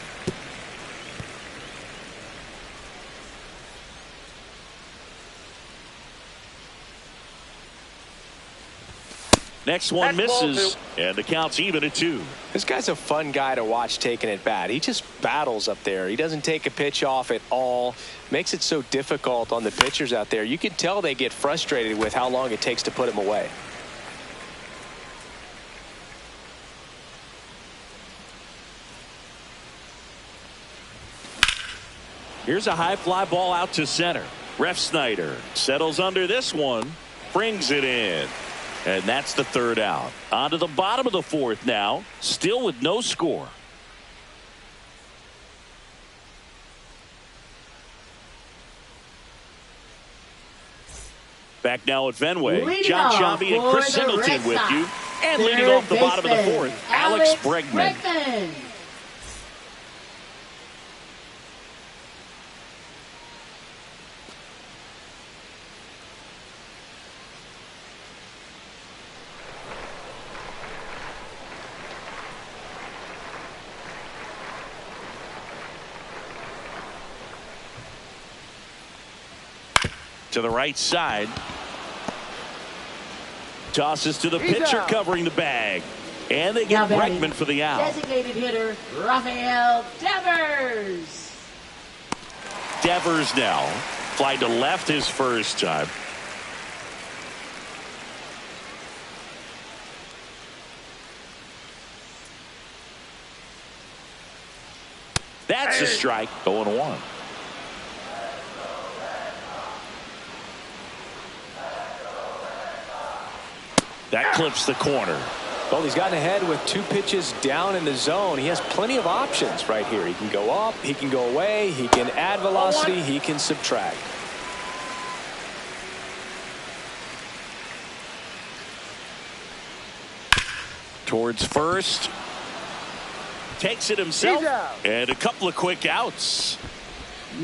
Next one misses, and the count's even at 2. This guy's a fun guy to watch taking at bat. He just battles up there. He doesn't take a pitch off at all. Makes it so difficult on the pitchers out there. You can tell they get frustrated with how long it takes to put him away. Here's a high fly ball out to center. Ref Snyder settles under this one, brings it in. And that's the third out. On to the bottom of the fourth now, still with no score. Back now at Fenway. Leading John off Sciambi and for Chris the Singleton Red with Sox, you. And leading third off the bottom of the baseman, fourth, Alex Bregman. Bregman. To the right side. Tosses to the pitcher covering the bag. And they get Bregman for the out. Designated hitter, Rafael Devers. Devers now. Fly to left his first time. That's a strike. 0-1. That clips the corner. Well, he's gotten ahead with 2 pitches down in the zone. He has plenty of options right here. He can go up, he can go away, he can add velocity, he can subtract. Towards first. Takes it himself. And a couple of quick outs.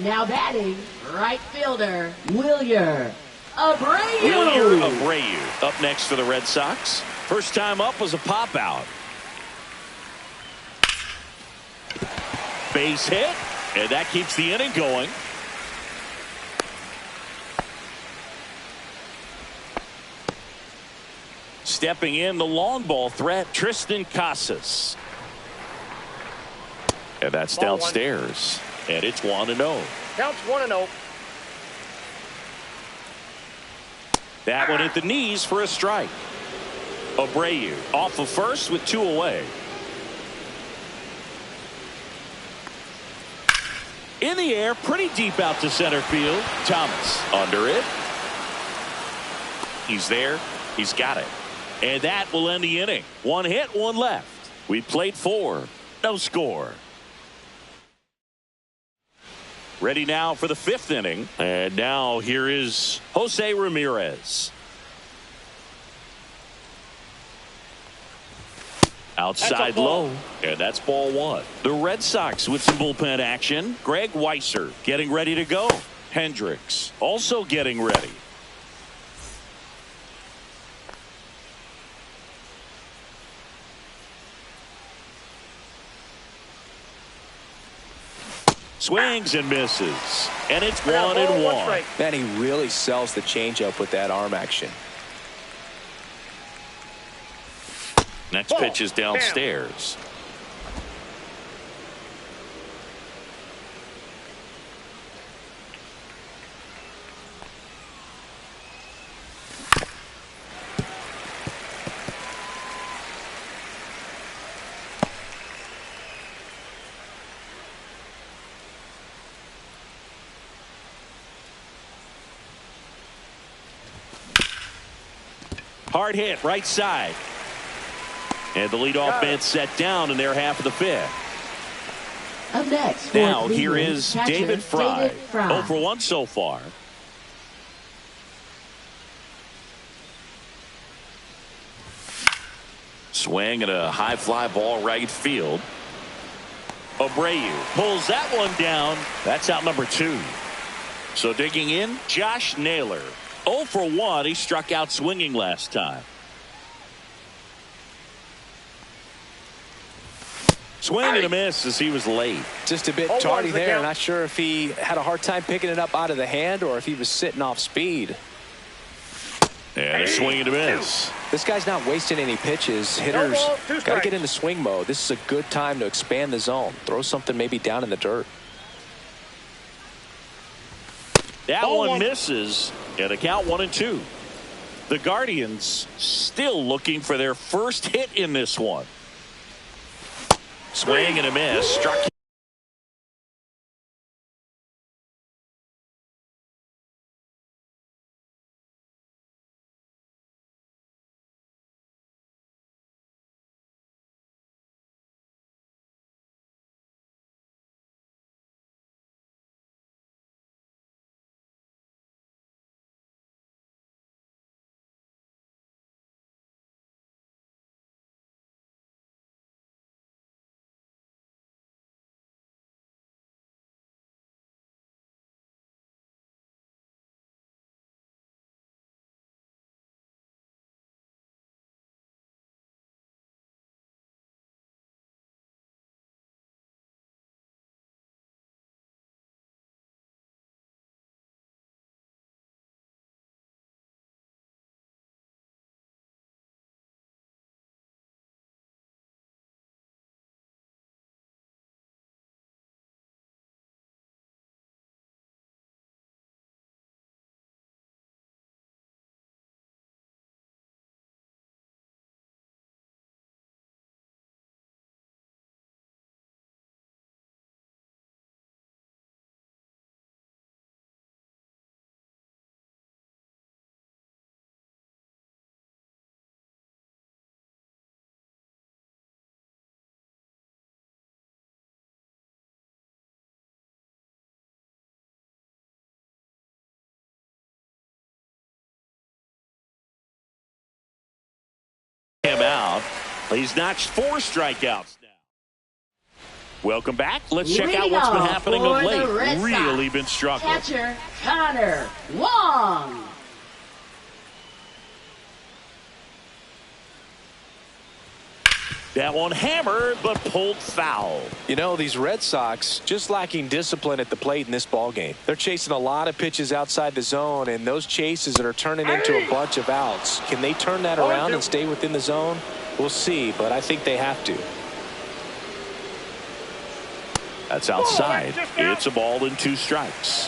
Now batting, right fielder, Wilyer Abreu. Wilyer Abreu up next for the Red Sox. First time up was a pop out. Base hit. And that keeps the inning going. Stepping in the long ball threat, Tristan Casas. And that's downstairs. And it's 1-0. Counts 1-0. That one hit the knees for a strike. Abreu off of first with 2 away. In the air, pretty deep out to center field. Thomas under it. He's there. He's got it. And that will end the inning. 1 hit, 1 left. We played 4. No score. Ready now for the 5th inning. And now here is Jose Ramirez. Outside low. And that's ball 1. The Red Sox with some bullpen action. Greg Weisser getting ready to go. Hendricks also getting ready. Swings and misses. And it's 1-1. Man, he really sells the changeup with that arm action. Next pitch is downstairs. Hard hit right side. And the leadoff man set down in their half of the 5th. Up next, now here is David Fry. 0 for 1 so far. Swing and a high fly ball right field. Abreu pulls that one down. That's out number 2. So digging in, Josh Naylor. 0 for 1. He struck out swinging last time. Swing and a miss as he was late. Just a bit tardy there. Not sure if he had a hard time picking it up out of the hand or if he was sitting off speed. And a swing and a miss. This guy's not wasting any pitches. Hitters got to get into swing mode. This is a good time to expand the zone. Throw something maybe down in the dirt. That one misses. And a count 1-2. The Guardians still looking for their first hit in this one. Swing and a miss. Struck him out. He's notched 4 strikeouts now. Welcome back. Let's check out what's been happening of late. Really been struggling. Catcher Connor Wong. That one hammered, but pulled foul. You know, these Red Sox just lacking discipline at the plate in this ball game. They're chasing a lot of pitches outside the zone, and those chases that are turning into a bunch of outs. Can they turn that around and stay within the zone? We'll see, but I think they have to. That's outside. It's a ball and 2 strikes.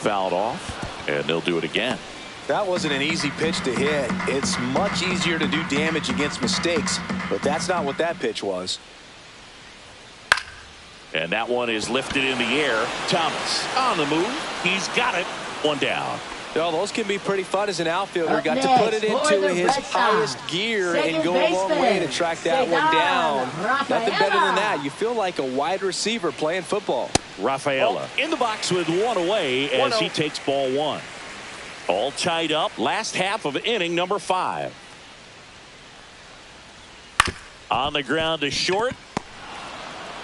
Fouled off, and they'll do it again. That wasn't an easy pitch to hit. It's much easier to do damage against mistakes, but that's not what that pitch was. And that one is lifted in the air. Thomas on the move. He's got it. 1 down. Well, those can be pretty fun as an outfielder. Got to put it into his highest gear and go a long way to track that one down. Nothing better than that. You feel like a wide receiver playing football. Rafaela in the box with 1 away as he takes ball 1. All tied up. Last half of inning number 5. On the ground to short.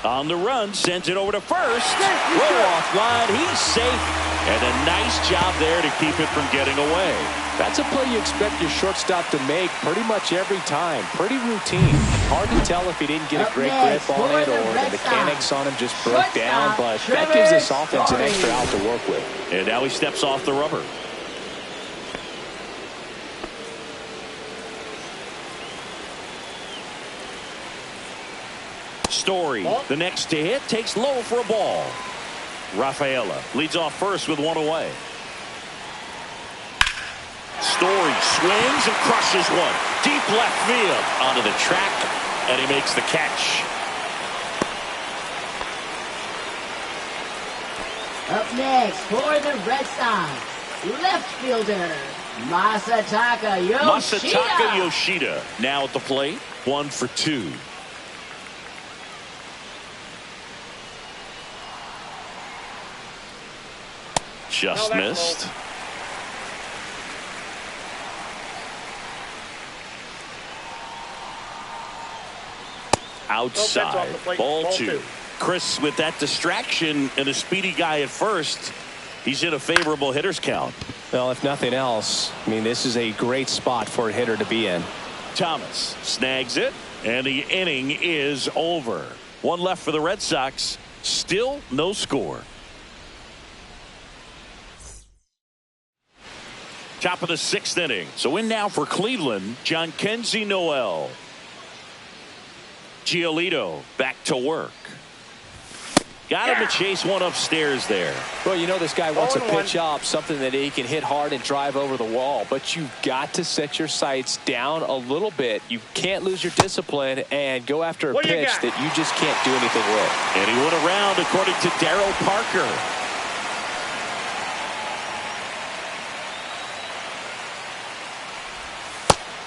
On the run, sends it over to first. Roll off line. He's safe. And a nice job there to keep it from getting away. That's a play you expect your shortstop to make pretty much every time. Pretty routine. Hard to tell if he didn't get a great grip on it or the mechanics on him just broke down, but that gives this offense an extra out to work with. And now he steps off the rubber. Story, the next to hit, takes low for a ball. Rafaela leads off first with 1 away. Story swings and crushes one. Deep left field onto the track, and he makes the catch. Up next for the Red Sox, left fielder Masataka Yoshida. Masataka Yoshida now at the plate. 1 for 2. Just missed. Outside. Ball 2. Chris, with that distraction and a speedy guy at first, he's in a favorable hitter's count. Well, if nothing else, I mean, this is a great spot for a hitter to be in. Thomas snags it, and the inning is over. 1 left for the Red Sox. Still no score. Top of the 6th inning. So in now for Cleveland, John Kenzie Noel. Giolito back to work. Got him to chase one upstairs there. Well, you know this guy wants a pitch up, something that he can hit hard and drive over the wall. But you've got to set your sights down a little bit. You can't lose your discipline and go after a pitch that you just can't do anything with. And he went around according to Darryl Parker.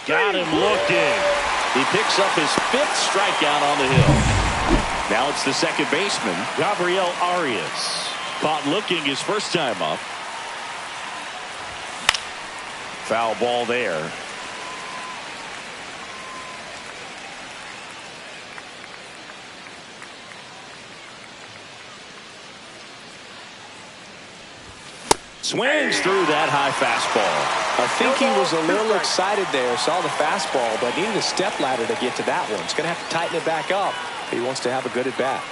Got him looking. He picks up his 5th strikeout on the hill. Now it's the second baseman, Gabriel Arias. Caught looking his first time up. Foul ball there. Swings through that high fastball. I think he was a little excited there, saw the fastball, but needed a step ladder to get to that one. He's going to have to tighten it back up if he wants to have a good at bat.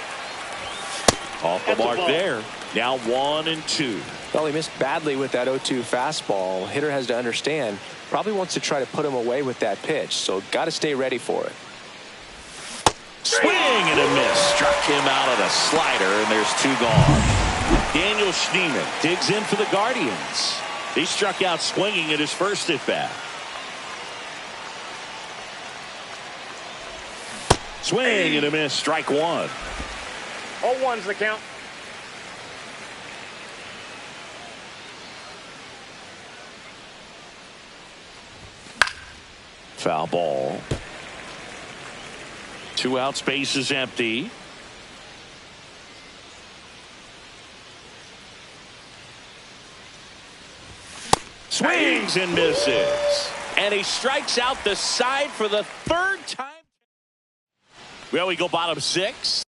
Off the mark there. Now 1 and 2. Well, he missed badly with that 0-2 fastball. Hitter has to understand, probably wants to try to put him away with that pitch, so got to stay ready for it. Swing and a miss. Struck him out of the slider, and there's 2 gone. Daniel Schneemann digs in for the Guardians. He struck out swinging at his first at bat. Swing and a miss. Strike 1. 0-1's the count. Foul ball. 2 outs, base is empty. Swings and misses. And he strikes out the side for the third time. Well, we go bottom 6.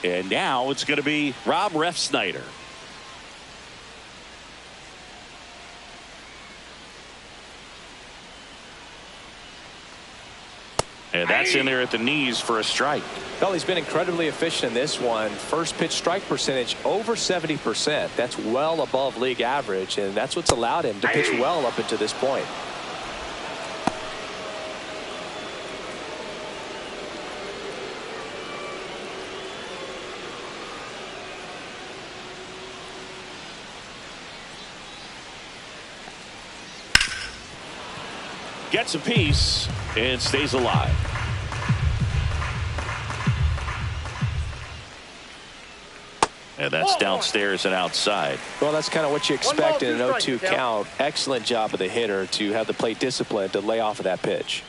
And now it's going to be Rob Refsnyder. And that's in there at the knees for a strike. Well, he's been incredibly efficient in this one. First pitch strike percentage over 70%. That's well above league average, and that's what's allowed him to pitch well up until this point. Gets a piece and stays alive. And that's downstairs and outside. Well, that's kind of what you expect in an 0-2 count. Excellent job of the hitter to have the plate discipline to lay off of that pitch.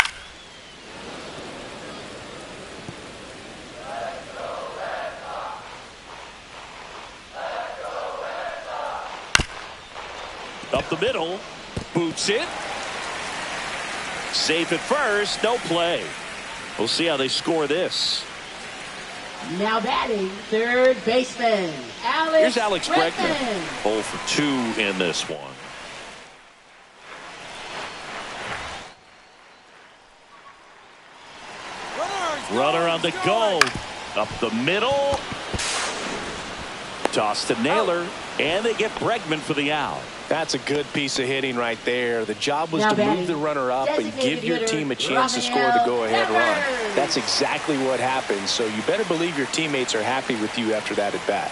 Up the middle, boots it. Safe at first, no play. We'll see how they score this. Now batting, third baseman, Here's Alex Bregman. Bregman. 0 for 2 in this one. Runner on the go. Up the middle. Toss to Naylor. And they get Bregman for the out. That's a good piece of hitting right there. The job was Now to move the runner up and give your team a chance to score the go-ahead run. That's exactly what happened, so you better believe your teammates are happy with you after that at bat.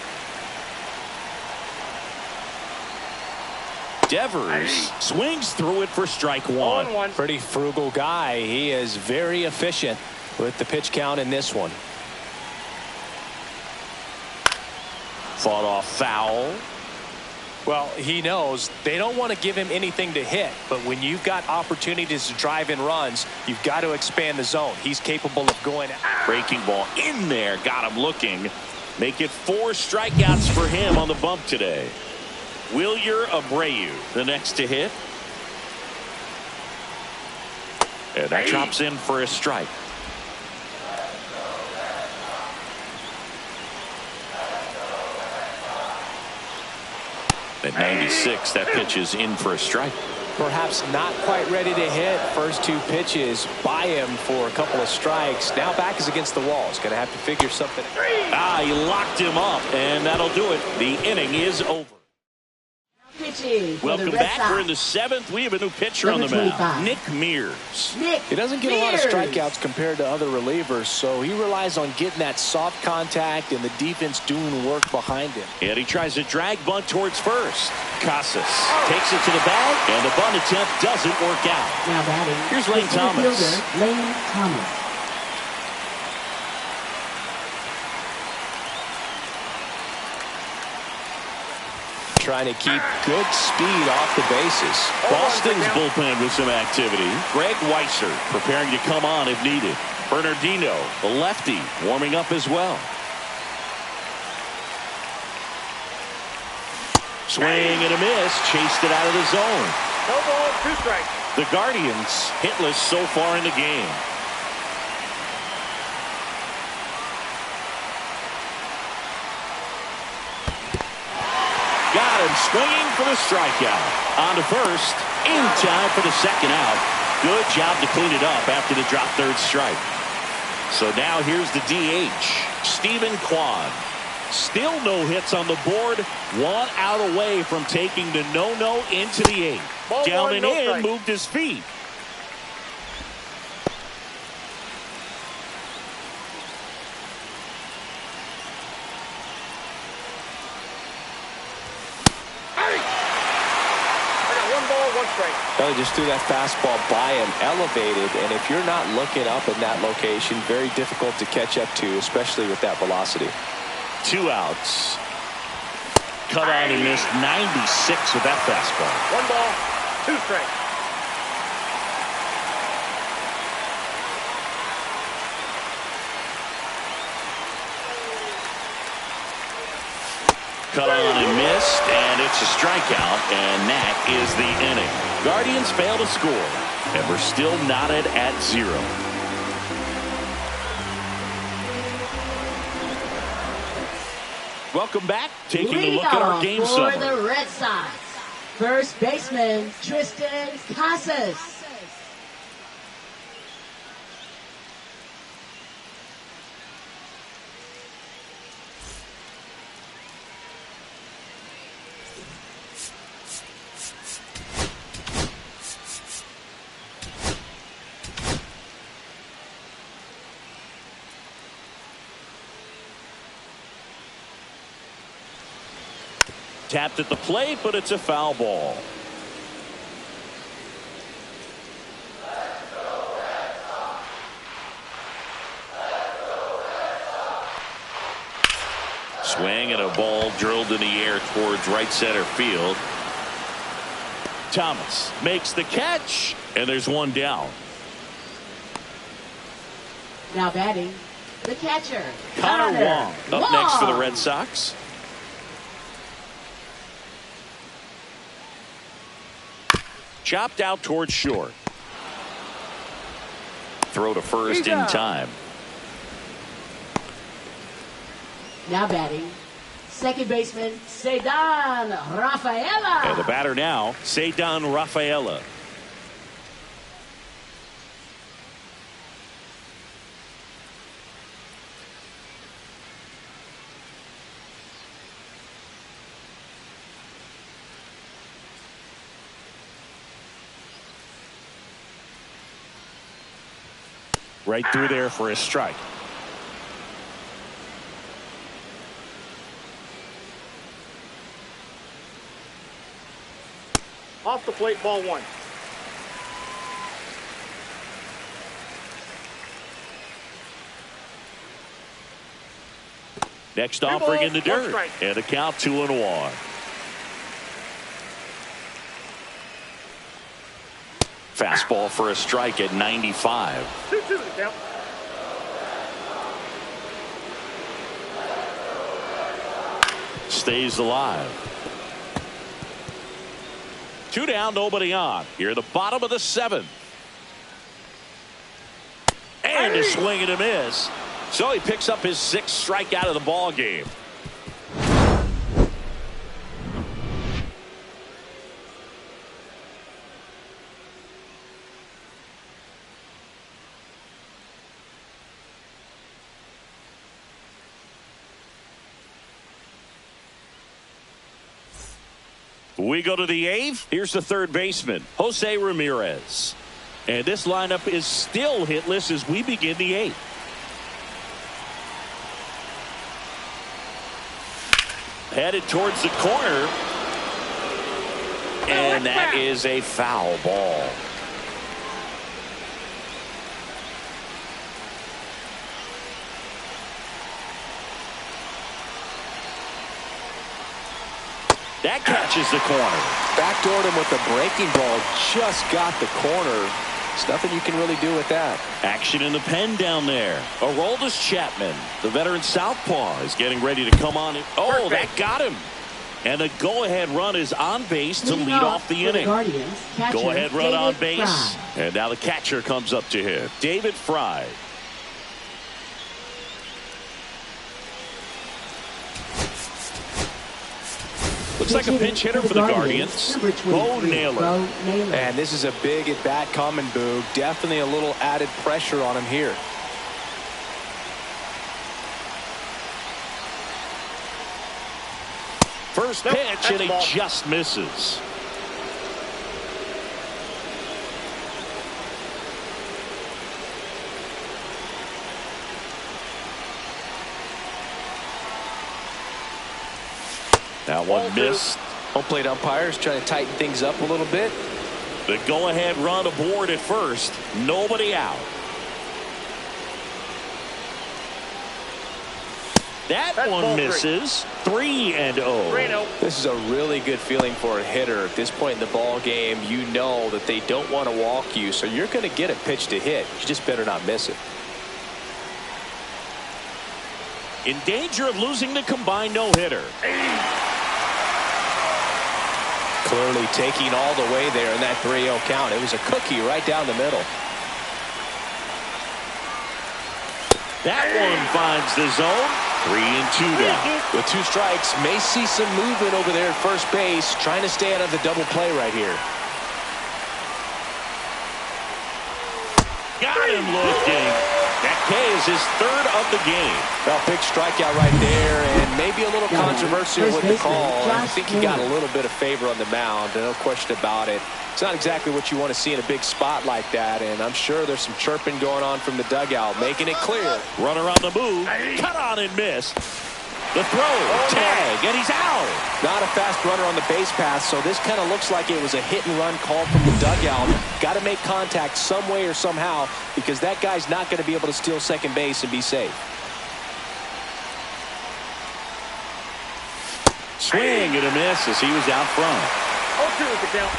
Devers swings through it for strike one. Pretty frugal guy. He is very efficient with the pitch count in this one. Fought off foul. Well, he knows they don't want to give him anything to hit, but when you've got opportunities to drive in runs, you've got to expand the zone. He's capable of going. Breaking ball in there, got him looking. Make it 4 strikeouts for him on the bump today. Wilyer Abreu, the next to hit. And that drops in for a strike. At 96, that pitch is in for a strike. Perhaps not quite ready to hit. First 2 pitches by him for a couple of strikes. Now back is against the wall. He's going to have to figure something. He locked him up, and that'll do it. The inning is over. Welcome back. We're in the 7th. We have a new pitcher on the mound, Nick Mears. He doesn't get a lot of strikeouts compared to other relievers, so he relies on getting that soft contact and the defense doing work behind him. And he tries to drag bunt towards first. Casas takes it to the bag, and the bunt attempt doesn't work out. Now batting, here's Lane Thomas. Lane Thomas. Trying to keep good speed off the bases. Boston's bullpen with some activity. Greg Weisser preparing to come on if needed. Bernardino, the lefty, warming up as well. Swing and a miss. Chased it out of the zone. No ball, 2 strikes. The Guardians hitless so far in the game. Got him swinging for the strikeout. On to first, in time for the second out. Good job to clean it up after the drop third strike. So now here's the DH, Stephen Kwan. Still no hits on the board. 1 out away from taking the no-no into the 8th. Down and in, moved his feet. Well, just threw that fastball by him, elevated, and if you're not looking up in that location, very difficult to catch up to, especially with that velocity. 2 outs. Cut on and missed 96 with that fastball. 1 ball, 2 strikes. Cut on and missed, and it's a strikeout, and that is the inning. Guardians fail to score, and we're still knotted at 0. Welcome back. Taking a Lead look at our off game for summary. the Red Sox. First baseman, Tristan Casas. Tapped at the plate, but it's a foul ball. Swing and a ball drilled in the air towards right center field. Thomas makes the catch, and there's one down. Now batting, the catcher, Connor Wong up next for the Red Sox. Chopped out towards short. Throw to first in time. Now batting, second baseman, Cedar Rafaela. And the batter now, Cedar Rafaela. Right through there for a strike. Off the plate, ball one. Next offering in the dirt. And a count 2-1. Fastball for a strike at 95. 2-2 the count. Stays alive. 2 down, nobody on. Here at the bottom of the 7th. And a swing and a miss. So he picks up his 6th strikeout of the ball game. We go to the 8th. Here's the third baseman, Jose Ramirez. And this lineup is still hitless as we begin the 8th. Headed towards the corner. And that is a foul ball. That catches the corner. Backdoored him with the breaking ball. Just got the corner. There's nothing you can really do with that. Action in the pen down there. Aroldis Chapman, the veteran southpaw, is getting ready to come on. Oh, that got him. And the go-ahead run is on base to lead off the inning. Go-ahead run on base. And now the catcher comes up to him. David Fry. Looks like a pinch hitter for the Guardians. Bo Naylor. And this is a big at-bat coming, Boog. Definitely a little added pressure on him here. First pitch, and he just misses. That one missed. Home plate umpires trying to tighten things up a little bit. The go-ahead run aboard at first. Nobody out. That one misses. 3-0. This is a really good feeling for a hitter. At this point in the ball game, you know that they don't want to walk you, so you're going to get a pitch to hit. You just better not miss it. In danger of losing the combined no-hitter. Clearly taking all the way there in that 3-0 count. It was a cookie right down the middle. That one finds the zone. 3-2 now. With 2 strikes, may see some movement over there at first base, trying to stay out of the double play right here. Got him looking. That K is his 3rd of the game. Well, big strikeout right there, and maybe a little controversial with the call. I think he got a little bit of favor on the mound, no question about it. It's not exactly what you want to see in a big spot like that, and I'm sure there's some chirping going on from the dugout, making it clear. Runner on the move, cut on and missed. The throw, tag, and he's out. Not a fast runner on the base path, so this kind of looks like it was a hit-and-run call from the dugout. Got to make contact some way or somehow, because that guy's not going to be able to steal second base and be safe. Swing and a miss as he was out front. 0-2 is the count.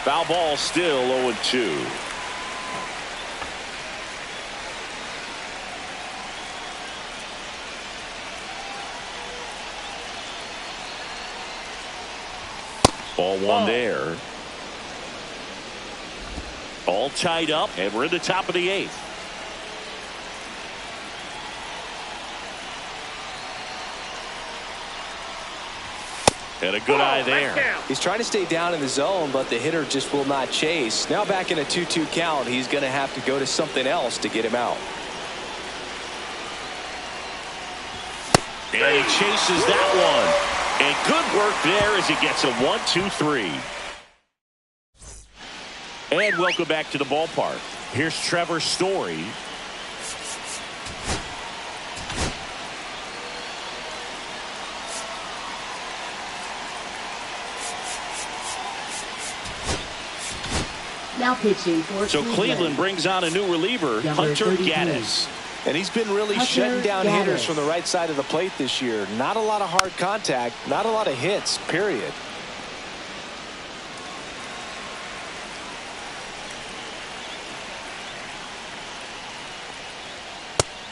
Foul ball, still 0-2. Ball 1 there. All tied up, and we're in the top of the 8th. And a good eye there. He's trying to stay down in the zone, but the hitter just will not chase. Now back in a 2-2 count, he's going to have to go to something else to get him out. And he chases that one. And good work there as he gets a 1-2-3. And welcome back to the ballpark. Here's Trevor Story. Now pitching for So Cleveland brings on a new reliever, Hunter Gaddis. And he's been really shutting down hitters from the right side of the plate this year. Not a lot of hard contact, not a lot of hits, period.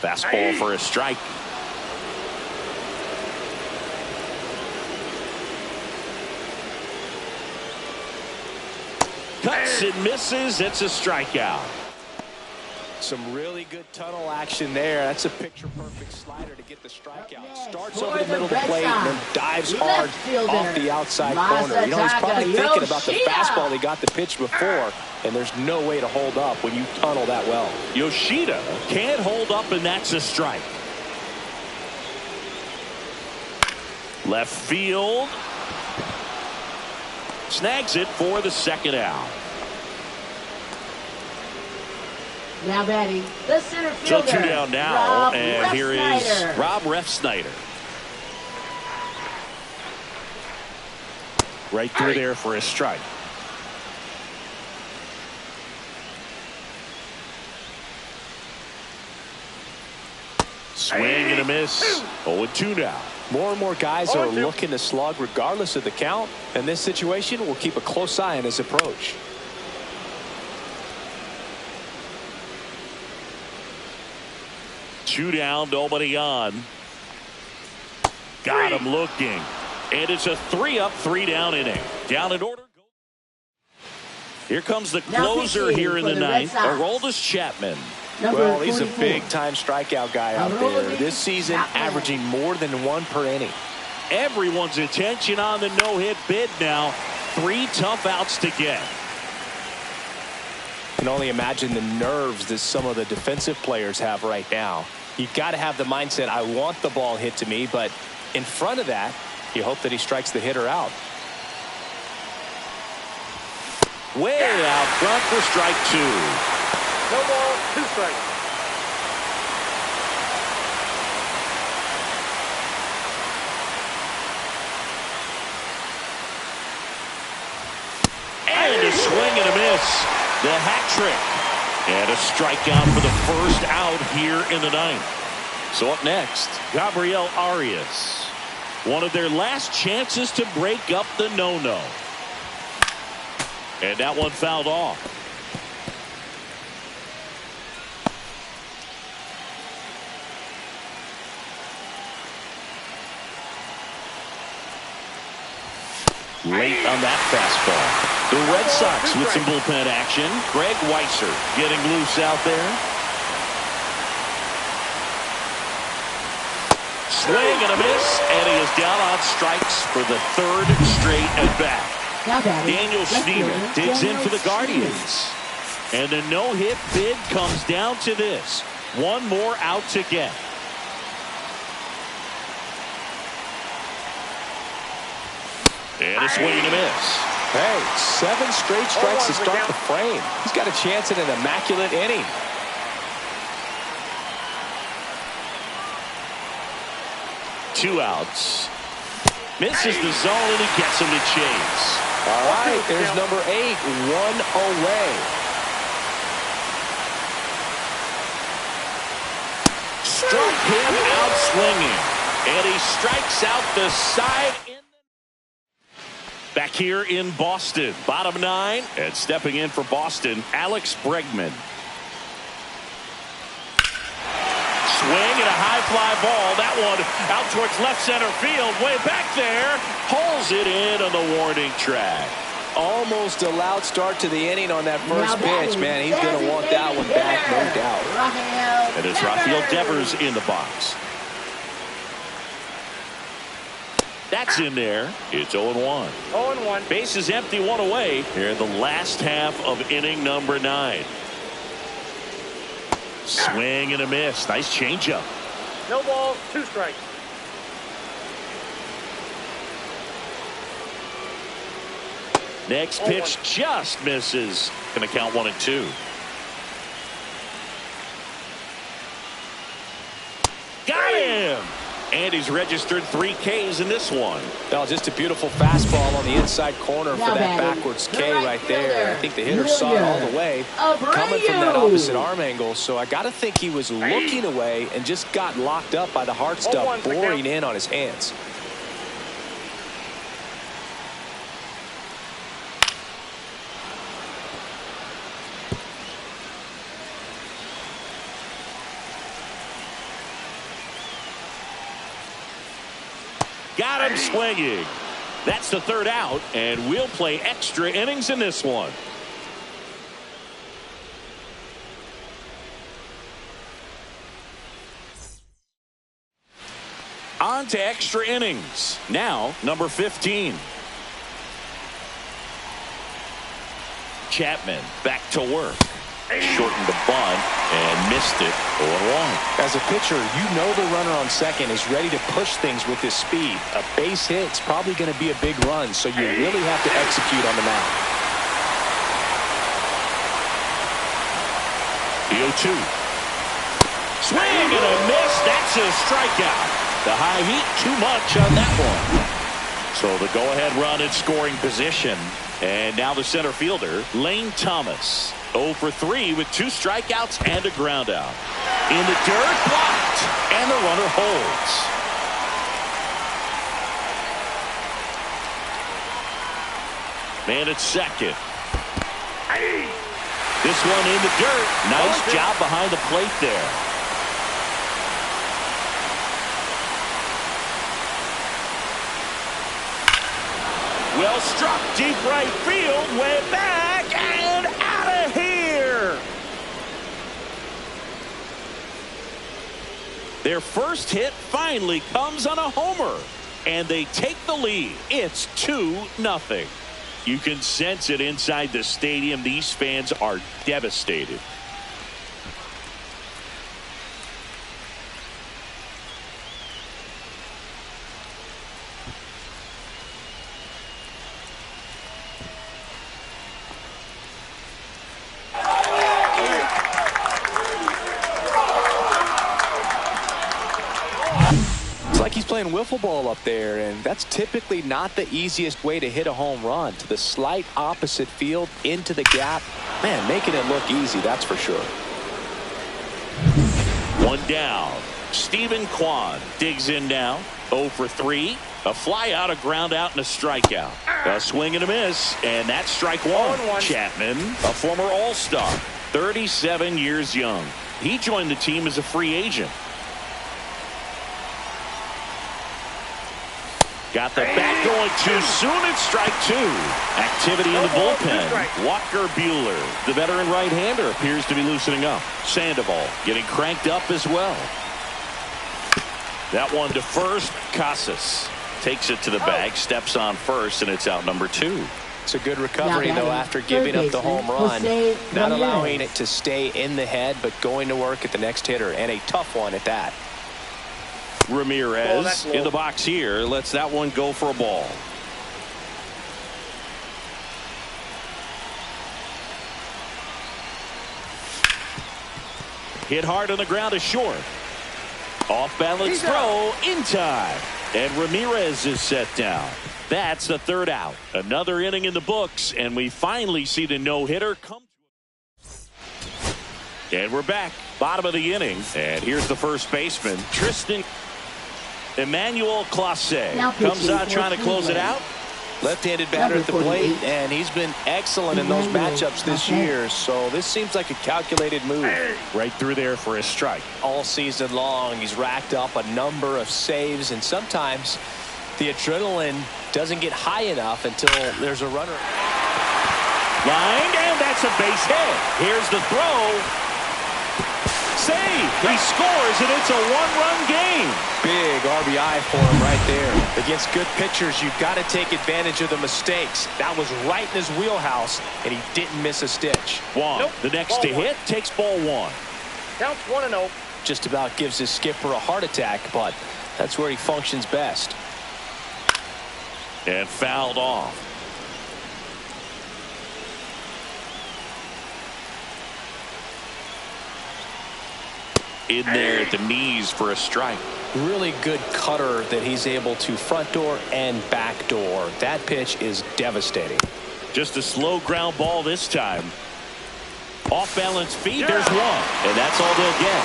Fastball for a strike. Cuts and misses. It's a strikeout. Some really good tunnel action there. That's a picture-perfect slider to get the strikeout. Starts over the middle of the plate and then dives hard off the outside corner. You know, he's probably thinking about the fastball he got the pitch before, and there's no way to hold up when you tunnel that well. Yoshida can't hold up, and that's a strike. Left field. Snags it for the 2nd out. Now batting the center So fielder. 2 down now, Rob and here is Refsnyder. Rob Refsnyder. Right through there for a strike. Swing and a miss. 0-2 now. More and more guys are looking to slug regardless of the count. In this situation, we'll keep a close eye on his approach. Two down, nobody on. Got him looking. And it's a 3-up, 3-down inning. Down in order. Here comes the closer here in the 9th, Aroldis Chapman. Well, he's a big-time strikeout guy out there. This season, averaging more than 1 per inning. Everyone's attention on the no-hit bid now. 3 tough outs to get. I can only imagine the nerves that some of the defensive players have right now. You've got to have the mindset, I want the ball hit to me, but in front of that, you hope that he strikes the hitter out. Way out front for strike 2. No ball, 2 strikes. And a swing and a miss. The hat trick. And a strikeout for the first out here in the 9th. So up next, Gabriel Arias. One of their last chances to break up the no-no. And that one fouled off. Late on that fastball. The Red Sox with some bullpen action. Greg Weisser getting loose out there. Swing and a miss, and he is down on strikes for the third straight at bat. Daniel Schneemann digs in for the Guardians. And the no-hit bid comes down to this. One more out to get. And a swing and a miss. Hey, 7 straight strikes to start the frame. He's got a chance at an immaculate inning. Two outs. Misses the zone, and he gets him to chase. All right, there's number 8, 1 away. Struck him out swinging, and he strikes out the side. Back here in Boston, bottom 9, and stepping in for Boston, Alex Bregman. Swing and a high fly ball. That one out towards left center field. Way back there. Pulls it in on the warning track. Almost a loud start to the inning on that first pitch. Man, he's going to want that one back, no doubt. And it's Rafael Devers in the box. That's in there. It's 0-1. 0-1. Base is empty, 1 away here in the last half of inning number 9. Swing and a miss. Nice changeup. No balls, 2 strikes. Next pitch just misses. Going to count 1-2. Got him! And he's registered 3 Ks in this one. Well, just a beautiful fastball on the inside corner for that backwards K right there. I think the hitter saw it all the way, coming from that opposite arm angle. So I got to think he was looking away and just got locked up by the hard stuff boring in on his hands. Got him swinging. That's the 3rd out, and we'll play extra innings in this one. On to extra innings. Now, number 15. Chapman back to work. Shortened the bunt and missed it 0-1. As a pitcher, you know the runner on second is ready to push things with his speed. A base hit's probably going to be a big run, so you really have to execute on the mound. The 0-2. Swing and a miss. That's a strikeout. The high heat, too much on that one. So the go-ahead run in scoring position. And now the center fielder, Lane Thomas. 0 for 3 with 2 strikeouts and a ground out. In the dirt, blocked, and the runner holds. Man at second. This one in the dirt. Nice job behind the plate there. Well struck, deep right field, way back, and out of here. Their first hit finally comes on a homer, and they take the lead. It's 2-0. You can sense it inside the stadium. These fans are devastated. He's playing wiffle ball up there, and that's typically not the easiest way to hit a home run. To the slight opposite field, into the gap. Man, making it look easy, that's for sure. 1 down. Stephen Kwan digs in now. 0 for 3. A fly out, a ground out, and a strikeout. A swing and a miss, and that's strike 1. Chapman, a former All-Star, 37 years young. He joined the team as a free agent. Got the bat going too soon. It's strike two. Activity in the bullpen. Walker Buehler, the veteran right-hander, appears to be loosening up. Sandoval getting cranked up as well. That one to first. Casas takes it to the bag, steps on first, and it's out number two. It's a good recovery, though, after giving up the home run. Not allowing it to stay in the head, but going to work at the next hitter, and a tough one at that. Ramirez in the box here. Lets that one go for a ball. Hit hard on the ground to short. Off balance throw in time. And Ramirez is set down. That's the third out. Another inning in the books, and we finally see the no-hitter come. And we're back. Bottom of the inning. And here's the first baseman, Tristan. Emmanuel Clase comes out trying to close it out. Left-handed batter at the plate, and he's been excellent in those matchups this year, so this seems like a calculated move. Right through there for a strike. All season long, he's racked up a number of saves, and sometimes the adrenaline doesn't get high enough until there's a runner. Lined, and that's a base hit. Here's the throw. Save. He scores, and it's a one-run game. Big RBI for him right there. Against good pitchers, you've got to take advantage of the mistakes. That was right in his wheelhouse, and he didn't miss a stitch. The next to hit takes ball one. Counts 1-0. Just about gives his skipper a heart attack, but that's where he functions best. And fouled off. In there at the knees for a strike. Really good cutter that he's able to front door and back door. That pitch is devastating. Just a slow ground ball this time. Off balance feet. There's one. And that's all they'll get.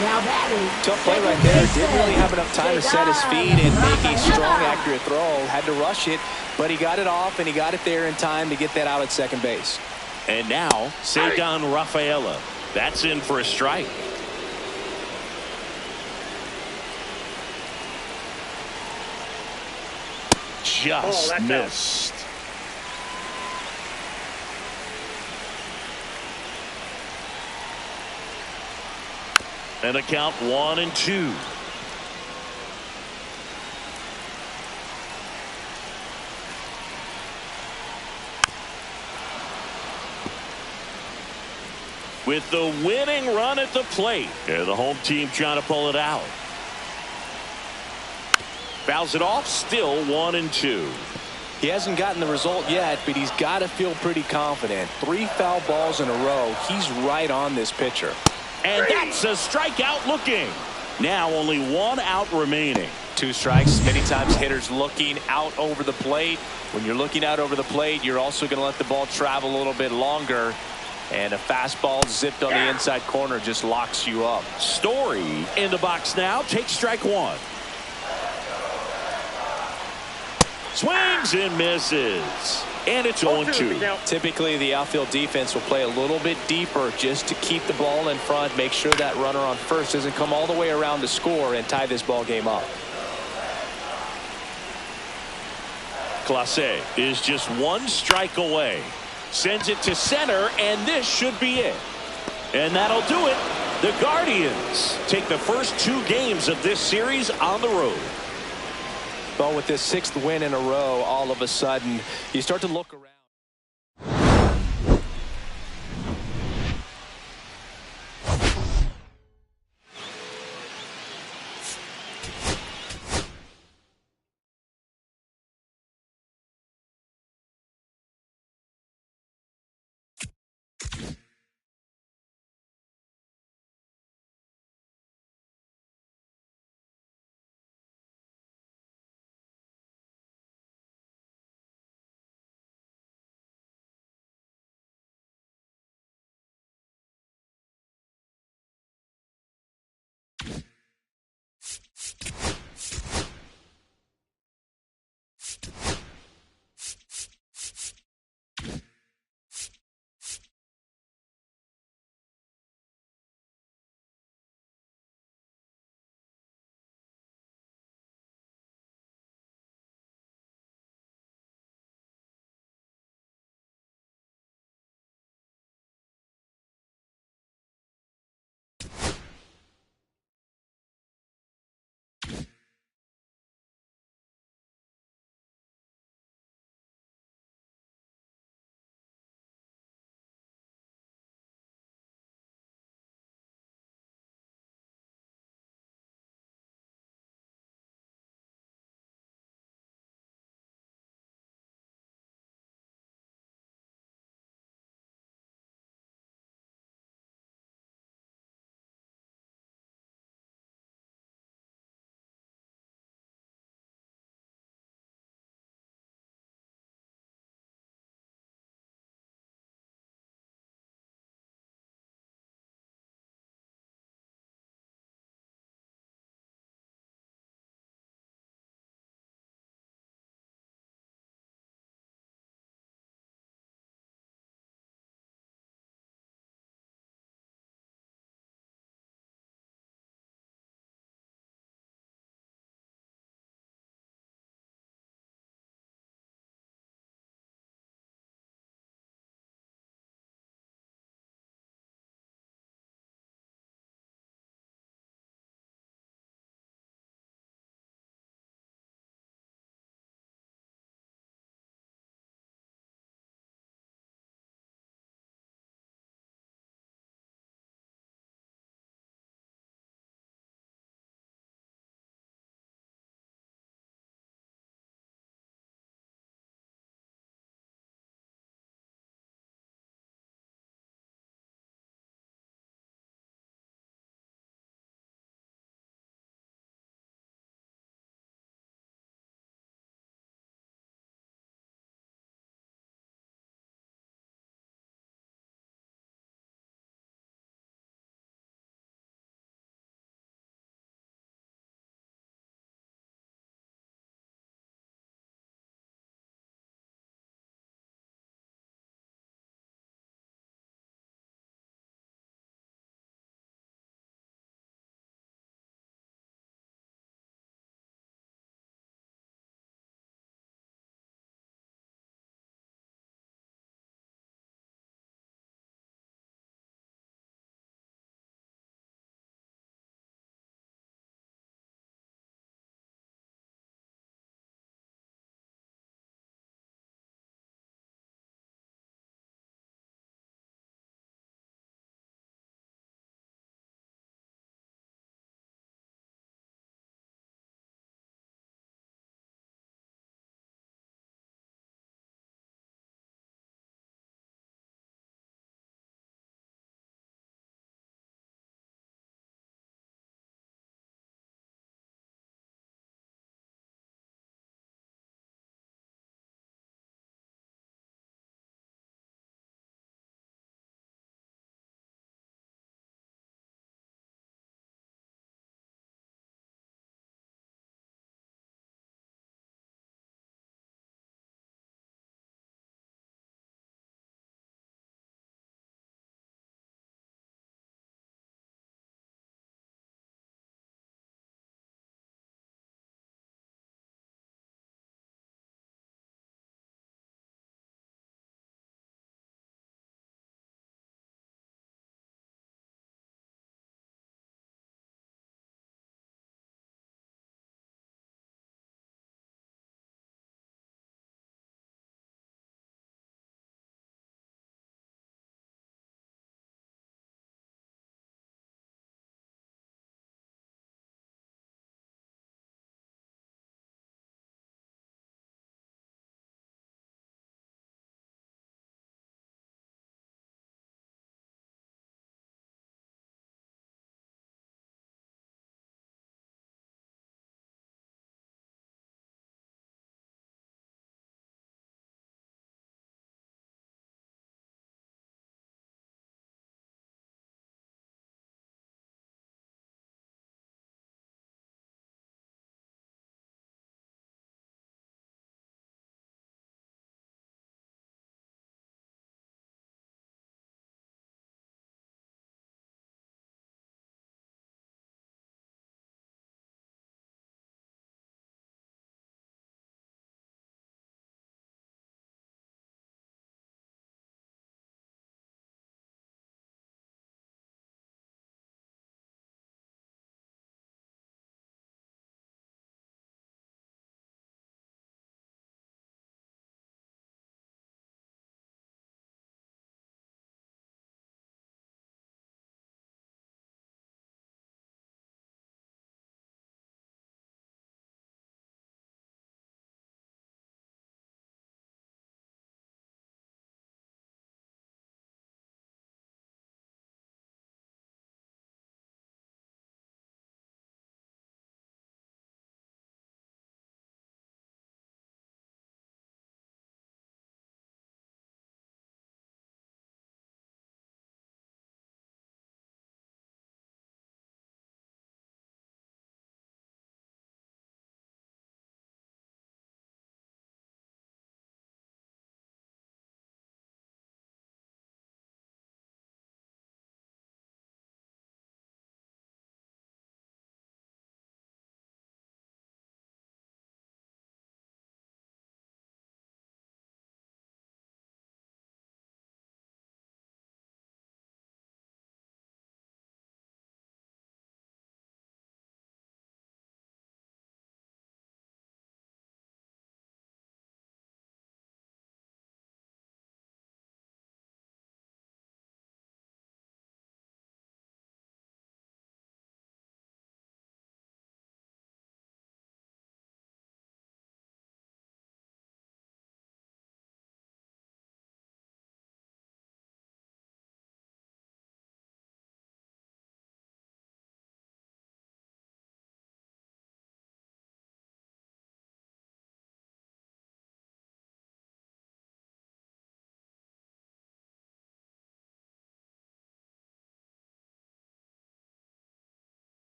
Now batting. Tough play right there. Didn't really have enough time to set his feet and make a strong, accurate throw. Had to rush it, but he got it off, and he got it there in time to get that out at second base. And now, Cedar Rafaela. That's in for a strike. Just missed. And a count 1-2. With the winning run at the plate. And the home team trying to pull it out. Fouls it off. Still 1-2. He hasn't gotten the result yet, but he's got to feel pretty confident. 3 foul balls in a row. He's right on this pitcher. And that's a strikeout looking. Now only 1 out remaining. 2 strikes. Many times hitters looking out over the plate. When you're looking out over the plate, you're also going to let the ball travel a little bit longer. And a fastball zipped on the inside corner just locks you up. Story in the box now. Takes strike 1. Swings and misses. And it's 0-2. Typically, the outfield defense will play a little bit deeper just to keep the ball in front, make sure that runner on first doesn't come all the way around to score and tie this ball game up. Clase is just 1 strike away. Sends it to center, and this should be it. And that'll do it. The Guardians take the first 2 games of this series on the road. But with this 6th win in a row, all of a sudden, you start to look around.